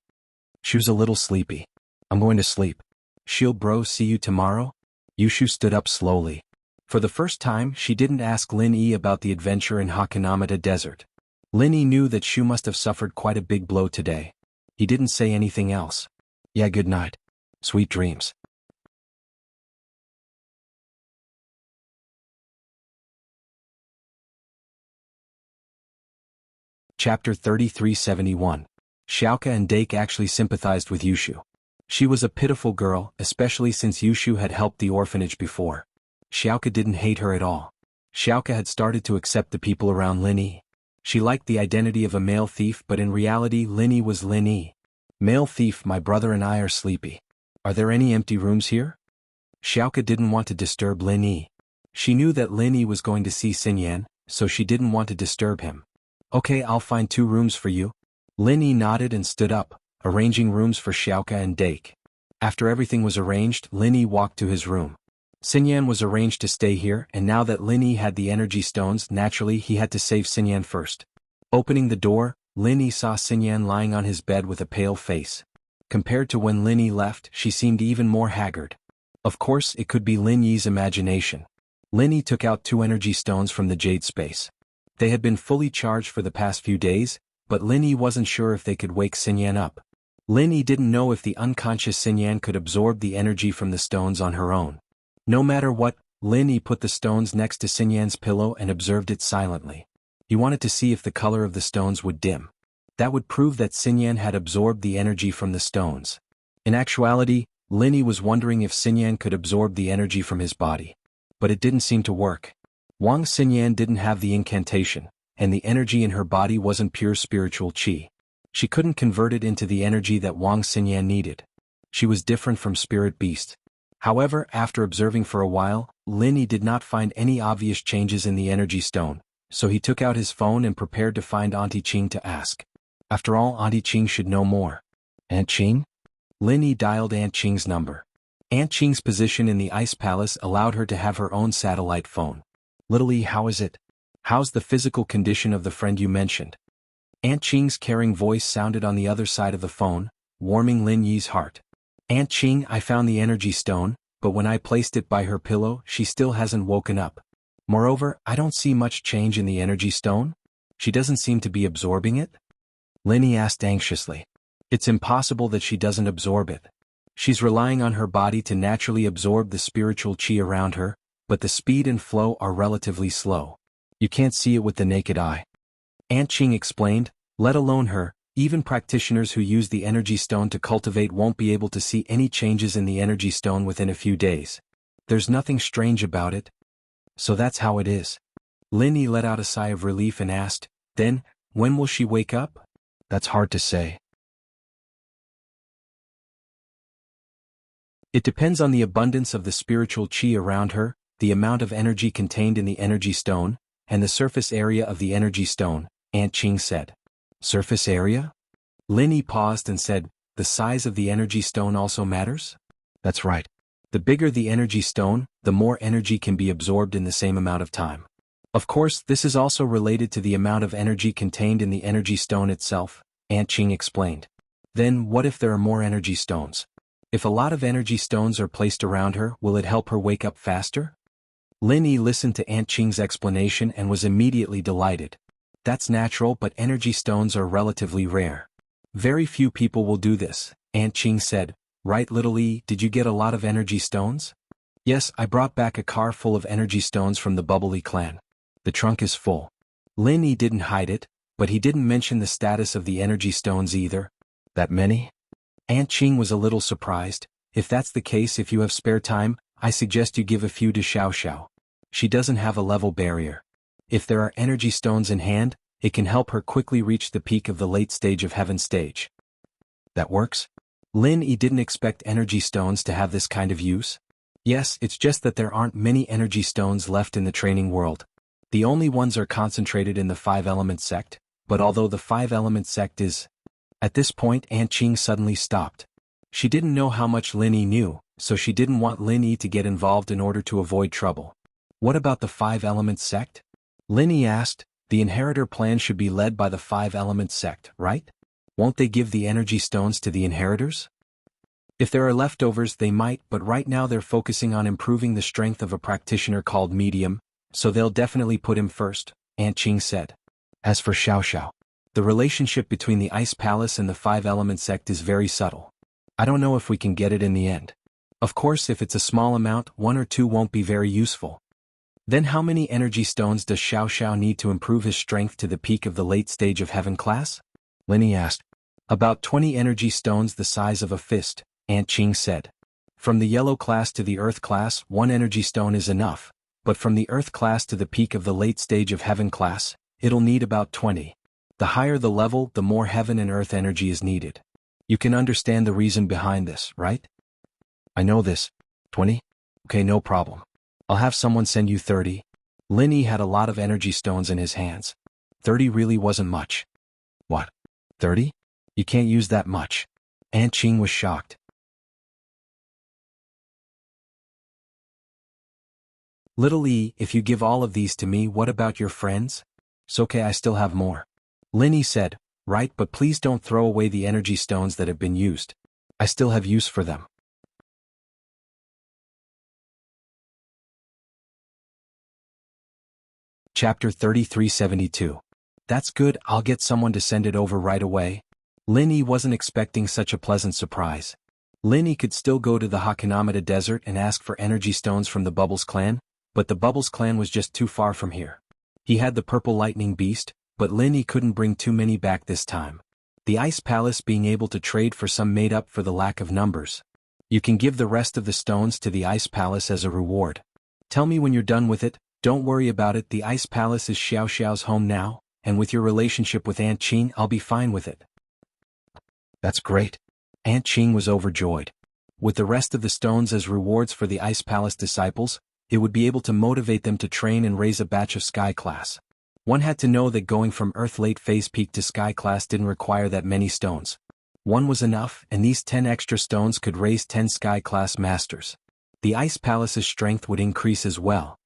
She was a little sleepy. I'm going to sleep. Shield Bro, see you tomorrow? Yushu stood up slowly. For the first time, she didn't ask Lin Yi about the adventure in Hakanamata Desert. Lin Yi knew that Shu must have suffered quite a big blow today. He didn't say anything else. Yeah, good night. Sweet dreams. Chapter 3371. Xiaoka and Dake actually sympathized with Yushu. She was a pitiful girl, especially since Yushu had helped the orphanage before. Xiaoka didn't hate her at all. Xiaoka had started to accept the people around Lin Yi. She liked the identity of a male thief, but in reality Lin Yi was Lin Yi. Male thief, my brother and I are sleepy. Are there any empty rooms here? Xiaoka didn't want to disturb Lin Yi. She knew that Lin Yi was going to see Xinyan, so she didn't want to disturb him. Okay, I'll find 2 rooms for you. Lin Yi nodded and stood up, arranging rooms for Xiaoka and Dake. After everything was arranged, Lin Yi walked to his room. Xinyan was arranged to stay here, and now that Lin Yi had the energy stones, naturally he had to save Xinyan first. Opening the door, Lin Yi saw Xinyan lying on his bed with a pale face. Compared to when Lin Yi left, she seemed even more haggard. Of course, it could be Lin Yi's imagination. Lin Yi took out 2 energy stones from the jade space. They had been fully charged for the past few days, but Lin Yi wasn't sure if they could wake Xinyan up. Lin Yi didn't know if the unconscious Xinyan could absorb the energy from the stones on her own. No matter what, Lin Yi put the stones next to Xinyan's pillow and observed it silently. He wanted to see if the color of the stones would dim. That would prove that Xinyan had absorbed the energy from the stones. In actuality, Lin Yi was wondering if Xinyan could absorb the energy from his body. But it didn't seem to work. Wang Xinyan didn't have the incantation, and the energy in her body wasn't pure spiritual qi. She couldn't convert it into the energy that Wang Xinyan needed. She was different from Spirit Beast. However, after observing for a while, Lin Yi did not find any obvious changes in the energy stone, so he took out his phone and prepared to find Auntie Qing to ask. After all, Auntie Qing should know more. Aunt Qing? Lin Yi dialed Aunt Qing's number. Aunt Qing's position in the Ice Palace allowed her to have her own satellite phone. Little Yi, how is it? How's the physical condition of the friend you mentioned? Aunt Qing's caring voice sounded on the other side of the phone, warming Lin Yi's heart. Aunt Qing, I found the energy stone, but when I placed it by her pillow, she still hasn't woken up. Moreover, I don't see much change in the energy stone. She doesn't seem to be absorbing it? Lin Yi asked anxiously. It's impossible that she doesn't absorb it. She's relying on her body to naturally absorb the spiritual qi around her, but the speed and flow are relatively slow. You can't see it with the naked eye. Aunt Qing explained, let alone her, even practitioners who use the energy stone to cultivate won't be able to see any changes in the energy stone within a few days. There's nothing strange about it. So that's how it is. Lin Yi let out a sigh of relief and asked, then, when will she wake up? That's hard to say. It depends on the abundance of the spiritual qi around her, the amount of energy contained in the energy stone, and the surface area of the energy stone, Aunt Qing said. Surface area? Lin Yi paused and said, the size of the energy stone also matters? That's right. The bigger the energy stone, the more energy can be absorbed in the same amount of time. Of course, this is also related to the amount of energy contained in the energy stone itself, Aunt Qing explained. Then, what if there are more energy stones? If a lot of energy stones are placed around her, will it help her wake up faster? Lin Yi listened to Aunt Qing's explanation and was immediately delighted. That's natural, but energy stones are relatively rare. Very few people will do this, Aunt Qing said. Right, little Yi, did you get a lot of energy stones? Yes, I brought back a car full of energy stones from the Bubbly clan. The trunk is full. Lin Yi didn't hide it, but he didn't mention the status of the energy stones either. That many? Aunt Qing was a little surprised. If that's the case, if you have spare time, I suggest you give a few to Xiao Xiao. She doesn't have a level barrier. If there are energy stones in hand, it can help her quickly reach the peak of the late stage of heaven stage. That works? Lin Yi didn't expect energy stones to have this kind of use. Yes, it's just that there aren't many energy stones left in the training world. The only ones are concentrated in the 5-element sect, but although the 5-element sect is... At this point, Aunt Qing suddenly stopped. She didn't know how much Lin Yi knew, so she didn't want Lin Yi to get involved in order to avoid trouble. What about the 5-element sect? Lin Yi asked. The inheritor plan should be led by the 5-element sect, right? Won't they give the energy stones to the inheritors? If there are leftovers, they might, but right now they're focusing on improving the strength of a practitioner called medium, so they'll definitely put him first, Aunt Qing said. As for Xiao Xiao, the relationship between the Ice Palace and the 5-element sect is very subtle. I don't know if we can get it in the end. Of course, if it's a small amount, 1 or 2 won't be very useful. Then how many energy stones does Xiao Xiao need to improve his strength to the peak of the late stage of heaven class? Lin Yi asked. About 20 energy stones the size of a fist, Aunt Qing said. From the yellow class to the earth class, 1 energy stone is enough, but from the earth class to the peak of the late stage of heaven class, it'll need about 20. The higher the level, the more heaven and earth energy is needed. You can understand the reason behind this, right? I know this. 20? Okay, no problem. I'll have someone send you 30. Lin Yi had a lot of energy stones in his hands. 30 really wasn't much. What? 30? You can't use that much. Aunt Qing was shocked. Little Yi, if you give all of these to me, what about your friends? It's okay, I still have more. Lin Yi said, right, but please don't throw away the energy stones that have been used. I still have use for them. Chapter 3372. That's good, I'll get someone to send it over right away. Lin Yi wasn't expecting such a pleasant surprise. Lin Yi could still go to the Hakanamada Desert and ask for energy stones from the Bubbles clan, but the Bubbles clan was just too far from here. He had the purple lightning beast, but Lin Yi couldn't bring too many back this time. The Ice Palace being able to trade for some made up for the lack of numbers. You can give the rest of the stones to the Ice Palace as a reward. Tell me when you're done with it, Don't worry about it, the Ice Palace is Xiao Xiao's home now, and with your relationship with Aunt Qing I'll be fine with it. That's great. Aunt Qing was overjoyed. With the rest of the stones as rewards for the Ice Palace disciples, it would be able to motivate them to train and raise a batch of Sky Class. One had to know that going from Earth Late Phase Peak to Sky Class didn't require that many stones. One was enough, and these 10 extra stones could raise 10 Sky Class Masters. The Ice Palace's strength would increase as well.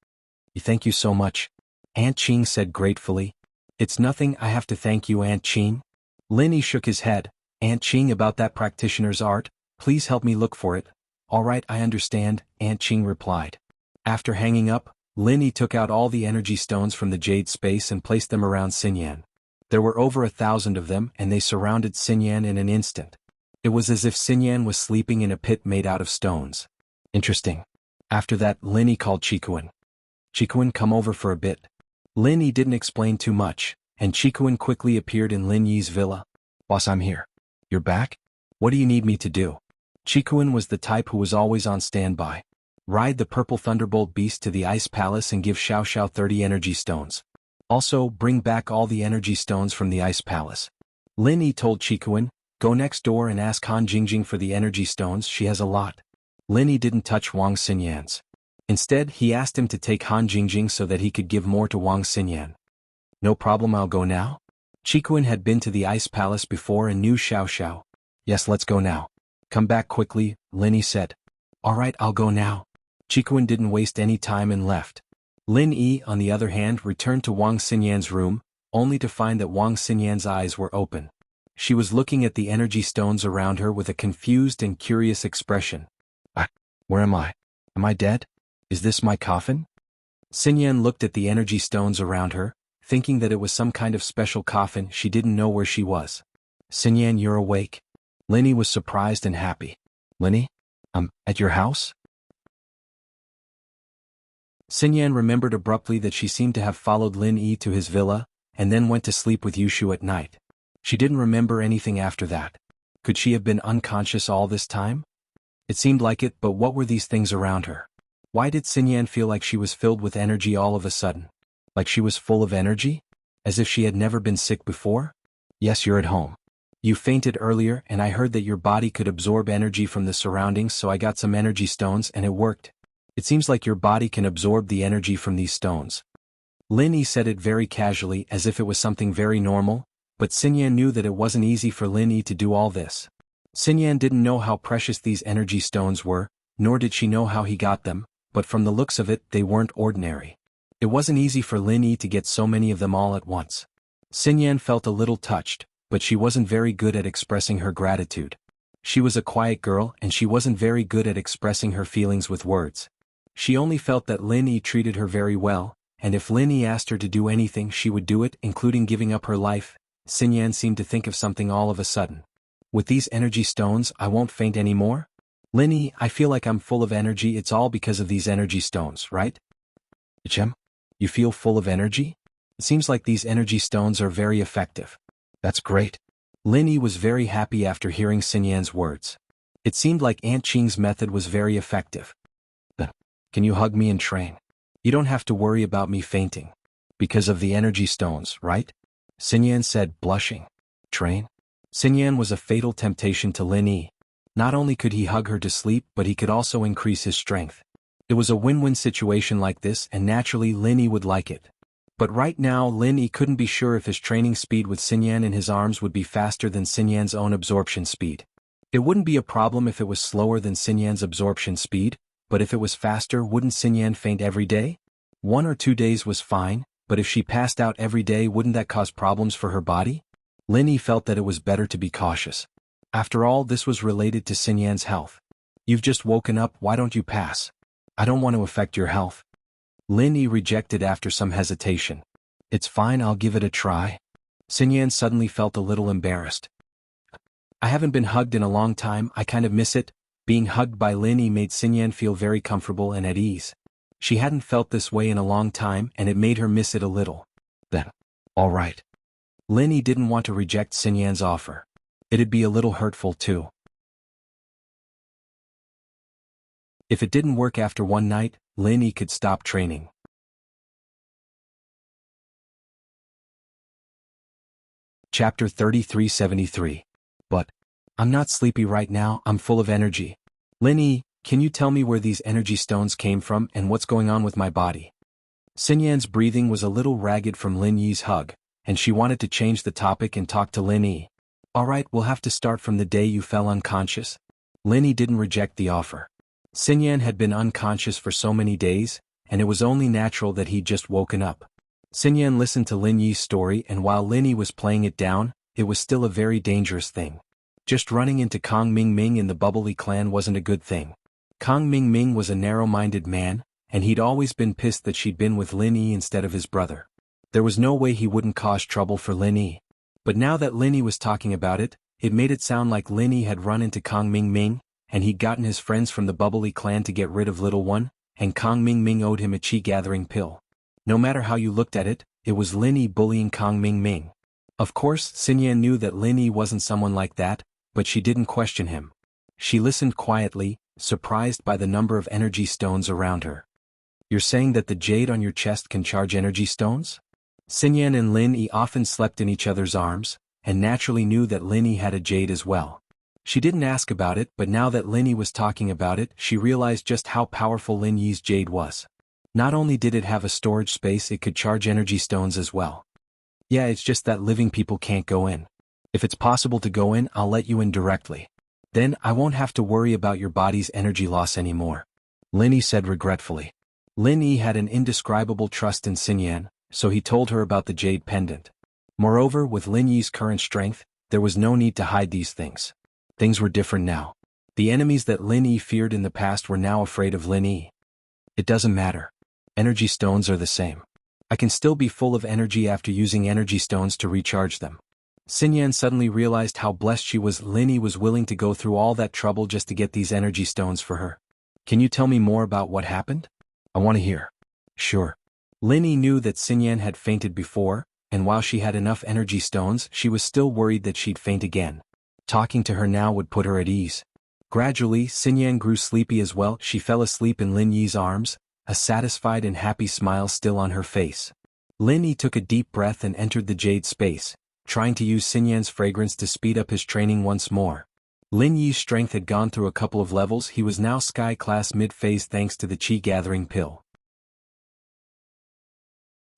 Thank you so much, Aunt Qing said gratefully. It's nothing, I have to thank you, Aunt Qing. Linny shook his head. Aunt Qing, about that practitioner's art, please help me look for it. All right, I understand, Aunt Qing replied. After hanging up, Linny took out all the energy stones from the jade space and placed them around Xinyan. There were over 1,000 of them, and they surrounded Xinyan in an instant. It was as if Xinyan was sleeping in a pit made out of stones. Interesting. After that, Linny called Chikuan. Chikuan, come over for a bit. Lin Yi didn't explain too much, and Chikuan quickly appeared in Lin Yi's villa. Boss, I'm here. You're back? What do you need me to do? Chikuan was the type who was always on standby. Ride the purple thunderbolt beast to the Ice Palace and give Xiao Xiao 30 energy stones. Also, bring back all the energy stones from the Ice Palace. Lin Yi told Chikuan, go next door and ask Han Jingjing for the energy stones, she has a lot. Lin Yi didn't touch Wang Xinyan's. Instead, he asked him to take Han Jingjing so that he could give more to Wang Xinyan. No problem, I'll go now. Chikuan had been to the Ice Palace before and knew Xiao Xiao. Yes, let's go now. Come back quickly, Lin Yi said. All right, I'll go now. Chikuan didn't waste any time and left. Lin Yi, on the other hand, returned to Wang Xinyan's room, only to find that Wang Xinyan's eyes were open. She was looking at the energy stones around her with a confused and curious expression. Where am I? Am I dead? Is this my coffin? Xinyan looked at the energy stones around her, thinking that it was some kind of special coffin. She didn't know where she was. Xinyan, you're awake. Lin Yi was surprised and happy. Lin Yi? I'm at your house? Xinyan remembered abruptly that she seemed to have followed Lin Yi to his villa, and then went to sleep with Yushu at night. She didn't remember anything after that. Could she have been unconscious all this time? It seemed like it, but what were these things around her? Why did Xinyan feel like she was filled with energy all of a sudden? Like she was full of energy? As if she had never been sick before? Yes, you're at home. You fainted earlier, and I heard that your body could absorb energy from the surroundings, so I got some energy stones and it worked. It seems like your body can absorb the energy from these stones. Lin Yi said it very casually, as if it was something very normal, but Xinyan knew that it wasn't easy for Lin Yi to do all this. Xinyan didn't know how precious these energy stones were, nor did she know how he got them, but from the looks of it, they weren't ordinary. It wasn't easy for Lin Yi to get so many of them all at once. Xinyan felt a little touched, but she wasn't very good at expressing her gratitude. She was a quiet girl and she wasn't very good at expressing her feelings with words. She only felt that Lin Yi treated her very well, and if Lin Yi asked her to do anything she would do it, including giving up her life. Xinyan seemed to think of something all of a sudden. With these energy stones, I won't faint anymore? Lin Yi, I feel like I'm full of energy, it's all because of these energy stones, right? Chem? You feel full of energy? It seems like these energy stones are very effective. That's great. Lin Yi was very happy after hearing Xinyan's words. It seemed like Aunt Qing's method was very effective. Can you hug me and train? You don't have to worry about me fainting. Because of the energy stones, right? Xinyan said, blushing. Train? Xinyan was a fatal temptation to Lin Yi. Not only could he hug her to sleep, but he could also increase his strength. It was a win-win situation like this, and naturally Lin Yi would like it. But right now Lin Yi couldn't be sure if his training speed with Xinyan in his arms would be faster than Xinyan's own absorption speed. It wouldn't be a problem if it was slower than Xinyan's absorption speed, but if it was faster, wouldn't Xinyan faint every day? 1 or 2 days was fine, but if she passed out every day, wouldn't that cause problems for her body? Lin Yi felt that it was better to be cautious. After all, this was related to Xinyan's health. You've just woken up, why don't you pass? I don't want to affect your health. Lin Yi rejected after some hesitation. It's fine, I'll give it a try. Xinyan suddenly felt a little embarrassed. I haven't been hugged in a long time, I kind of miss it. Being hugged by Lin Yi made Xinyan feel very comfortable and at ease. She hadn't felt this way in a long time and it made her miss it a little. Then, all right. Lin Yi didn't want to reject Xinyan's offer. It'd be a little hurtful too. If it didn't work after one night, Lin Yi could stop training. Chapter 3373. But I'm not sleepy right now, I'm full of energy. Lin Yi, can you tell me where these energy stones came from and what's going on with my body? Xinyan's breathing was a little ragged from Lin Yi's hug, and she wanted to change the topic and talk to Lin Yi. Alright, we'll have to start from the day you fell unconscious. Lin Yi didn't reject the offer. Xinyan had been unconscious for so many days, and it was only natural that he'd just woken up. Xinyan listened to Lin Yi's story, and while Lin Yi was playing it down, it was still a very dangerous thing. Just running into Kang Mingming in the Bubbly clan wasn't a good thing. Kang Mingming was a narrow-minded man, and he'd always been pissed that she'd been with Lin Yi instead of his brother. There was no way he wouldn't cause trouble for Lin Yi. But now that Lin Yi was talking about it, it made it sound like Lin Yi had run into Kang Mingming, and he'd gotten his friends from the Bubbly clan to get rid of Little One, and Kang Mingming owed him a chi-gathering pill. No matter how you looked at it, it was Lin Yi bullying Kang Mingming. Of course, Xinyan knew that Lin Yi wasn't someone like that, but she didn't question him. She listened quietly, surprised by the number of energy stones around her. You're saying that the jade on your chest can charge energy stones? Xinyan and Lin Yi often slept in each other's arms, and naturally knew that Lin Yi had a jade as well. She didn't ask about it, but now that Lin Yi was talking about it, she realized just how powerful Lin Yi's jade was. Not only did it have a storage space, it could charge energy stones as well. Yeah, it's just that living people can't go in. If it's possible to go in, I'll let you in directly. Then, I won't have to worry about your body's energy loss anymore. Lin Yi said regretfully. Lin Yi had an indescribable trust in Xinyan, so he told her about the jade pendant. Moreover, with Lin Yi's current strength, there was no need to hide these things. Things were different now. The enemies that Lin Yi feared in the past were now afraid of Lin Yi. It doesn't matter. Energy stones are the same. I can still be full of energy after using energy stones to recharge them. Xinyan suddenly realized how blessed she was. Lin Yi was willing to go through all that trouble just to get these energy stones for her. Can you tell me more about what happened? I want to hear. Sure. Lin Yi knew that Xinyan had fainted before, and while she had enough energy stones, she was still worried that she'd faint again. Talking to her now would put her at ease. Gradually, Xinyan grew sleepy as well. She fell asleep in Lin Yi's arms, a satisfied and happy smile still on her face. Lin Yi took a deep breath and entered the jade space, trying to use Xinyan's fragrance to speed up his training once more. Lin Yi's strength had gone through a couple of levels. He was now Sky Class mid-phase thanks to the chi-gathering pill.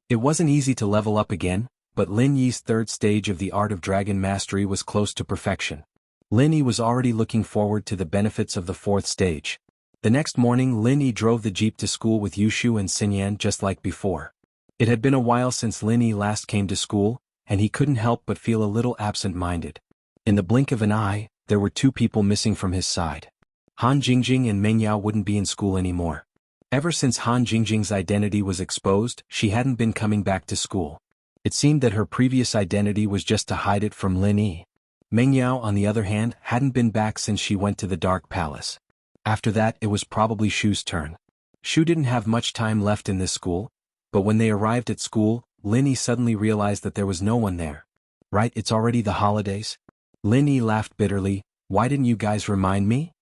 It wasn't easy to level up again, but Lin Yi's third stage of the Art of Dragon Mastery was close to perfection. Lin Yi was already looking forward to the benefits of the fourth stage. The next morning, Lin Yi drove the jeep to school with Yushu and Xinyan just like before. It had been a while since Lin Yi last came to school, and he couldn't help but feel a little absent-minded. In the blink of an eye, there were two people missing from his side. Han Jingjing and Meng Yao wouldn't be in school anymore. Ever since Han Jingjing's identity was exposed, she hadn't been coming back to school. It seemed that her previous identity was just to hide it from Lin Yi. Meng Yao, on the other hand, hadn't been back since she went to the Dark Palace. After that, it was probably Shu's turn. Shu didn't have much time left in this school, but when they arrived at school, Lin Yi suddenly realized that there was no one there. Right, it's already the holidays? Lin Yi laughed bitterly. Why didn't you guys remind me?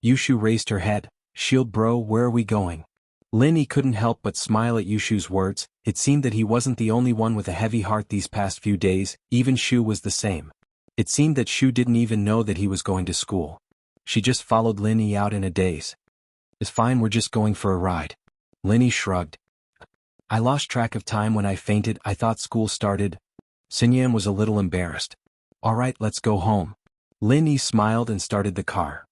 Yushu raised her head. Shield bro, where are we going? Lin Yi couldn't help but smile at Yushu's words. It seemed that he wasn't the only one with a heavy heart these past few days, even Shu was the same. It seemed that Shu didn't even know that he was going to school. She just followed Lin Yi out in a daze. It's fine, we're just going for a ride. Lin Yi shrugged. I lost track of time when I fainted. I thought school started. Xinyan was a little embarrassed. Alright, let's go home. Lin Yi smiled and started the car.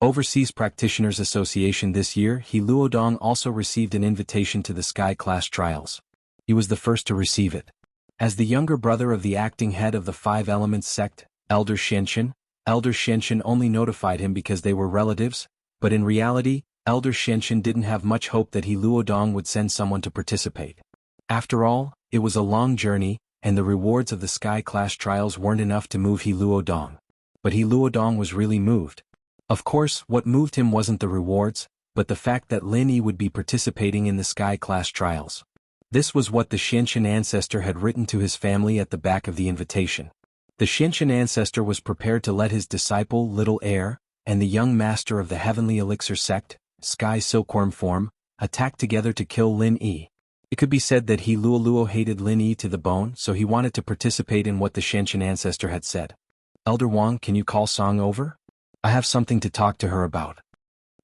Overseas Practitioners Association this year, He Luodong also received an invitation to the Sky Class Trials. He was the first to receive it. As the younger brother of the acting head of the Five Elements sect, Elder Xianxin only notified him because they were relatives, but in reality, Elder Xianxin didn't have much hope that He Luodong would send someone to participate. After all, it was a long journey, and the rewards of the Sky Class Trials weren't enough to move He Luodong. But He Luodong was really moved. Of course, what moved him wasn't the rewards, but the fact that Lin Yi would be participating in the Sky Class Trials. This was what the Xianxin ancestor had written to his family at the back of the invitation. The Xianxin ancestor was prepared to let his disciple Little Heir, and the young master of the Heavenly Elixir sect, Sky Silkworm form, attack together to kill Lin Yi. It could be said that he Luoluo hated Lin Yi to the bone, so he wanted to participate in what the Shenshin ancestor had said. Elder Wang, can you call Song over? I have something to talk to her about.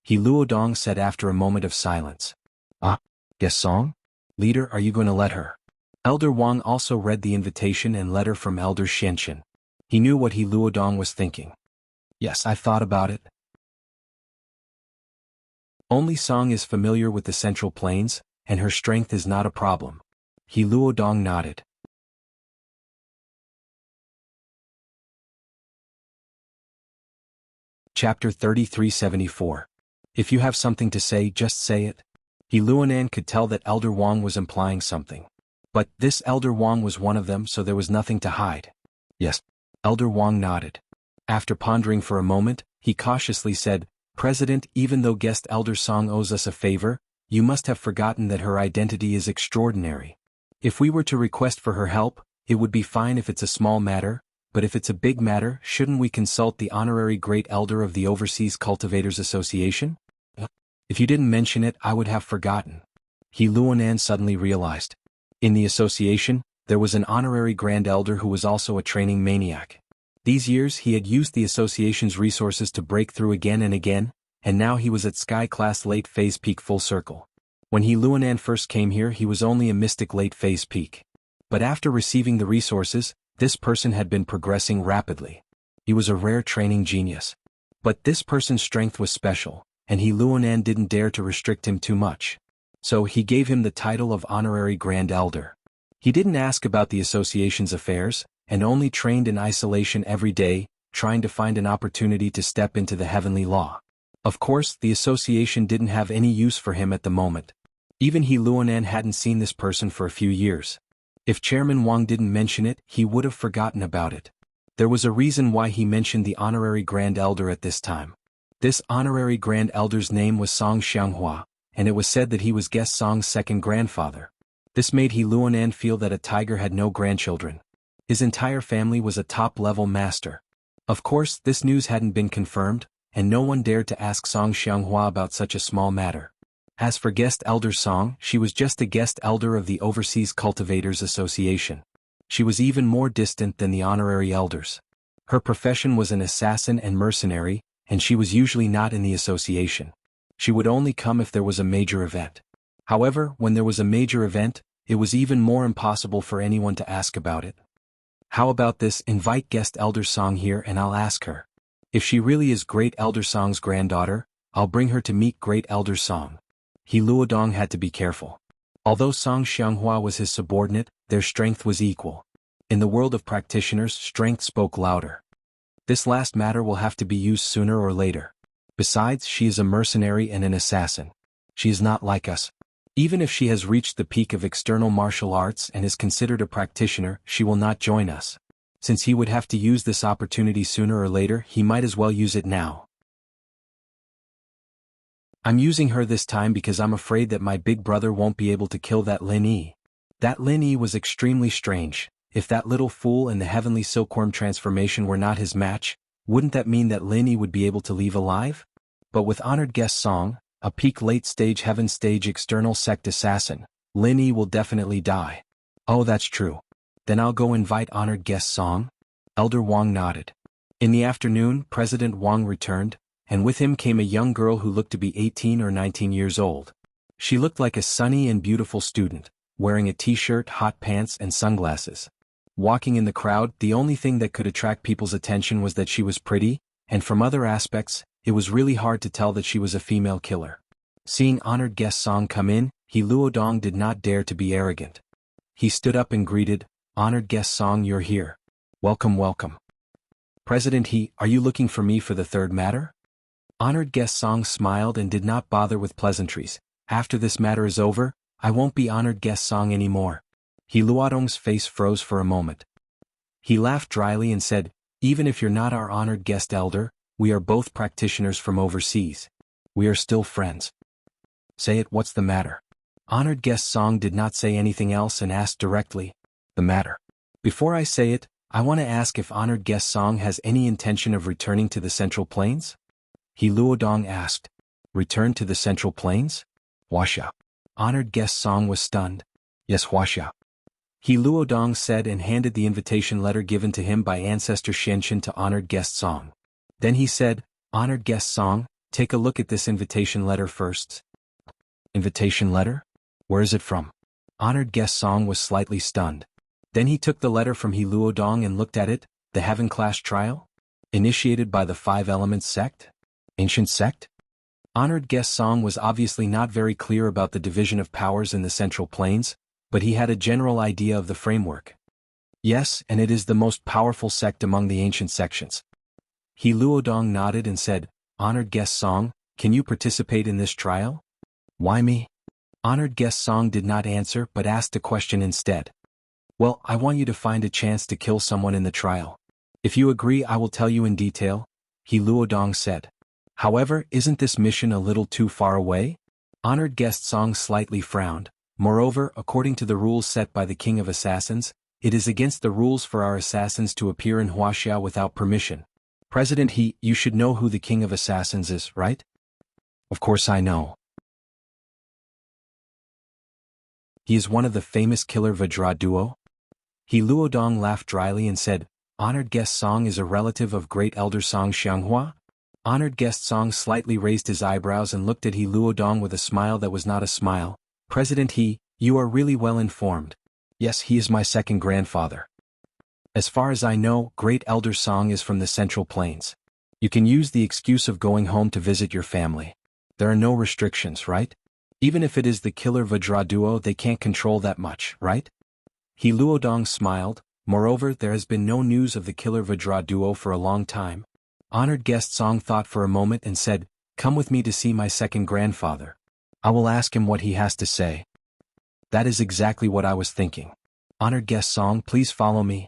He Luodong said after a moment of silence. Ah, yes Song? Leader, are you going to let her? Elder Wang also read the invitation and letter from Elder Shenshin. He knew what he Luodong was thinking. Yes, I've thought about it. Only Song is familiar with the Central Plains, and her strength is not a problem. He Luodong nodded. Chapter 3374. If you have something to say, just say it. He Luonan could tell that Elder Wang was implying something. But this Elder Wang was one of them, so there was nothing to hide. Yes. Elder Wang nodded. After pondering for a moment, he cautiously said, President, even though guest Elder Song owes us a favor, you must have forgotten that her identity is extraordinary. If we were to request for her help, it would be fine if it's a small matter, but if it's a big matter, shouldn't we consult the honorary Great Elder of the Overseas Cultivators Association? If you didn't mention it, I would have forgotten. He Luonan suddenly realized. In the association, there was an honorary Grand Elder who was also a training maniac. These years he had used the association's resources to break through again and again, and now he was at Sky-class late phase peak full circle. When he Luonan first came here he was only a mystic late phase peak. But after receiving the resources, this person had been progressing rapidly. He was a rare training genius. But this person's strength was special, and he Luonan didn't dare to restrict him too much. So he gave him the title of Honorary Grand Elder. He didn't ask about the association's affairs, and only trained in isolation every day, trying to find an opportunity to step into the heavenly law. Of course, the association didn't have any use for him at the moment. Even he Luonan hadn't seen this person for a few years. If Chairman Wang didn't mention it, he would have forgotten about it. There was a reason why he mentioned the Honorary Grand Elder at this time. This Honorary Grand Elder's name was Song Xianghua, and it was said that he was guest Song's second grandfather. This made he Luonan feel that a tiger had no grandchildren. His entire family was a top-level master. Of course, this news hadn't been confirmed, and no one dared to ask Song Xianghua about such a small matter. As for guest Elder Song, she was just a guest elder of the Overseas Cultivators Association. She was even more distant than the honorary elders. Her profession was an assassin and mercenary, and she was usually not in the association. She would only come if there was a major event. However, when there was a major event, it was even more impossible for anyone to ask about it. How about this, invite guest Elder Song here and I'll ask her. If she really is Great Elder Song's granddaughter, I'll bring her to meet Great Elder Song. He Luodong had to be careful. Although Song Xianghua was his subordinate, their strength was equal. In the world of practitioners, strength spoke louder. This last matter will have to be used sooner or later. Besides, she is a mercenary and an assassin. She is not like us. Even if she has reached the peak of external martial arts and is considered a practitioner, she will not join us. Since he would have to use this opportunity sooner or later, he might as well use it now. I'm using her this time because I'm afraid that my big brother won't be able to kill that Lin Yi. That Lin Yi was extremely strange. If that little fool and the heavenly silkworm transformation were not his match, wouldn't that mean that Lin Yi would be able to leave alive? But with honored guest Song, a peak late-stage heaven stage external sect assassin, Lin Yi will definitely die. Oh, that's true. Then I'll go invite honored guest Song? Elder Wang nodded. In the afternoon, President Wang returned, and with him came a young girl who looked to be 18 or 19 years old. She looked like a sunny and beautiful student, wearing a t-shirt, hot pants, and sunglasses. Walking in the crowd, the only thing that could attract people's attention was that she was pretty, and from other aspects, it was really hard to tell that she was a female killer. Seeing honored guest Song come in, he Luodong did not dare to be arrogant. He stood up and greeted, "Honored guest Song, you're here. Welcome, welcome." "President He, are you looking for me for the third matter?" Honored guest Song smiled and did not bother with pleasantries. "After this matter is over, I won't be honored guest Song anymore." He Luodong's face froze for a moment. He laughed dryly and said, "Even if you're not our honored guest elder, we are both practitioners from overseas. We are still friends." "Say it, what's the matter?" Honored guest Song did not say anything else and asked directly, "The matter. Before I say it, I want to ask if honored guest Song has any intention of returning to the Central Plains?" He Luodong asked. "Return to the Central Plains? Wuxia." Honored guest Song was stunned. Yes, Huaxia. He Luodong said and handed the invitation letter given to him by ancestor Xianxin to honored guest Song. Then he said, Honored guest Song, take a look at this invitation letter first. Invitation letter? Where is it from? Honored guest Song was slightly stunned. Then he took the letter from He Luodong and looked at it. The Heaven Clash trial? Initiated by the Five Elements sect? Ancient sect? Honored guest Song was obviously not very clear about the division of powers in the Central Plains, but he had a general idea of the framework. Yes, and it is the most powerful sect among the ancient sections. He Luodong nodded and said, Honored guest Song, can you participate in this trial? Why me? Honored guest Song did not answer but asked a question instead. Well, I want you to find a chance to kill someone in the trial. If you agree, I will tell you in detail, He Luodong said. However, isn't this mission a little too far away? Honored guest Song slightly frowned. Moreover, according to the rules set by the King of Assassins, it is against the rules for our assassins to appear in Huaxia without permission. President He, you should know who the King of Assassins is, right? Of course I know. He is one of the famous killer Vajra duo? He Luodong laughed dryly and said, Honored guest Song is a relative of great elder Song Xianghua? Honored guest Song slightly raised his eyebrows and looked at He Luodong with a smile that was not a smile. President He, you are really well informed. Yes, he is my second grandfather. As far as I know, Great Elder Song is from the Central Plains. You can use the excuse of going home to visit your family. There are no restrictions, right? Even if it is the killer Vajra duo, they can't control that much, right? He Luodong smiled. Moreover, there has been no news of the killer Vajra duo for a long time. Honored guest Song thought for a moment and said, Come with me to see my second grandfather. I will ask him what he has to say. That is exactly what I was thinking. Honored guest Song, please follow me.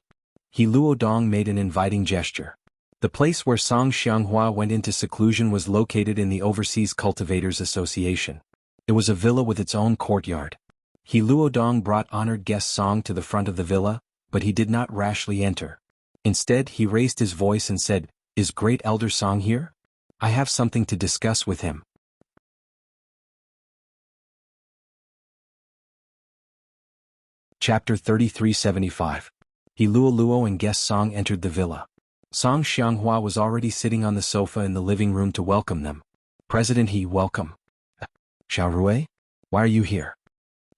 He Luodong made an inviting gesture. The place where Song Xianghua went into seclusion was located in the Overseas Cultivators Association. It was a villa with its own courtyard. He Luodong brought honored guest Song to the front of the villa, but he did not rashly enter. Instead, he raised his voice and said, Is Great Elder Song here? I have something to discuss with him. Chapter 3375. He Luo and guest Song entered the villa. Song Xianghua was already sitting on the sofa in the living room to welcome them. President He, welcome. Xiaorui? Why are you here?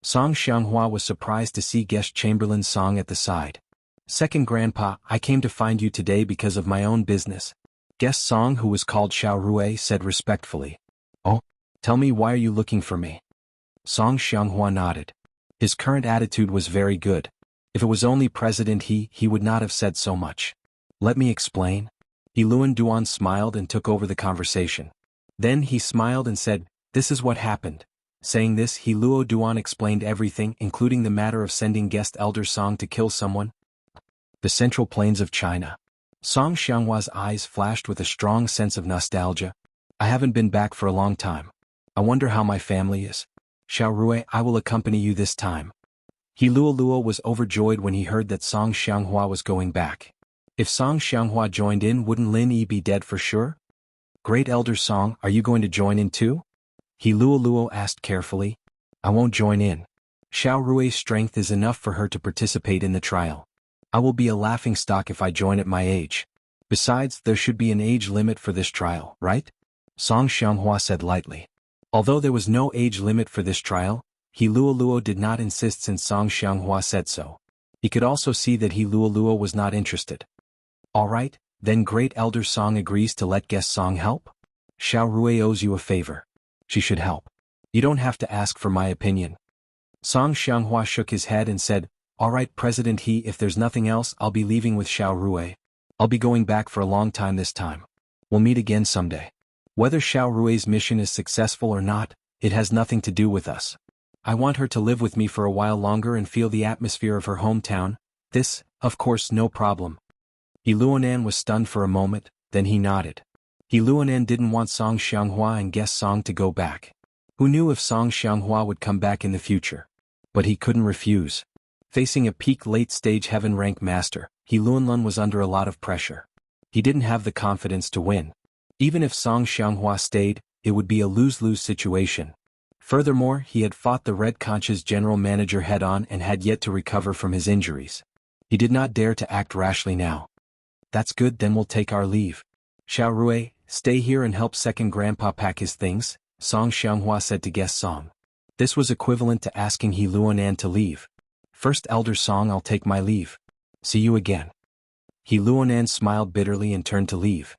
Song Xianghua was surprised to see guest Chamberlain Song at the side. Second Grandpa, I came to find you today because of my own business. Guest Song, who was called Xiaorui, said respectfully. Oh? Tell me, why are you looking for me? Song Xianghua nodded. His current attitude was very good. If it was only President He would not have said so much. Let me explain. He Luan Duan smiled and took over the conversation. Then he smiled and said, This is what happened. Saying this, He Luo Duan explained everything, including the matter of sending guest Elder Song to kill someone. The Central Plains of China. Song Xianghua's eyes flashed with a strong sense of nostalgia. I haven't been back for a long time. I wonder how my family is. Xiaorui, I will accompany you this time. He Luo was overjoyed when he heard that Song Xianghua was going back. If Song Xianghua joined in, wouldn't Lin Yi be dead for sure? Great Elder Song, are you going to join in too? He Luo asked carefully. I won't join in. Xiaorui's strength is enough for her to participate in the trial. I will be a laughingstock if I join at my age. Besides, there should be an age limit for this trial, right? Song Xianghua said lightly. Although there was no age limit for this trial, He Luo did not insist since Song Xianghua said so. He could also see that He Luo was not interested. Alright, then Great Elder Song agrees to let guest Song help? Xiaorui owes you a favor. She should help. You don't have to ask for my opinion. Song Xianghua shook his head and said, Alright President He, if there's nothing else, I'll be leaving with Xiaorui. I'll be going back for a long time this time. We'll meet again someday. Whether Xiaorui's mission is successful or not, it has nothing to do with us. I want her to live with me for a while longer and feel the atmosphere of her hometown. This, of course, no problem. He Luonan was stunned for a moment, then he nodded. He Luonan didn't want Song Xianghua and guest Song to go back. Who knew if Song Xianghua would come back in the future? But he couldn't refuse. Facing a peak late-stage heaven rank master, He Luanlun was under a lot of pressure. He didn't have the confidence to win. Even if Song Xianghua stayed, it would be a lose-lose situation. Furthermore, he had fought the Red Conch's general manager head-on and had yet to recover from his injuries. He did not dare to act rashly now. That's good, then we'll take our leave. Xiao Rui, stay here and help second grandpa pack his things, Song Xianghua said to guest Song. This was equivalent to asking He Luonan to leave. First elder Song, I'll take my leave. See you again. He Luonan smiled bitterly and turned to leave.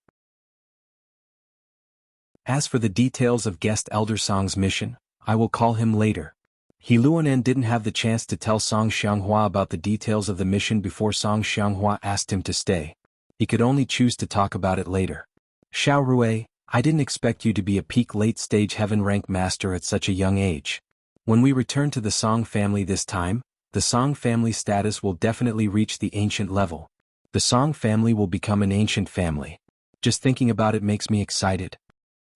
As for the details of guest elder Song's mission, I will call him later. He Luonan didn't have the chance to tell Song Xianghua about the details of the mission before Song Xianghua asked him to stay. He could only choose to talk about it later. Xiao Rui, I didn't expect you to be a peak late-stage heaven rank master at such a young age. When we return to the Song family this time, the Song family status will definitely reach the ancient level. The Song family will become an ancient family. Just thinking about it makes me excited.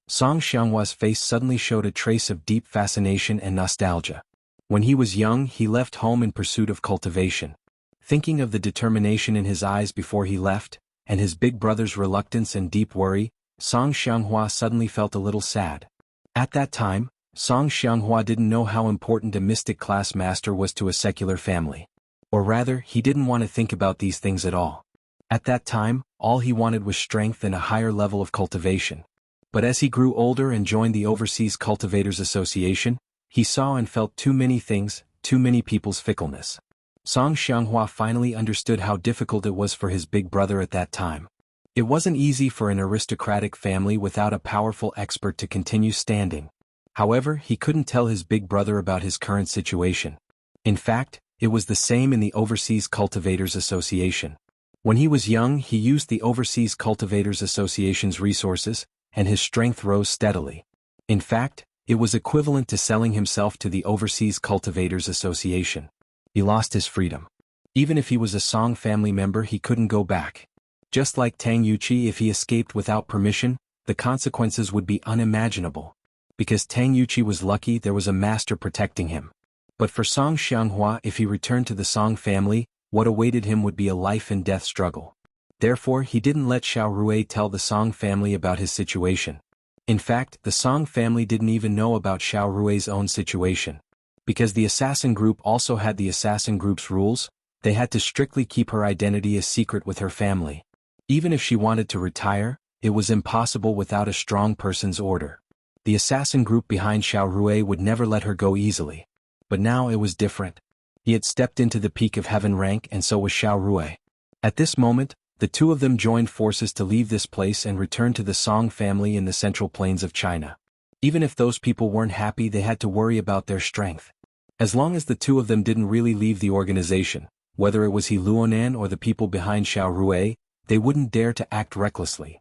Song Xianghua's face suddenly showed a trace of deep fascination and nostalgia. When he was young, he left home in pursuit of cultivation. Thinking of the determination in his eyes before he left, and his big brother's reluctance and deep worry, Song Xianghua suddenly felt a little sad. At that time, Song Xianghua didn't know how important a mystic class master was to a secular family. Or rather, he didn't want to think about these things at all. At that time, all he wanted was strength and a higher level of cultivation. But as he grew older and joined the Overseas Cultivators Association, he saw and felt too many things, too many people's fickleness. Song Xianghua finally understood how difficult it was for his big brother at that time. It wasn't easy for an aristocratic family without a powerful expert to continue standing. However, he couldn't tell his big brother about his current situation. In fact, it was the same in the Overseas Cultivators Association. When he was young, he used the Overseas Cultivators Association's resources, and his strength rose steadily. In fact, it was equivalent to selling himself to the Overseas Cultivators Association. He lost his freedom. Even if he was a Song family member, he couldn't go back. Just like Tang Yuqi, if he escaped without permission, the consequences would be unimaginable. Because Tang Yuqi was lucky there was a master protecting him. But for Song Xianghua, if he returned to the Song family, what awaited him would be a life-and-death struggle. Therefore, he didn't let Xiao Rui tell the Song family about his situation. In fact, the Song family didn't even know about Xiao Rui's own situation. Because the assassin group also had the assassin group's rules, they had to strictly keep her identity a secret with her family. Even if she wanted to retire, it was impossible without a strong person's order. The assassin group behind Xiao Rui would never let her go easily. But now it was different. He had stepped into the peak of heaven rank, and so was Xiao Rui. At this moment, the two of them joined forces to leave this place and return to the Song family in the central plains of China. Even if those people weren't happy, they had to worry about their strength. As long as the two of them didn't really leave the organization, whether it was He Luonan or the people behind Xiao Rui, they wouldn't dare to act recklessly.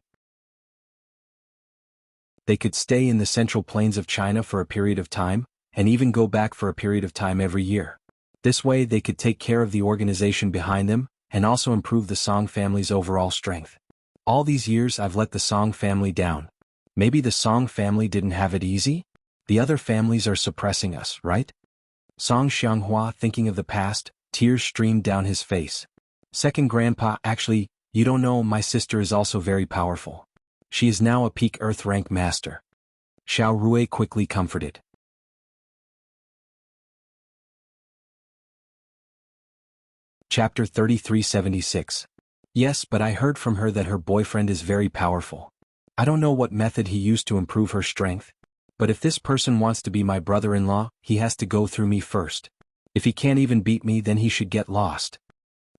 They could stay in the central plains of China for a period of time, and even go back for a period of time every year. This way they could take care of the organization behind them, and also improve the Song family's overall strength. All these years I've let the Song family down. Maybe the Song family didn't have it easy? The other families are suppressing us, right? Song Xianghua, thinking of the past, tears streamed down his face. Second grandpa, actually, you don't know, my sister is also very powerful. She is now a peak earth rank master. Xiao Rui quickly comforted. Chapter 3376. Yes, but I heard from her that her boyfriend is very powerful. I don't know what method he used to improve her strength. But if this person wants to be my brother-in-law, he has to go through me first. If he can't even beat me, then he should get lost.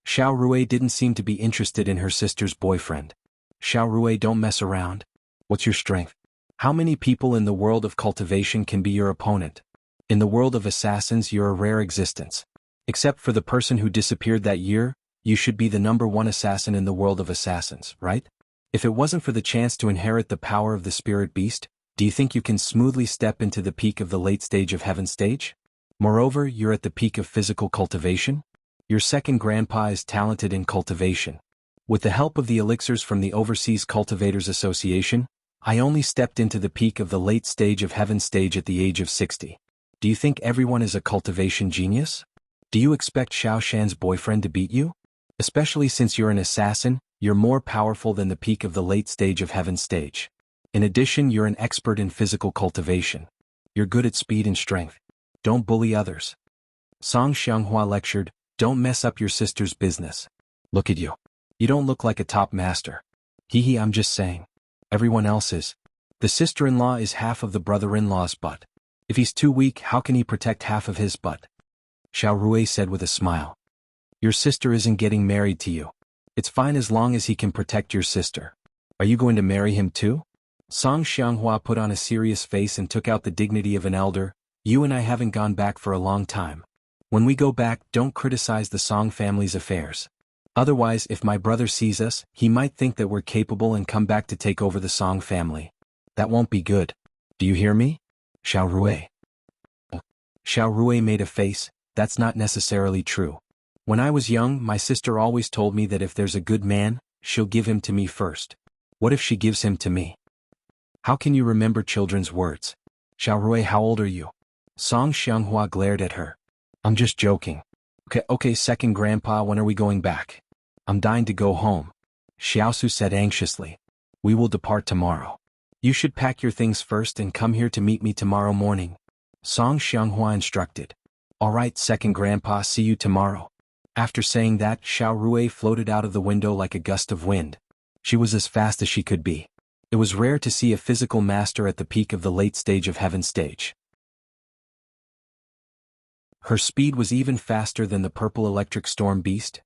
Xiao Rui didn't seem to be interested in her sister's boyfriend. Xiao Rui, don't mess around. What's your strength? How many people in the world of cultivation can be your opponent? In the world of assassins, you're a rare existence. Except for the person who disappeared that year, you should be the #1 assassin in the world of assassins, right? If it wasn't for the chance to inherit the power of the spirit beast, do you think you can smoothly step into the peak of the late stage of heaven stage? Moreover, you're at the peak of physical cultivation? Your second grandpa is talented in cultivation. With the help of the elixirs from the Overseas Cultivators Association, I only stepped into the peak of the late stage of heaven stage at the age of 60. Do you think everyone is a cultivation genius? Do you expect Xiao Shan's boyfriend to beat you? Especially since you're an assassin, you're more powerful than the peak of the late stage of heaven stage. In addition, you're an expert in physical cultivation. You're good at speed and strength. Don't bully others. Song Xianghua lectured, don't mess up your sister's business. Look at you. You don't look like a top master. Hee, I'm just saying. Everyone else is. The sister-in-law is half of the brother-in-law's butt. If he's too weak, how can he protect half of his butt? Xiao Rui said with a smile. Your sister isn't getting married to you. It's fine as long as he can protect your sister. Are you going to marry him too? Song Xianghua put on a serious face and took out the dignity of an elder. You and I haven't gone back for a long time. When we go back, don't criticize the Song family's affairs. Otherwise, if my brother sees us, he might think that we're capable and come back to take over the Song family. That won't be good. Do you hear me? Xiao Rui. Xiao Rui made a face. That's not necessarily true. When I was young, my sister always told me that if there's a good man, she'll give him to me first. What if she gives him to me? How can you remember children's words? Xiao Rui, how old are you? Song Xianghua glared at her. I'm just joking. Okay, second grandpa, when are we going back? I'm dying to go home. Xiaosu said anxiously. We will depart tomorrow. You should pack your things first and come here to meet me tomorrow morning. Song Xianghua instructed. All right, second grandpa, see you tomorrow. After saying that, Xiao Rui floated out of the window like a gust of wind. She was as fast as she could be. It was rare to see a physical master at the peak of the late stage of heaven stage. Her speed was even faster than the purple electric storm beast.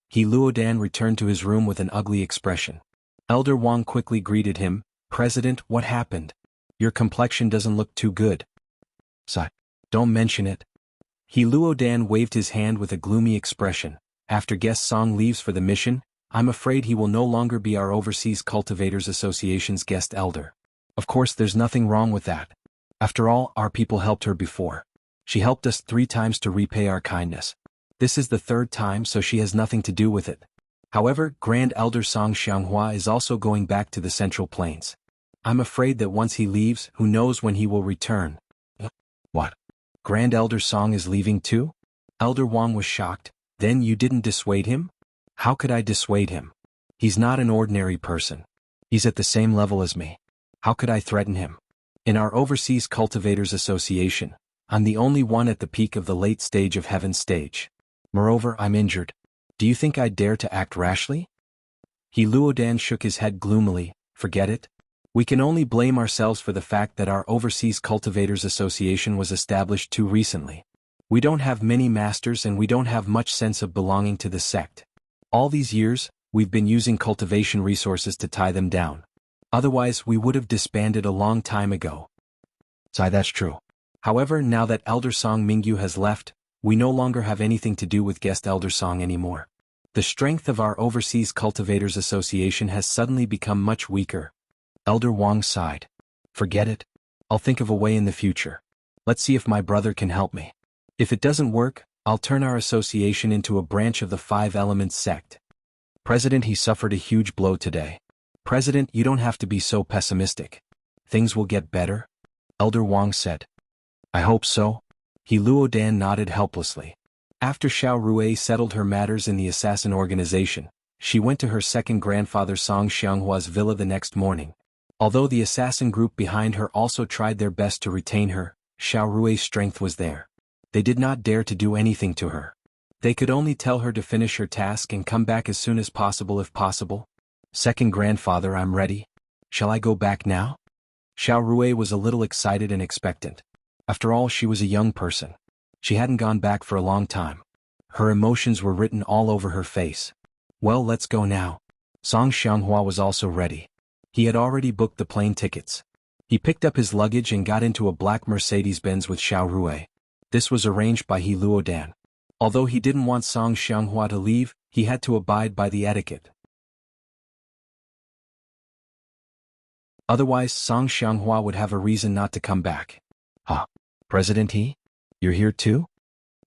He Luodan returned to his room with an ugly expression. Elder Wang quickly greeted him. President, what happened? Your complexion doesn't look too good. Sigh. Don't mention it. He Luodan waved his hand with a gloomy expression. After guest Song leaves for the mission, I'm afraid he will no longer be our Overseas Cultivators Association's guest elder. Of course, there's nothing wrong with that. After all, our people helped her before. She helped us 3 times to repay our kindness. This is the 3rd time, so she has nothing to do with it. However, Grand Elder Song Xianghua is also going back to the Central Plains. I'm afraid that once he leaves, who knows when he will return. What? Grand Elder Song is leaving too? Elder Wang was shocked. Then you didn't dissuade him? How could I dissuade him? He's not an ordinary person. He's at the same level as me. How could I threaten him? In our Overseas Cultivators Association, I'm the only one at the peak of the late stage of heaven stage. Moreover, I'm injured. Do you think I'd dare to act rashly? He Luodan shook his head gloomily. Forget it. We can only blame ourselves for the fact that our Overseas Cultivators Association was established too recently. We don't have many masters and we don't have much sense of belonging to the sect. All these years, we've been using cultivation resources to tie them down. Otherwise, we would have disbanded a long time ago. That's true. However, now that Elder Song Mingyu has left, we no longer have anything to do with guest Elder Song anymore. The strength of our Overseas Cultivators Association has suddenly become much weaker. Elder Wang sighed. Forget it. I'll think of a way in the future. Let's see if my brother can help me. If it doesn't work, I'll turn our association into a branch of the 5 Elements sect. President, he suffered a huge blow today. President, you don't have to be so pessimistic. Things will get better, Elder Wang said. I hope so. He Luodan nodded helplessly. After Xiao Rui settled her matters in the assassin organization, she went to her second grandfather Song Xianghua's villa the next morning. Although the assassin group behind her also tried their best to retain her, Xiao Rui's strength was there. They did not dare to do anything to her. They could only tell her to finish her task and come back as soon as possible if possible. Second grandfather, I'm ready. Shall I go back now? Xiao Rui was a little excited and expectant. After all, she was a young person. She hadn't gone back for a long time. Her emotions were written all over her face. Well, let's go now. Song Xianghua was also ready. He had already booked the plane tickets. He picked up his luggage and got into a black Mercedes-Benz with Xiao Rui. This was arranged by He Luodan. Although he didn't want Song Xianghua to leave, he had to abide by the etiquette. Otherwise, Song Xianghua would have a reason not to come back. President He? You're here too?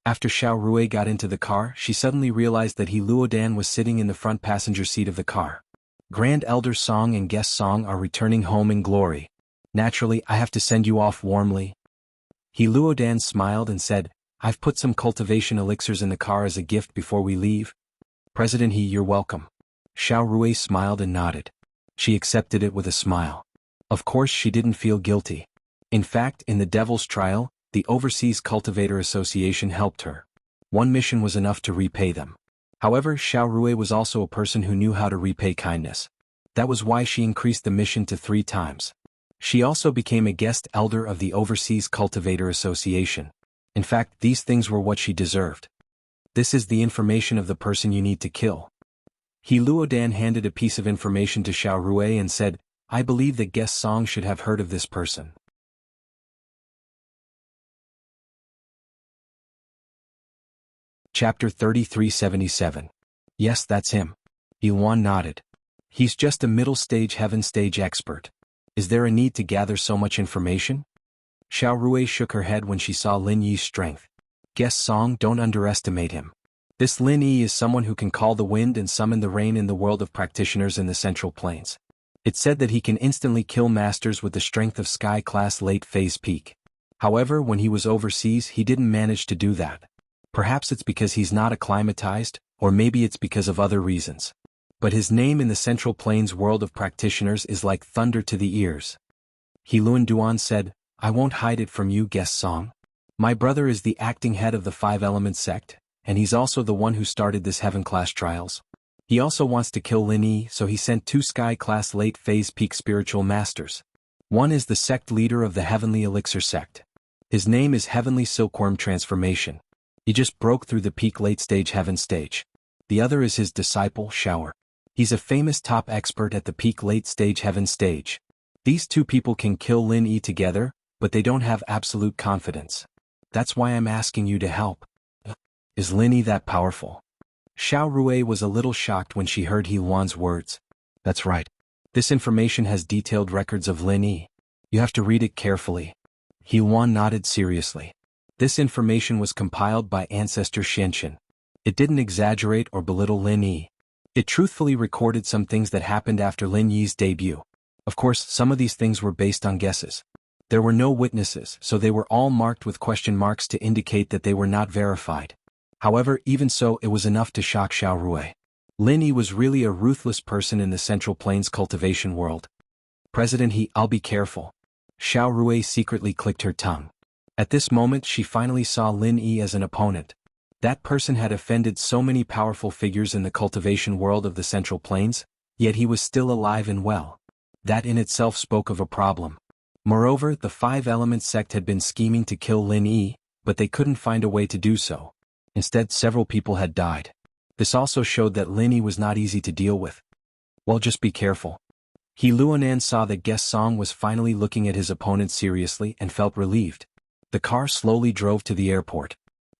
After Xiao Rui got into the car, she suddenly realized that He Luodan was sitting in the front passenger seat of the car. Grand Elder Song and Guest Song are returning home in glory. Naturally, I have to send you off warmly. He Luodan smiled and said, I've put some cultivation elixirs in the car as a gift before we leave. President He, you're welcome. Xiao Rui smiled and nodded. She accepted it with a smile. Of course, she didn't feel guilty. In fact, in the Devil's Trial, the Overseas Cultivator Association helped her. One mission was enough to repay them. However, Xiao Rui was also a person who knew how to repay kindness. That was why she increased the mission to 3 times. She also became a guest elder of the Overseas Cultivator Association. In fact, these things were what she deserved. This is the information of the person you need to kill. He Luodan handed a piece of information to Xiao Rui and said, I believe that guest Song should have heard of this person. Chapter 3377. Yes, that's him. Yuan nodded. He's just a middle-stage heaven-stage expert. Is there a need to gather so much information? Xiao Rui shook her head when she saw Lin Yi's strength. Guest Song, don't underestimate him. This Lin Yi is someone who can call the wind and summon the rain in the world of practitioners in the Central Plains. It's said that he can instantly kill masters with the strength of Sky-class late-phase peak. However, when he was overseas he didn't manage to do that. Perhaps it's because he's not acclimatized, or maybe it's because of other reasons. But his name in the Central Plains world of practitioners is like thunder to the ears. Heluan Duan said, I won't hide it from you, Guest Song. My brother is the acting head of the 5 Elements sect, and he's also the one who started this heaven-class trials. He also wants to kill Lin Yi, so he sent 2 Sky-class late-phase peak spiritual masters. One is the sect leader of the Heavenly Elixir sect. His name is Heavenly Silkworm Transformation. He just broke through the peak late-stage heaven stage. The other is his disciple, Shower. He's a famous top expert at the peak late-stage heaven stage. These 2 people can kill Lin Yi together, but they don't have absolute confidence. That's why I'm asking you to help. Is Lin Yi that powerful? Xiao Rui was a little shocked when she heard Heluan's words. That's right. This information has detailed records of Lin Yi. You have to read it carefully. Heluan nodded seriously. This information was compiled by Ancestor Xianxin. It didn't exaggerate or belittle Lin Yi. It truthfully recorded some things that happened after Lin Yi's debut. Of course, some of these things were based on guesses. There were no witnesses, so they were all marked with question marks to indicate that they were not verified. However, even so, it was enough to shock Xiao Rui. Lin Yi was really a ruthless person in the Central Plains cultivation world. President I'll be careful. Xiao Rui secretly clicked her tongue. At this moment she finally saw Lin Yi as an opponent. That person had offended so many powerful figures in the cultivation world of the Central Plains, yet he was still alive and well. That in itself spoke of a problem. Moreover, the 5 Elements sect had been scheming to kill Lin Yi, but they couldn't find a way to do so. Instead, several people had died. This also showed that Lin Yi was not easy to deal with. Well, just be careful. Heluanan saw that Guest Song was finally looking at his opponent seriously and felt relieved. The car slowly drove to the airport.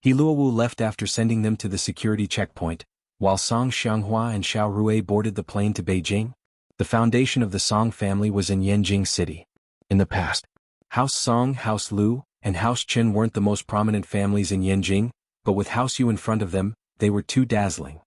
Heluowu left after sending them to the security checkpoint, while Song Xianghua and Xiao Rui boarded the plane to Beijing. The foundation of the Song family was in Yanjing City. In the past, House Song, House Lu, and House Qin weren't the most prominent families in Yanjing, but with House Yu in front of them, they were too dazzling.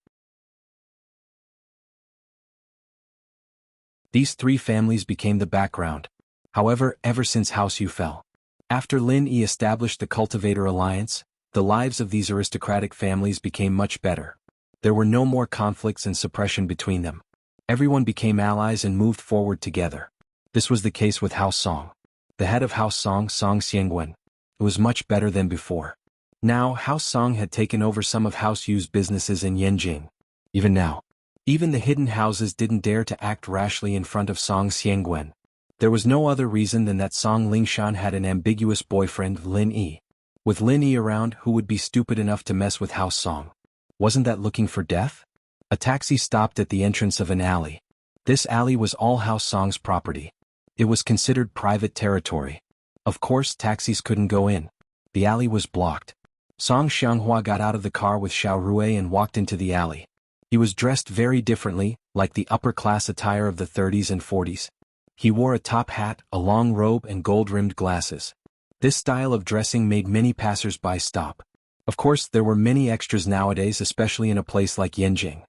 These 3 families became the background. However, ever since House Yu fell, after Lin Yi established the Cultivator Alliance, the lives of these aristocratic families became much better. There were no more conflicts and suppression between them. Everyone became allies and moved forward together. This was the case with House Song. The head of House Song, Song Xiangwen, was much better than before. Now, House Song had taken over some of House Yu's businesses in Yanjing. Even now, even the hidden houses didn't dare to act rashly in front of Song Xiangwen. There was no other reason than that Song Lingshan had an ambiguous boyfriend, Lin Yi. With Lin Yi around, who would be stupid enough to mess with House Song? Wasn't that looking for death? A taxi stopped at the entrance of an alley. This alley was all House Song's property. It was considered private territory. Of course, taxis couldn't go in. The alley was blocked. Song Xianghua got out of the car with Xiao Rui and walked into the alley. He was dressed very differently, like the upper-class attire of the 30s and 40s. He wore a top hat, a long robe and gold-rimmed glasses. This style of dressing made many passers-by stop. Of course, there were many extras nowadays, especially in a place like Yanjing.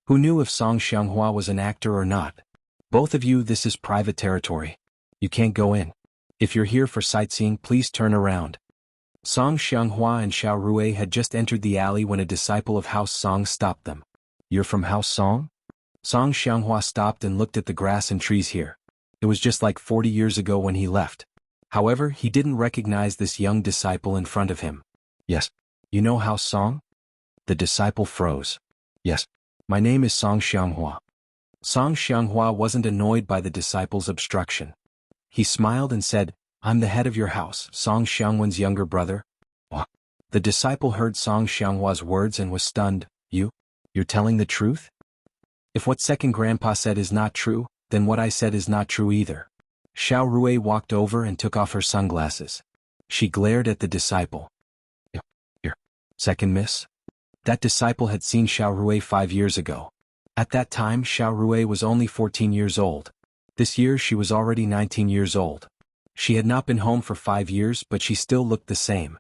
Who knew if Song Xianghua was an actor or not? Both of you, this is private territory. You can't go in. If you're here for sightseeing, please turn around. Song Xianghua and Xiao Rui had just entered the alley when a disciple of House Song stopped them. You're from House Song? Song Xianghua stopped and looked at the grass and trees here. It was just like 40 years ago when he left. However, he didn't recognize this young disciple in front of him. Yes. You know House Song? The disciple froze. Yes. My name is Song Xianghua. Song Xianghua wasn't annoyed by the disciple's obstruction. He smiled and said, I'm the head of your house, Song Xiangwen's younger brother. What? The disciple heard Song Xianghua's words and was stunned. You're telling the truth? If what second grandpa said is not true, then what I said is not true either. Xiao Rui walked over and took off her sunglasses. She glared at the disciple. Your second miss? That disciple had seen Xiao Rui 5 years ago. At that time Xiao Rui was only 14 years old. This year she was already 19 years old. She had not been home for 5 years, but she still looked the same.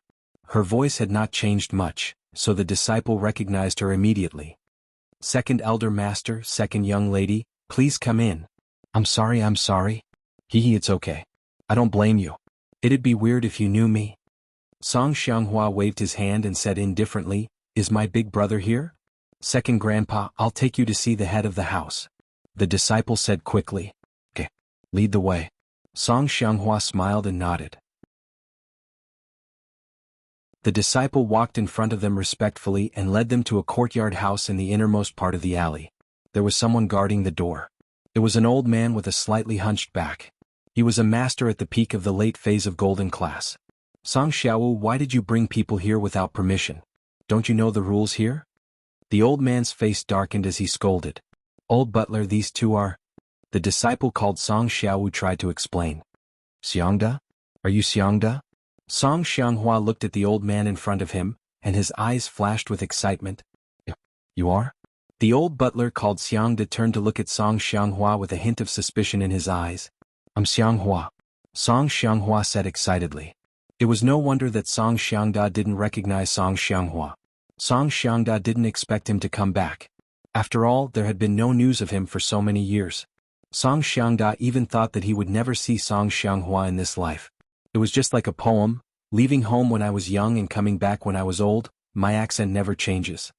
Her voice had not changed much, so the disciple recognized her immediately. Second elder master, second young lady, please come in. I'm sorry. It's okay. I don't blame you. It'd be weird if you knew me. Song Xianghua waved his hand and said indifferently, Is my big brother here? Second grandpa, I'll take you to see the head of the house. The disciple said quickly. Okay. Lead the way. Song Xianghua smiled and nodded. The disciple walked in front of them respectfully and led them to a courtyard house in the innermost part of the alley. There was someone guarding the door. It was an old man with a slightly hunched back. He was a master at the peak of the late phase of golden class. Song Xiaowu, why did you bring people here without permission? Don't you know the rules here? The old man's face darkened as he scolded. Old butler, these two are... The disciple called Song Xiaowu tried to explain. Xiangda? Are you Xiangda? Song Xianghua looked at the old man in front of him, and his eyes flashed with excitement. You are? The old butler called Xiangda turned to look at Song Xianghua with a hint of suspicion in his eyes. I'm Xianghua. Song Xianghua said excitedly. It was no wonder that Song Xiangda didn't recognize Song Xianghua. Song Xiangda didn't expect him to come back. After all, there had been no news of him for so many years. Song Xiangda even thought that he would never see Song Xianghua in this life. It was just like a poem, leaving home when I was young and coming back when I was old, my accent never changes.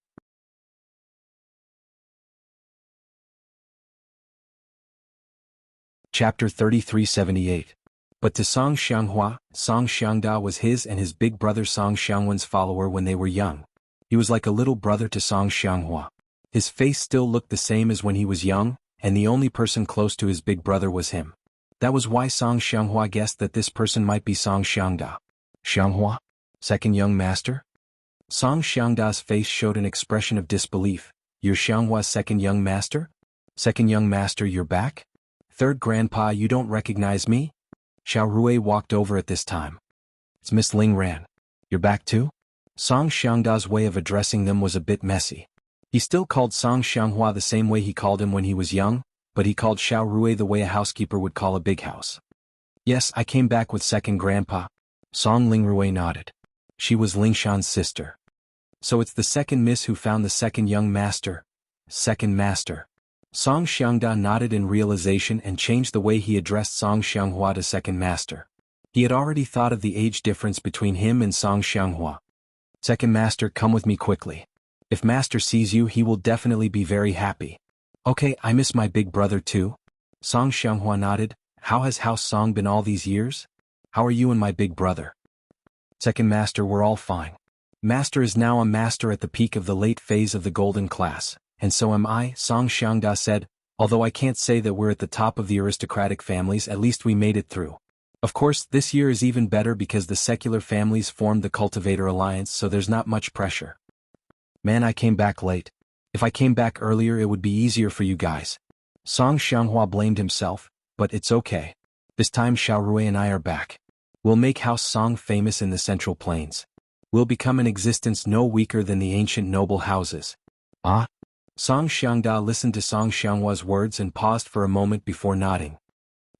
Chapter 3378. But to Song Xianghua, Song Xiangda was his and his big brother Song Xiangwen's follower when they were young. He was like a little brother to Song Xianghua. His face still looked the same as when he was young, and the only person close to his big brother was him. That was why Song Xianghua guessed that this person might be Song Xiangda. Xianghua? Second young master? Song Xiangda's face showed an expression of disbelief. You're Xianghua's second young master? Second young master, you're back? Third grandpa, you don't recognize me? Xiao Rui walked over at this time. It's Miss Ling Ran. You're back too? Song Xiangda's way of addressing them was a bit messy. He still called Song Xianghua the same way he called him when he was young, but he called Xiao Rui the way a housekeeper would call a big house. Yes, I came back with second grandpa. Song Ling Rui nodded. She was Ling Shan's sister. So it's the second miss who found the second young master. Second master. Song Xiangda nodded in realization and changed the way he addressed Song Xianghua to second master. He had already thought of the age difference between him and Song Xianghua. Second master, come with me quickly. If master sees you, he will definitely be very happy. Okay, I miss my big brother too. Song Xianghua nodded. How has House Song been all these years? How are you and my big brother? Second master, we're all fine. Master is now a master at the peak of the late phase of the golden class, and so am I, Song Xiangda said. Although I can't say that we're at the top of the aristocratic families, at least we made it through. Of course, this year is even better because the secular families formed the Cultivator Alliance, so there's not much pressure. Man, I came back late. If I came back earlier it would be easier for you guys. Song Xianghua blamed himself, but it's okay. This time Xiao Rui and I are back. We'll make House Song famous in the Central Plains. We'll become an existence no weaker than the ancient noble houses. Ah? Song Xiangda listened to Song Xianghua's words and paused for a moment before nodding.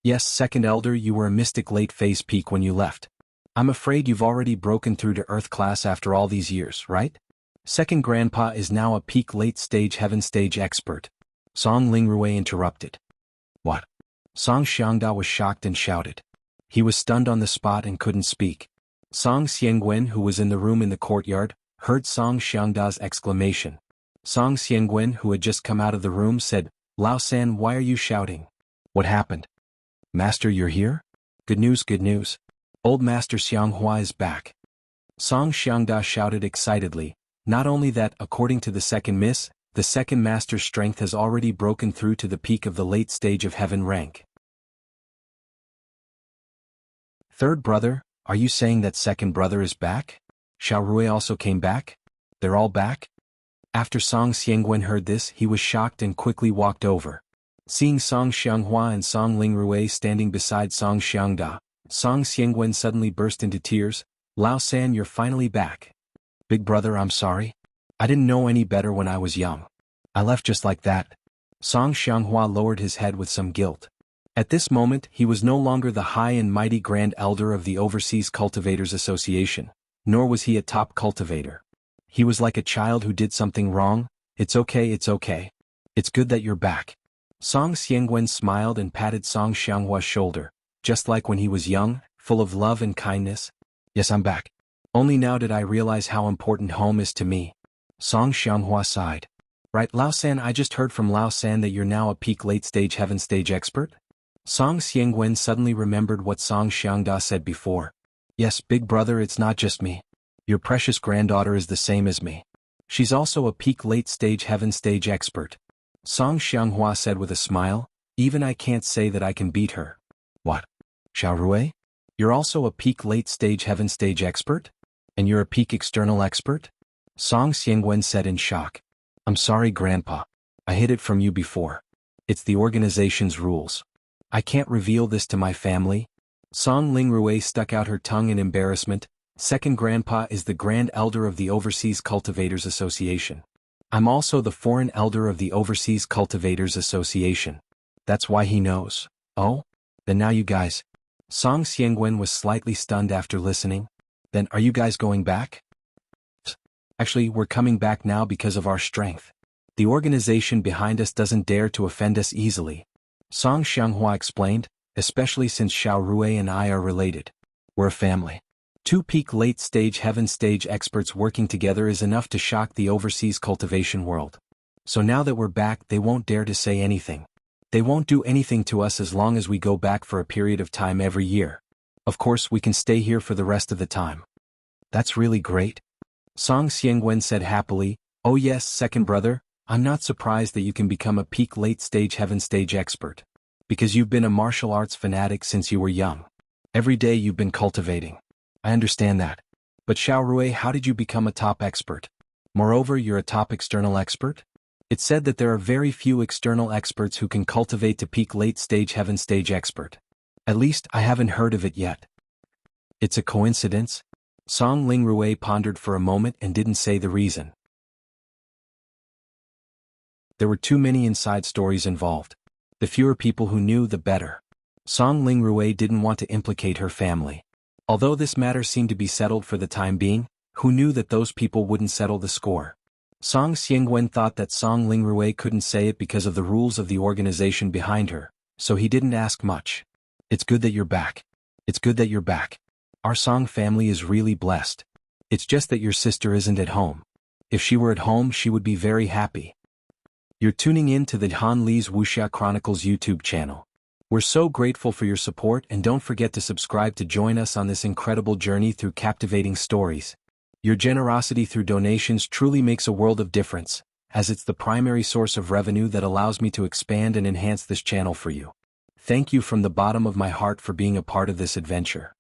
Yes, second elder, you were a mystic late phase peak when you left. I'm afraid you've already broken through to Earth class after all these years, right? Second grandpa is now a peak late stage heaven stage expert. Song Ling Rui interrupted. What? Song Xiangda was shocked and shouted. He was stunned on the spot and couldn't speak. Song Xiangwen, who was in the room in the courtyard, heard Song Xiangda's exclamation. Song Xiangwen, who had just come out of the room, said, Lao San, why are you shouting? What happened? Master, you're here? Good news, good news. Old Master Xianghua is back. Song Xiangda shouted excitedly. Not only that, according to the second miss, the second master's strength has already broken through to the peak of the late stage of heaven rank. Third brother, are you saying that second brother is back? Xiao Rui also came back? They're all back? After Song Xiangwen heard this, he was shocked and quickly walked over. Seeing Song Xianghua and Song Lingrui standing beside Song Xiangda, Song Xiangwen suddenly burst into tears. Lao San, you're finally back. Big brother, I'm sorry. I didn't know any better when I was young. I left just like that. Song Xianghua lowered his head with some guilt. At this moment, he was no longer the high and mighty Grand Elder of the Overseas Cultivators Association, nor was he a top cultivator. He was like a child who did something wrong. It's okay, it's okay. It's good that you're back. Song Xiangwen smiled and patted Song Xianghua's shoulder, just like when he was young, full of love and kindness. Yes, I'm back. Only now did I realize how important home is to me. Song Xianghua sighed. Right, Lao San, I just heard from Lao San that you're now a peak late-stage heaven stage expert? Song Xiangwen suddenly remembered what Song Xiangda said before. Yes, big brother, it's not just me. Your precious granddaughter is the same as me. She's also a peak late-stage heaven stage expert. Song Xianghua said with a smile, even I can't say that I can beat her. What? Xiao Rui? You're also a peak late-stage heaven stage expert? And you're a peak external expert? Song Xiangwen said in shock. I'm sorry, Grandpa. I hid it from you before. It's the organization's rules. I can't reveal this to my family. Song Lingrui stuck out her tongue in embarrassment. Second Grandpa is the Grand Elder of the Overseas Cultivators Association. I'm also the Foreign Elder of the Overseas Cultivators Association. That's why he knows. Oh? Then now you guys. Song Xiangwen was slightly stunned after listening. Then are you guys going back? Actually, we're coming back now because of our strength. The organization behind us doesn't dare to offend us easily. Song Xianghua explained, especially since Xiao Rui and I are related. We're a family. Two peak late-stage heaven stage experts working together is enough to shock the overseas cultivation world. So now that we're back, they won't dare to say anything. They won't do anything to us as long as we go back for a period of time every year. Of course, we can stay here for the rest of the time. That's really great. Song Xiangwen said happily, oh yes, second brother, I'm not surprised that you can become a peak late-stage heaven stage expert. Because you've been a martial arts fanatic since you were young. Every day you've been cultivating. I understand that. But Xiao Rui, how did you become a top expert? Moreover, you're a top external expert? It's said that there are very few external experts who can cultivate to peak late-stage heaven stage expert. At least, I haven't heard of it yet. It's a coincidence? Song Lingrui pondered for a moment and didn't say the reason. There were too many inside stories involved. The fewer people who knew, the better. Song Lingrui didn't want to implicate her family. Although this matter seemed to be settled for the time being, who knew that those people wouldn't settle the score? Song Xiangwen thought that Song Lingrui couldn't say it because of the rules of the organization behind her, so he didn't ask much. It's good that you're back. It's good that you're back. Our Song family is really blessed. It's just that your sister isn't at home. If she were at home, she would be very happy. You're tuning in to the Han Li's Wuxia Chronicles YouTube channel. We're so grateful for your support, and don't forget to subscribe to join us on this incredible journey through captivating stories. Your generosity through donations truly makes a world of difference, as it's the primary source of revenue that allows me to expand and enhance this channel for you. Thank you from the bottom of my heart for being a part of this adventure.